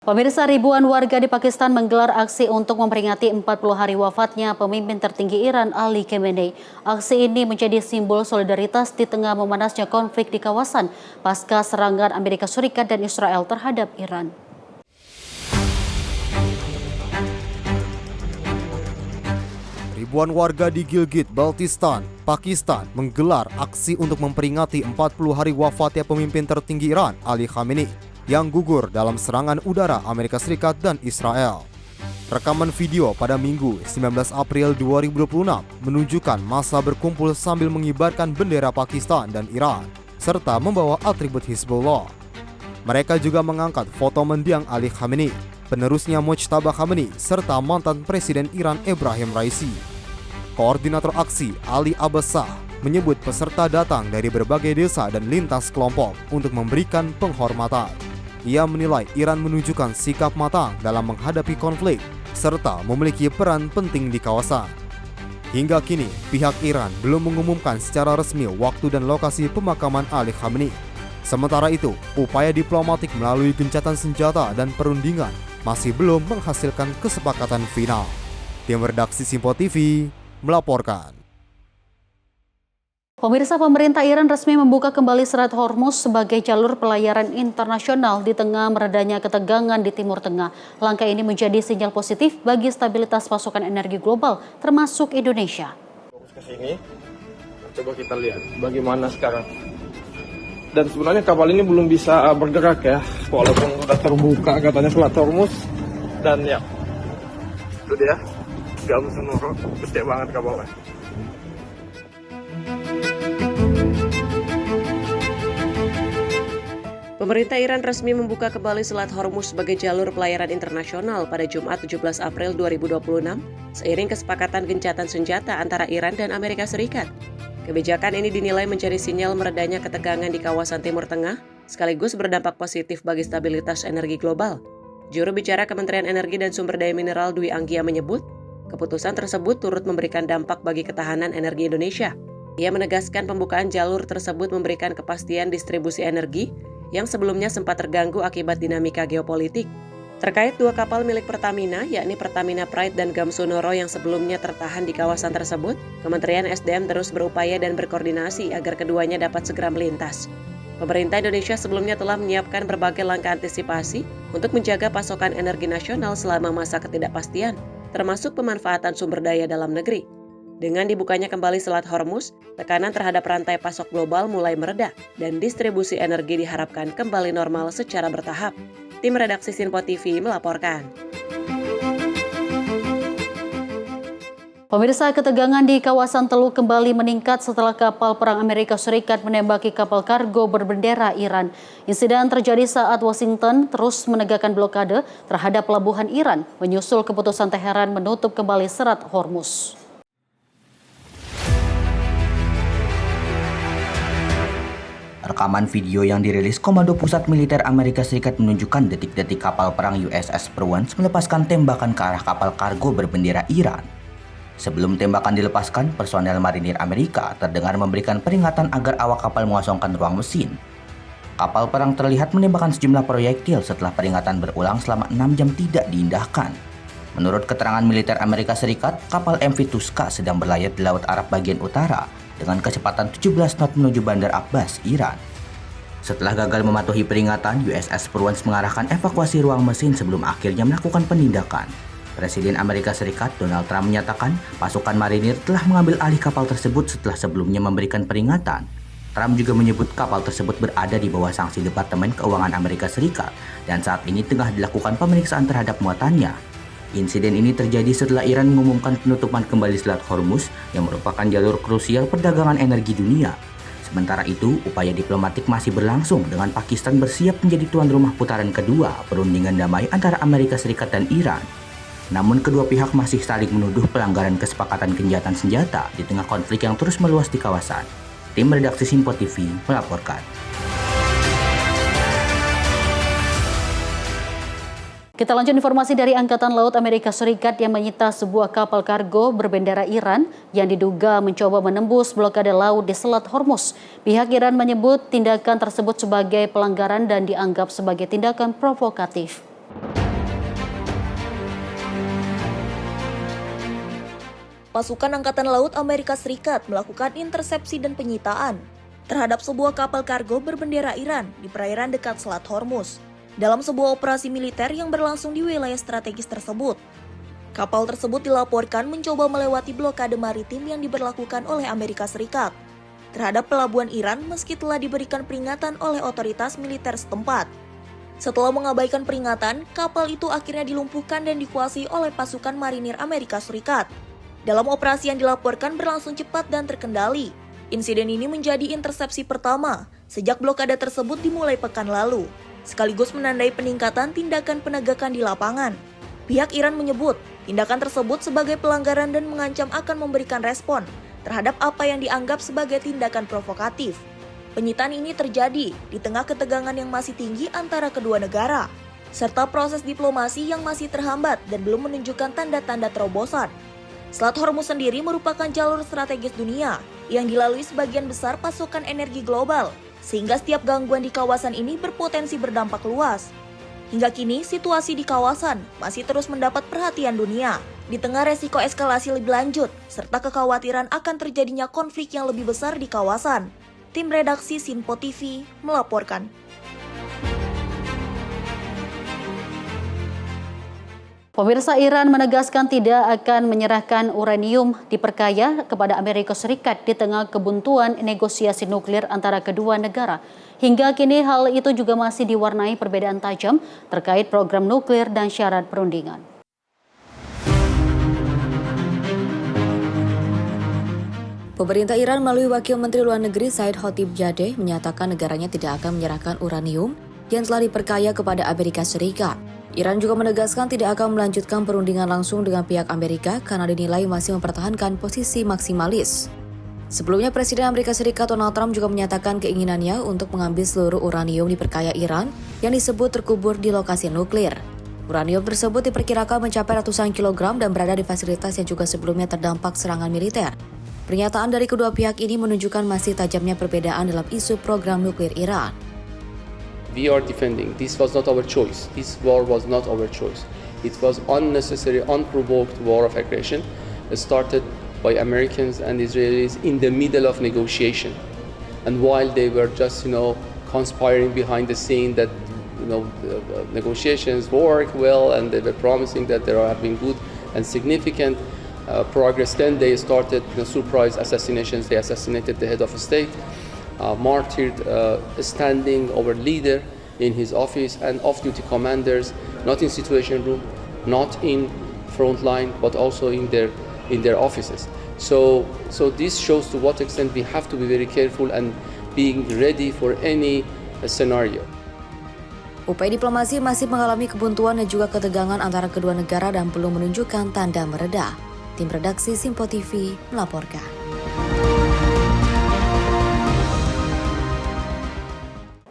Pemirsa, ribuan warga di Pakistan menggelar aksi untuk memperingati 40 hari wafatnya pemimpin tertinggi Iran Ali Khamenei. Aksi ini menjadi simbol solidaritas di tengah memanasnya konflik di kawasan pasca serangan Amerika Serikat dan Israel terhadap Iran. Ribuan warga di Gilgit-Baltistan, Pakistan menggelar aksi untuk memperingati 40 hari wafatnya pemimpin tertinggi Iran Ali Khamenei yang gugur dalam serangan udara Amerika Serikat dan Israel. Rekaman video pada Minggu 19 April 2026 menunjukkan massa berkumpul sambil mengibarkan bendera Pakistan dan Iran serta membawa atribut Hizbullah. Mereka juga mengangkat foto mendiang Ali Khamenei, penerusnya Mojtaba Khamenei, serta mantan Presiden Iran Ebrahim Raisi. Koordinator aksi Ali Abbasah menyebut peserta datang dari berbagai desa dan lintas kelompok untuk memberikan penghormatan. Ia menilai Iran menunjukkan sikap matang dalam menghadapi konflik serta memiliki peran penting di kawasan. Hingga kini, pihak Iran belum mengumumkan secara resmi waktu dan lokasi pemakaman Ali Khamenei. Sementara itu, upaya diplomatik melalui gencatan senjata dan perundingan masih belum menghasilkan kesepakatan final. Tim redaksi Sinpo TV melaporkan. Pemirsa, pemerintah Iran resmi membuka kembali Selat Hormuz sebagai jalur pelayaran internasional di tengah meredanya ketegangan di Timur Tengah. Langkah ini menjadi sinyal positif bagi stabilitas pasokan energi global, termasuk Indonesia. Fokus ke sini, coba kita lihat bagaimana sekarang. Dan sebenarnya kapal ini belum bisa bergerak ya, walaupun sudah terbuka katanya Selat Hormuz. Dan ya, itu dia, Gams Nurul, gede banget kapalnya. Pemerintah Iran resmi membuka kembali Selat Hormuz sebagai jalur pelayaran internasional pada Jumat 17 April 2026 seiring kesepakatan gencatan senjata antara Iran dan Amerika Serikat. Kebijakan ini dinilai menjadi sinyal meredanya ketegangan di kawasan Timur Tengah sekaligus berdampak positif bagi stabilitas energi global. Juru bicara Kementerian Energi dan Sumber Daya Mineral Dwi Anggia menyebut, keputusan tersebut turut memberikan dampak bagi ketahanan energi Indonesia. Ia menegaskan pembukaan jalur tersebut memberikan kepastian distribusi energi yang sebelumnya sempat terganggu akibat dinamika geopolitik. Terkait dua kapal milik Pertamina, yakni Pertamina Pride dan Gamsunoro yang sebelumnya tertahan di kawasan tersebut, Kementerian SDM terus berupaya dan berkoordinasi agar keduanya dapat segera melintas. Pemerintah Indonesia sebelumnya telah menyiapkan berbagai langkah antisipasi untuk menjaga pasokan energi nasional selama masa ketidakpastian, termasuk pemanfaatan sumber daya dalam negeri. Dengan dibukanya kembali Selat Hormuz, tekanan terhadap rantai pasok global mulai mereda dan distribusi energi diharapkan kembali normal secara bertahap. Tim redaksi Sinpo TV melaporkan. Pemirsa, ketegangan di kawasan Teluk kembali meningkat setelah kapal perang Amerika Serikat menembaki kapal kargo berbendera Iran. Insiden terjadi saat Washington terus menegakkan blokade terhadap pelabuhan Iran, menyusul keputusan Teheran menutup kembali Selat Hormuz. Rekaman video yang dirilis Komando Pusat Militer Amerika Serikat menunjukkan detik-detik kapal perang USS Perwans melepaskan tembakan ke arah kapal kargo berbendera Iran. Sebelum tembakan dilepaskan, personel marinir Amerika terdengar memberikan peringatan agar awak kapal mengosongkan ruang mesin. Kapal perang terlihat menembakkan sejumlah proyektil setelah peringatan berulang selama 6 jam tidak diindahkan. Menurut keterangan militer Amerika Serikat, kapal MV Tuska sedang berlayar di Laut Arab bagian utara dengan kecepatan 17 knot menuju Bandar Abbas, Iran. Setelah gagal mematuhi peringatan, USS Perwans mengarahkan evakuasi ruang mesin sebelum akhirnya melakukan penindakan. Presiden Amerika Serikat Donald Trump menyatakan pasukan marinir telah mengambil alih kapal tersebut setelah sebelumnya memberikan peringatan. Trump juga menyebut kapal tersebut berada di bawah sanksi Departemen Keuangan Amerika Serikat dan saat ini tengah dilakukan pemeriksaan terhadap muatannya. Insiden ini terjadi setelah Iran mengumumkan penutupan kembali Selat Hormuz yang merupakan jalur krusial perdagangan energi dunia. Sementara itu, upaya diplomatik masih berlangsung dengan Pakistan bersiap menjadi tuan rumah putaran kedua perundingan damai antara Amerika Serikat dan Iran. Namun kedua pihak masih saling menuduh pelanggaran kesepakatan gencatan senjata di tengah konflik yang terus meluas di kawasan. Tim redaksi Sinpo TV melaporkan. Kita lanjut informasi dari Angkatan Laut Amerika Serikat yang menyita sebuah kapal kargo berbendera Iran yang diduga mencoba menembus blokade laut di Selat Hormuz. Pihak Iran menyebut tindakan tersebut sebagai pelanggaran dan dianggap sebagai tindakan provokatif. Pasukan Angkatan Laut Amerika Serikat melakukan intersepsi dan penyitaan terhadap sebuah kapal kargo berbendera Iran di perairan dekat Selat Hormuz. Dalam sebuah operasi militer yang berlangsung di wilayah strategis tersebut. Kapal tersebut dilaporkan mencoba melewati blokade maritim yang diberlakukan oleh Amerika Serikat terhadap pelabuhan Iran meski telah diberikan peringatan oleh otoritas militer setempat. Setelah mengabaikan peringatan, kapal itu akhirnya dilumpuhkan dan dikuasai oleh pasukan marinir Amerika Serikat. Dalam operasi yang dilaporkan berlangsung cepat dan terkendali. Insiden ini menjadi intersepsi pertama sejak blokade tersebut dimulai pekan lalu, sekaligus menandai peningkatan tindakan penegakan di lapangan. Pihak Iran menyebut tindakan tersebut sebagai pelanggaran dan mengancam akan memberikan respon terhadap apa yang dianggap sebagai tindakan provokatif. Penyitaan ini terjadi di tengah ketegangan yang masih tinggi antara kedua negara, serta proses diplomasi yang masih terhambat dan belum menunjukkan tanda-tanda terobosan. Selat Hormuz sendiri merupakan jalur strategis dunia yang dilalui sebagian besar pasokan energi global, sehingga setiap gangguan di kawasan ini berpotensi berdampak luas. Hingga kini, situasi di kawasan masih terus mendapat perhatian dunia, di tengah resiko eskalasi lebih lanjut, serta kekhawatiran akan terjadinya konflik yang lebih besar di kawasan. Tim redaksi Sinpo TV melaporkan. Pemirsa, Iran menegaskan tidak akan menyerahkan uranium diperkaya kepada Amerika Serikat di tengah kebuntuan negosiasi nuklir antara kedua negara. Hingga kini hal itu juga masih diwarnai perbedaan tajam terkait program nuklir dan syarat perundingan. Pemerintah Iran melalui Wakil Menteri Luar Negeri Said Khatibzadeh menyatakan negaranya tidak akan menyerahkan uranium yang telah diperkaya kepada Amerika Serikat. Iran juga menegaskan tidak akan melanjutkan perundingan langsung dengan pihak Amerika karena dinilai masih mempertahankan posisi maksimalis. Sebelumnya, Presiden Amerika Serikat Donald Trump juga menyatakan keinginannya untuk mengambil seluruh uranium diperkaya Iran yang disebut terkubur di lokasi nuklir. Uranium tersebut diperkirakan mencapai ratusan kilogram dan berada di fasilitas yang juga sebelumnya terdampak serangan militer. Pernyataan dari kedua pihak ini menunjukkan masih tajamnya perbedaan dalam isu program nuklir Iran. We are defending. This was not our choice. This war was not our choice. It was unnecessary, unprovoked war of aggression started by Americans and Israelis in the middle of negotiation. And while they were just, conspiring behind the scene that, the negotiations work well and they were promising that there have been good and significant progress, then they started surprise assassinations. They assassinated the head of state. Martyred standing our leader in his office and off-duty commanders, not in situation room, not in front line, but also in their offices. So this shows to what extent we have to be very careful and being ready for any scenario. Upaya diplomasi masih mengalami kebuntuan dan juga ketegangan antara kedua negara dan belum menunjukkan tanda mereda. Tim redaksi Sinpo TV melaporkan.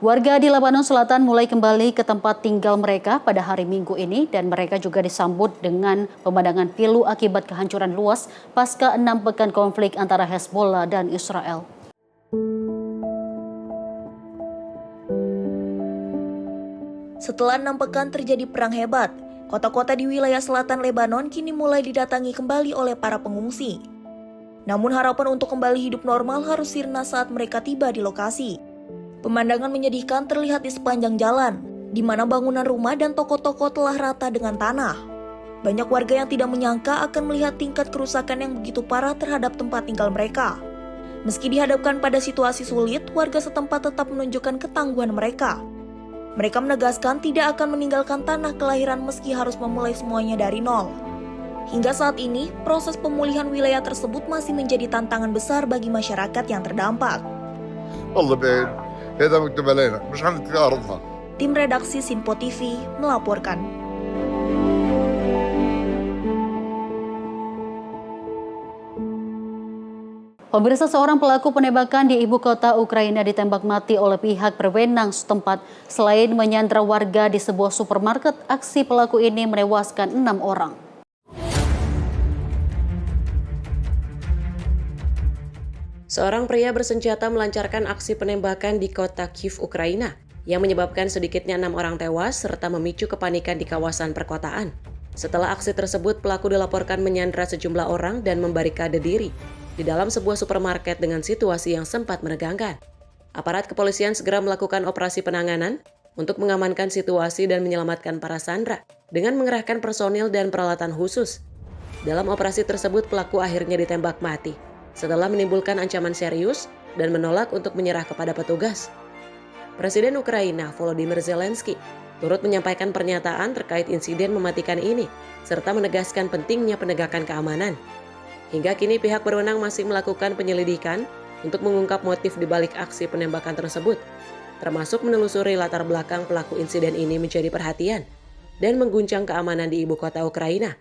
Warga di Lebanon Selatan mulai kembali ke tempat tinggal mereka pada hari Minggu ini dan mereka juga disambut dengan pemandangan pilu akibat kehancuran luas pasca 6 pekan konflik antara Hezbollah dan Israel. Setelah 6 pekan terjadi perang hebat, kota-kota di wilayah selatan Lebanon kini mulai didatangi kembali oleh para pengungsi. Namun harapan untuk kembali hidup normal harus sirna saat mereka tiba di lokasi. Pemandangan menyedihkan terlihat di sepanjang jalan, di mana bangunan rumah dan toko-toko telah rata dengan tanah. Banyak warga yang tidak menyangka akan melihat tingkat kerusakan yang begitu parah terhadap tempat tinggal mereka. Meski dihadapkan pada situasi sulit, warga setempat tetap menunjukkan ketangguhan mereka. Mereka menegaskan tidak akan meninggalkan tanah kelahiran meski harus memulai semuanya dari nol. Hingga saat ini, proses pemulihan wilayah tersebut masih menjadi tantangan besar bagi masyarakat yang terdampak. Tim redaksi Sinpo TV melaporkan. Pemirsa, seorang pelaku penembakan di ibu kota Ukraina ditembak mati oleh pihak berwenang setempat. Selain menyandra warga di sebuah supermarket, aksi pelaku ini menewaskan 6 orang. Seorang pria bersenjata melancarkan aksi penembakan di kota Kiev, Ukraina, yang menyebabkan sedikitnya 6 orang tewas serta memicu kepanikan di kawasan perkotaan. Setelah aksi tersebut, pelaku dilaporkan menyandra sejumlah orang dan membarikade diri di dalam sebuah supermarket dengan situasi yang sempat menegangkan. Aparat kepolisian segera melakukan operasi penanganan untuk mengamankan situasi dan menyelamatkan para sandera dengan mengerahkan personil dan peralatan khusus. Dalam operasi tersebut, pelaku akhirnya ditembak mati setelah menimbulkan ancaman serius dan menolak untuk menyerah kepada petugas. Presiden Ukraina Volodymyr Zelensky turut menyampaikan pernyataan terkait insiden mematikan ini, serta menegaskan pentingnya penegakan keamanan. Hingga kini pihak berwenang masih melakukan penyelidikan untuk mengungkap motif di balik aksi penembakan tersebut, termasuk menelusuri latar belakang pelaku insiden ini menjadi perhatian dan mengguncang keamanan di ibu kota Ukraina,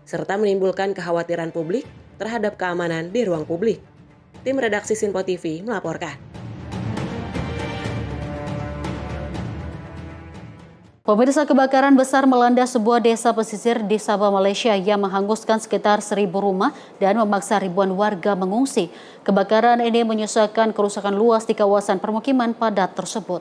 serta menimbulkan kekhawatiran publik terhadap keamanan di ruang publik. Tim redaksi Sinpo TV melaporkan. Pemirsa, kebakaran besar melanda sebuah desa pesisir di Sabah, Malaysia yang menghanguskan sekitar 1.000 rumah dan memaksa ribuan warga mengungsi. Kebakaran ini menyisakan kerusakan luas di kawasan permukiman padat tersebut.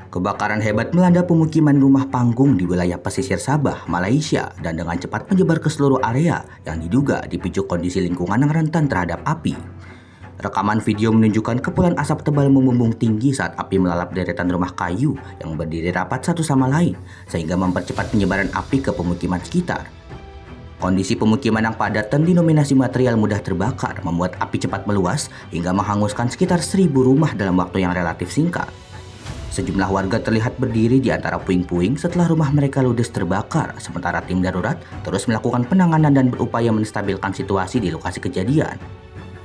Kebakaran hebat melanda pemukiman rumah panggung di wilayah pesisir Sabah, Malaysia, dan dengan cepat menyebar ke seluruh area yang diduga dipicu kondisi lingkungan yang rentan terhadap api. Rekaman video menunjukkan kepulan asap tebal membumbung tinggi saat api melalap deretan rumah kayu yang berdiri rapat satu sama lain, sehingga mempercepat penyebaran api ke pemukiman sekitar. Kondisi pemukiman yang padat dan dinominasi material mudah terbakar membuat api cepat meluas hingga menghanguskan sekitar 1.000 rumah dalam waktu yang relatif singkat. Sejumlah warga terlihat berdiri di antara puing-puing setelah rumah mereka ludes terbakar, sementara tim darurat terus melakukan penanganan dan berupaya menstabilkan situasi di lokasi kejadian.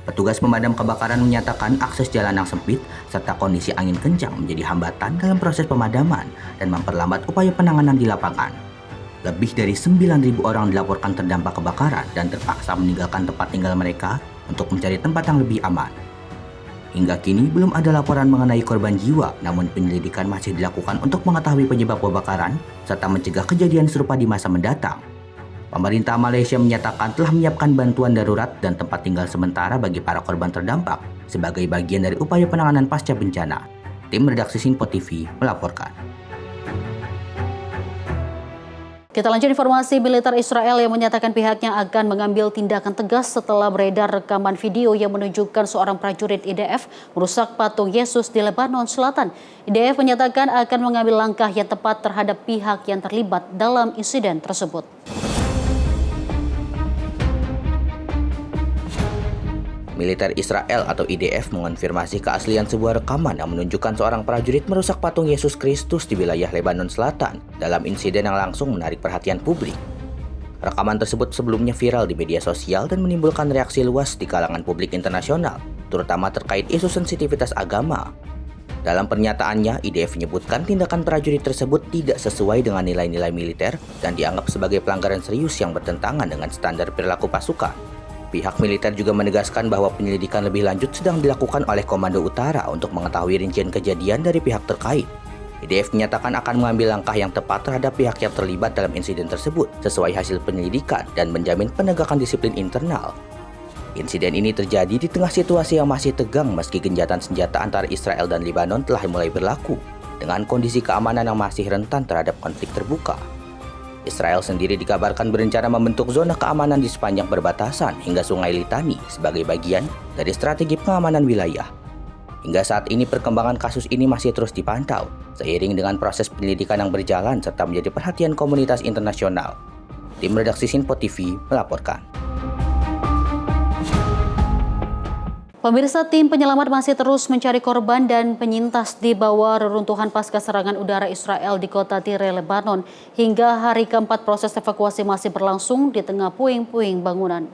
Petugas pemadam kebakaran menyatakan akses jalan yang sempit serta kondisi angin kencang menjadi hambatan dalam proses pemadaman dan memperlambat upaya penanganan di lapangan. Lebih dari 9.000 orang dilaporkan terdampak kebakaran dan terpaksa meninggalkan tempat tinggal mereka untuk mencari tempat yang lebih aman. Hingga kini belum ada laporan mengenai korban jiwa, namun penyelidikan masih dilakukan untuk mengetahui penyebab kebakaran serta mencegah kejadian serupa di masa mendatang. Pemerintah Malaysia menyatakan telah menyiapkan bantuan darurat dan tempat tinggal sementara bagi para korban terdampak sebagai bagian dari upaya penanganan pasca bencana. Tim redaksi Sinpo TV melaporkan. Kita lanjut informasi militer Israel yang menyatakan pihaknya akan mengambil tindakan tegas setelah beredar rekaman video yang menunjukkan seorang prajurit IDF merusak patung Yesus di Lebanon Selatan. IDF menyatakan akan mengambil langkah yang tepat terhadap pihak yang terlibat dalam insiden tersebut. Militer Israel atau IDF mengonfirmasi keaslian sebuah rekaman yang menunjukkan seorang prajurit merusak patung Yesus Kristus di wilayah Lebanon Selatan dalam insiden yang langsung menarik perhatian publik. Rekaman tersebut sebelumnya viral di media sosial dan menimbulkan reaksi luas di kalangan publik internasional, terutama terkait isu sensitivitas agama. Dalam pernyataannya, IDF menyebutkan tindakan prajurit tersebut tidak sesuai dengan nilai-nilai militer dan dianggap sebagai pelanggaran serius yang bertentangan dengan standar perilaku pasukan. Pihak militer juga menegaskan bahwa penyelidikan lebih lanjut sedang dilakukan oleh Komando Utara untuk mengetahui rincian kejadian dari pihak terkait. IDF menyatakan akan mengambil langkah yang tepat terhadap pihak yang terlibat dalam insiden tersebut sesuai hasil penyelidikan dan menjamin penegakan disiplin internal. Insiden ini terjadi di tengah situasi yang masih tegang meski gencatan senjata antara Israel dan Lebanon telah mulai berlaku dengan kondisi keamanan yang masih rentan terhadap konflik terbuka. Israel sendiri dikabarkan berencana membentuk zona keamanan di sepanjang perbatasan hingga Sungai Litani sebagai bagian dari strategi pengamanan wilayah. Hingga saat ini perkembangan kasus ini masih terus dipantau, seiring dengan proses penyelidikan yang berjalan serta menjadi perhatian komunitas internasional. Tim redaksi Sinpo TV melaporkan. Pemirsa, tim penyelamat masih terus mencari korban dan penyintas di bawah reruntuhan pasca serangan udara Israel di kota Tire, Lebanon. Hingga hari keempat proses evakuasi masih berlangsung di tengah puing-puing bangunan.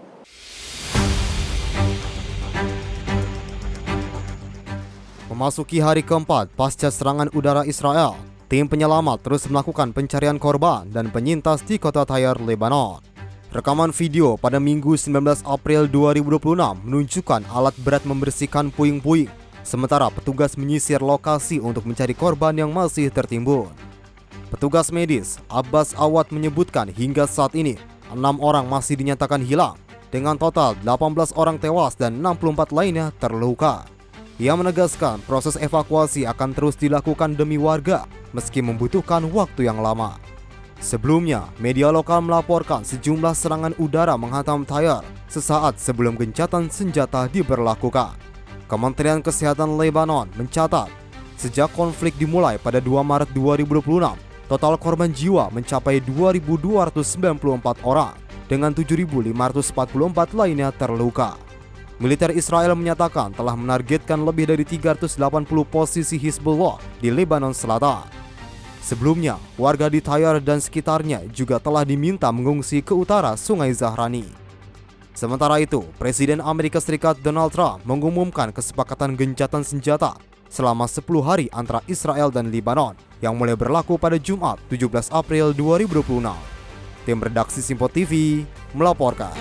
Memasuki hari keempat pasca serangan udara Israel, tim penyelamat terus melakukan pencarian korban dan penyintas di kota Tyre, Lebanon. Rekaman video pada Minggu 19 April 2026 menunjukkan alat berat membersihkan puing-puing, sementara petugas menyisir lokasi untuk mencari korban yang masih tertimbun. Petugas medis Abbas Awad menyebutkan hingga saat ini 6 orang masih dinyatakan hilang, dengan total 18 orang tewas dan 64 lainnya terluka. Ia menegaskan proses evakuasi akan terus dilakukan demi warga meski membutuhkan waktu yang lama. Sebelumnya, media lokal melaporkan sejumlah serangan udara menghantam Tyre sesaat sebelum gencatan senjata diberlakukan. Kementerian Kesehatan Lebanon mencatat, sejak konflik dimulai pada 2 Maret 2026, total korban jiwa mencapai 2.294 orang, dengan 7.544 lainnya terluka. Militer Israel menyatakan telah menargetkan lebih dari 380 posisi Hizbullah di Lebanon Selatan. Sebelumnya, warga di Tyre dan sekitarnya juga telah diminta mengungsi ke utara Sungai Zahrani. Sementara itu, Presiden Amerika Serikat Donald Trump mengumumkan kesepakatan gencatan senjata selama 10 hari antara Israel dan Lebanon yang mulai berlaku pada Jumat 17 April 2026. Tim redaksi Simpo TV melaporkan.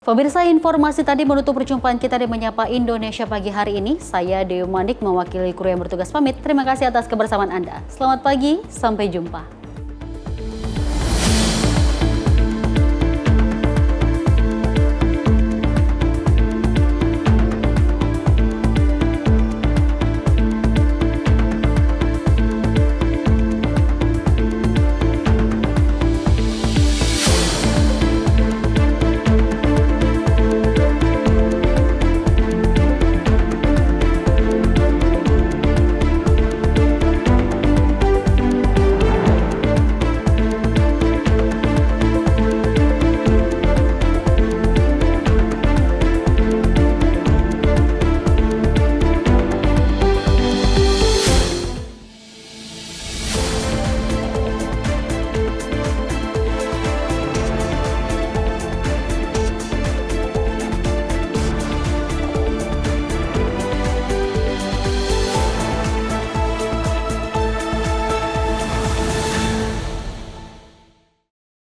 Pemirsa, informasi tadi menutup perjumpaan kita di Menyapa Indonesia pagi hari ini. Saya Dewi Manik mewakili kru yang bertugas pamit. Terima kasih atas kebersamaan Anda. Selamat pagi, sampai jumpa.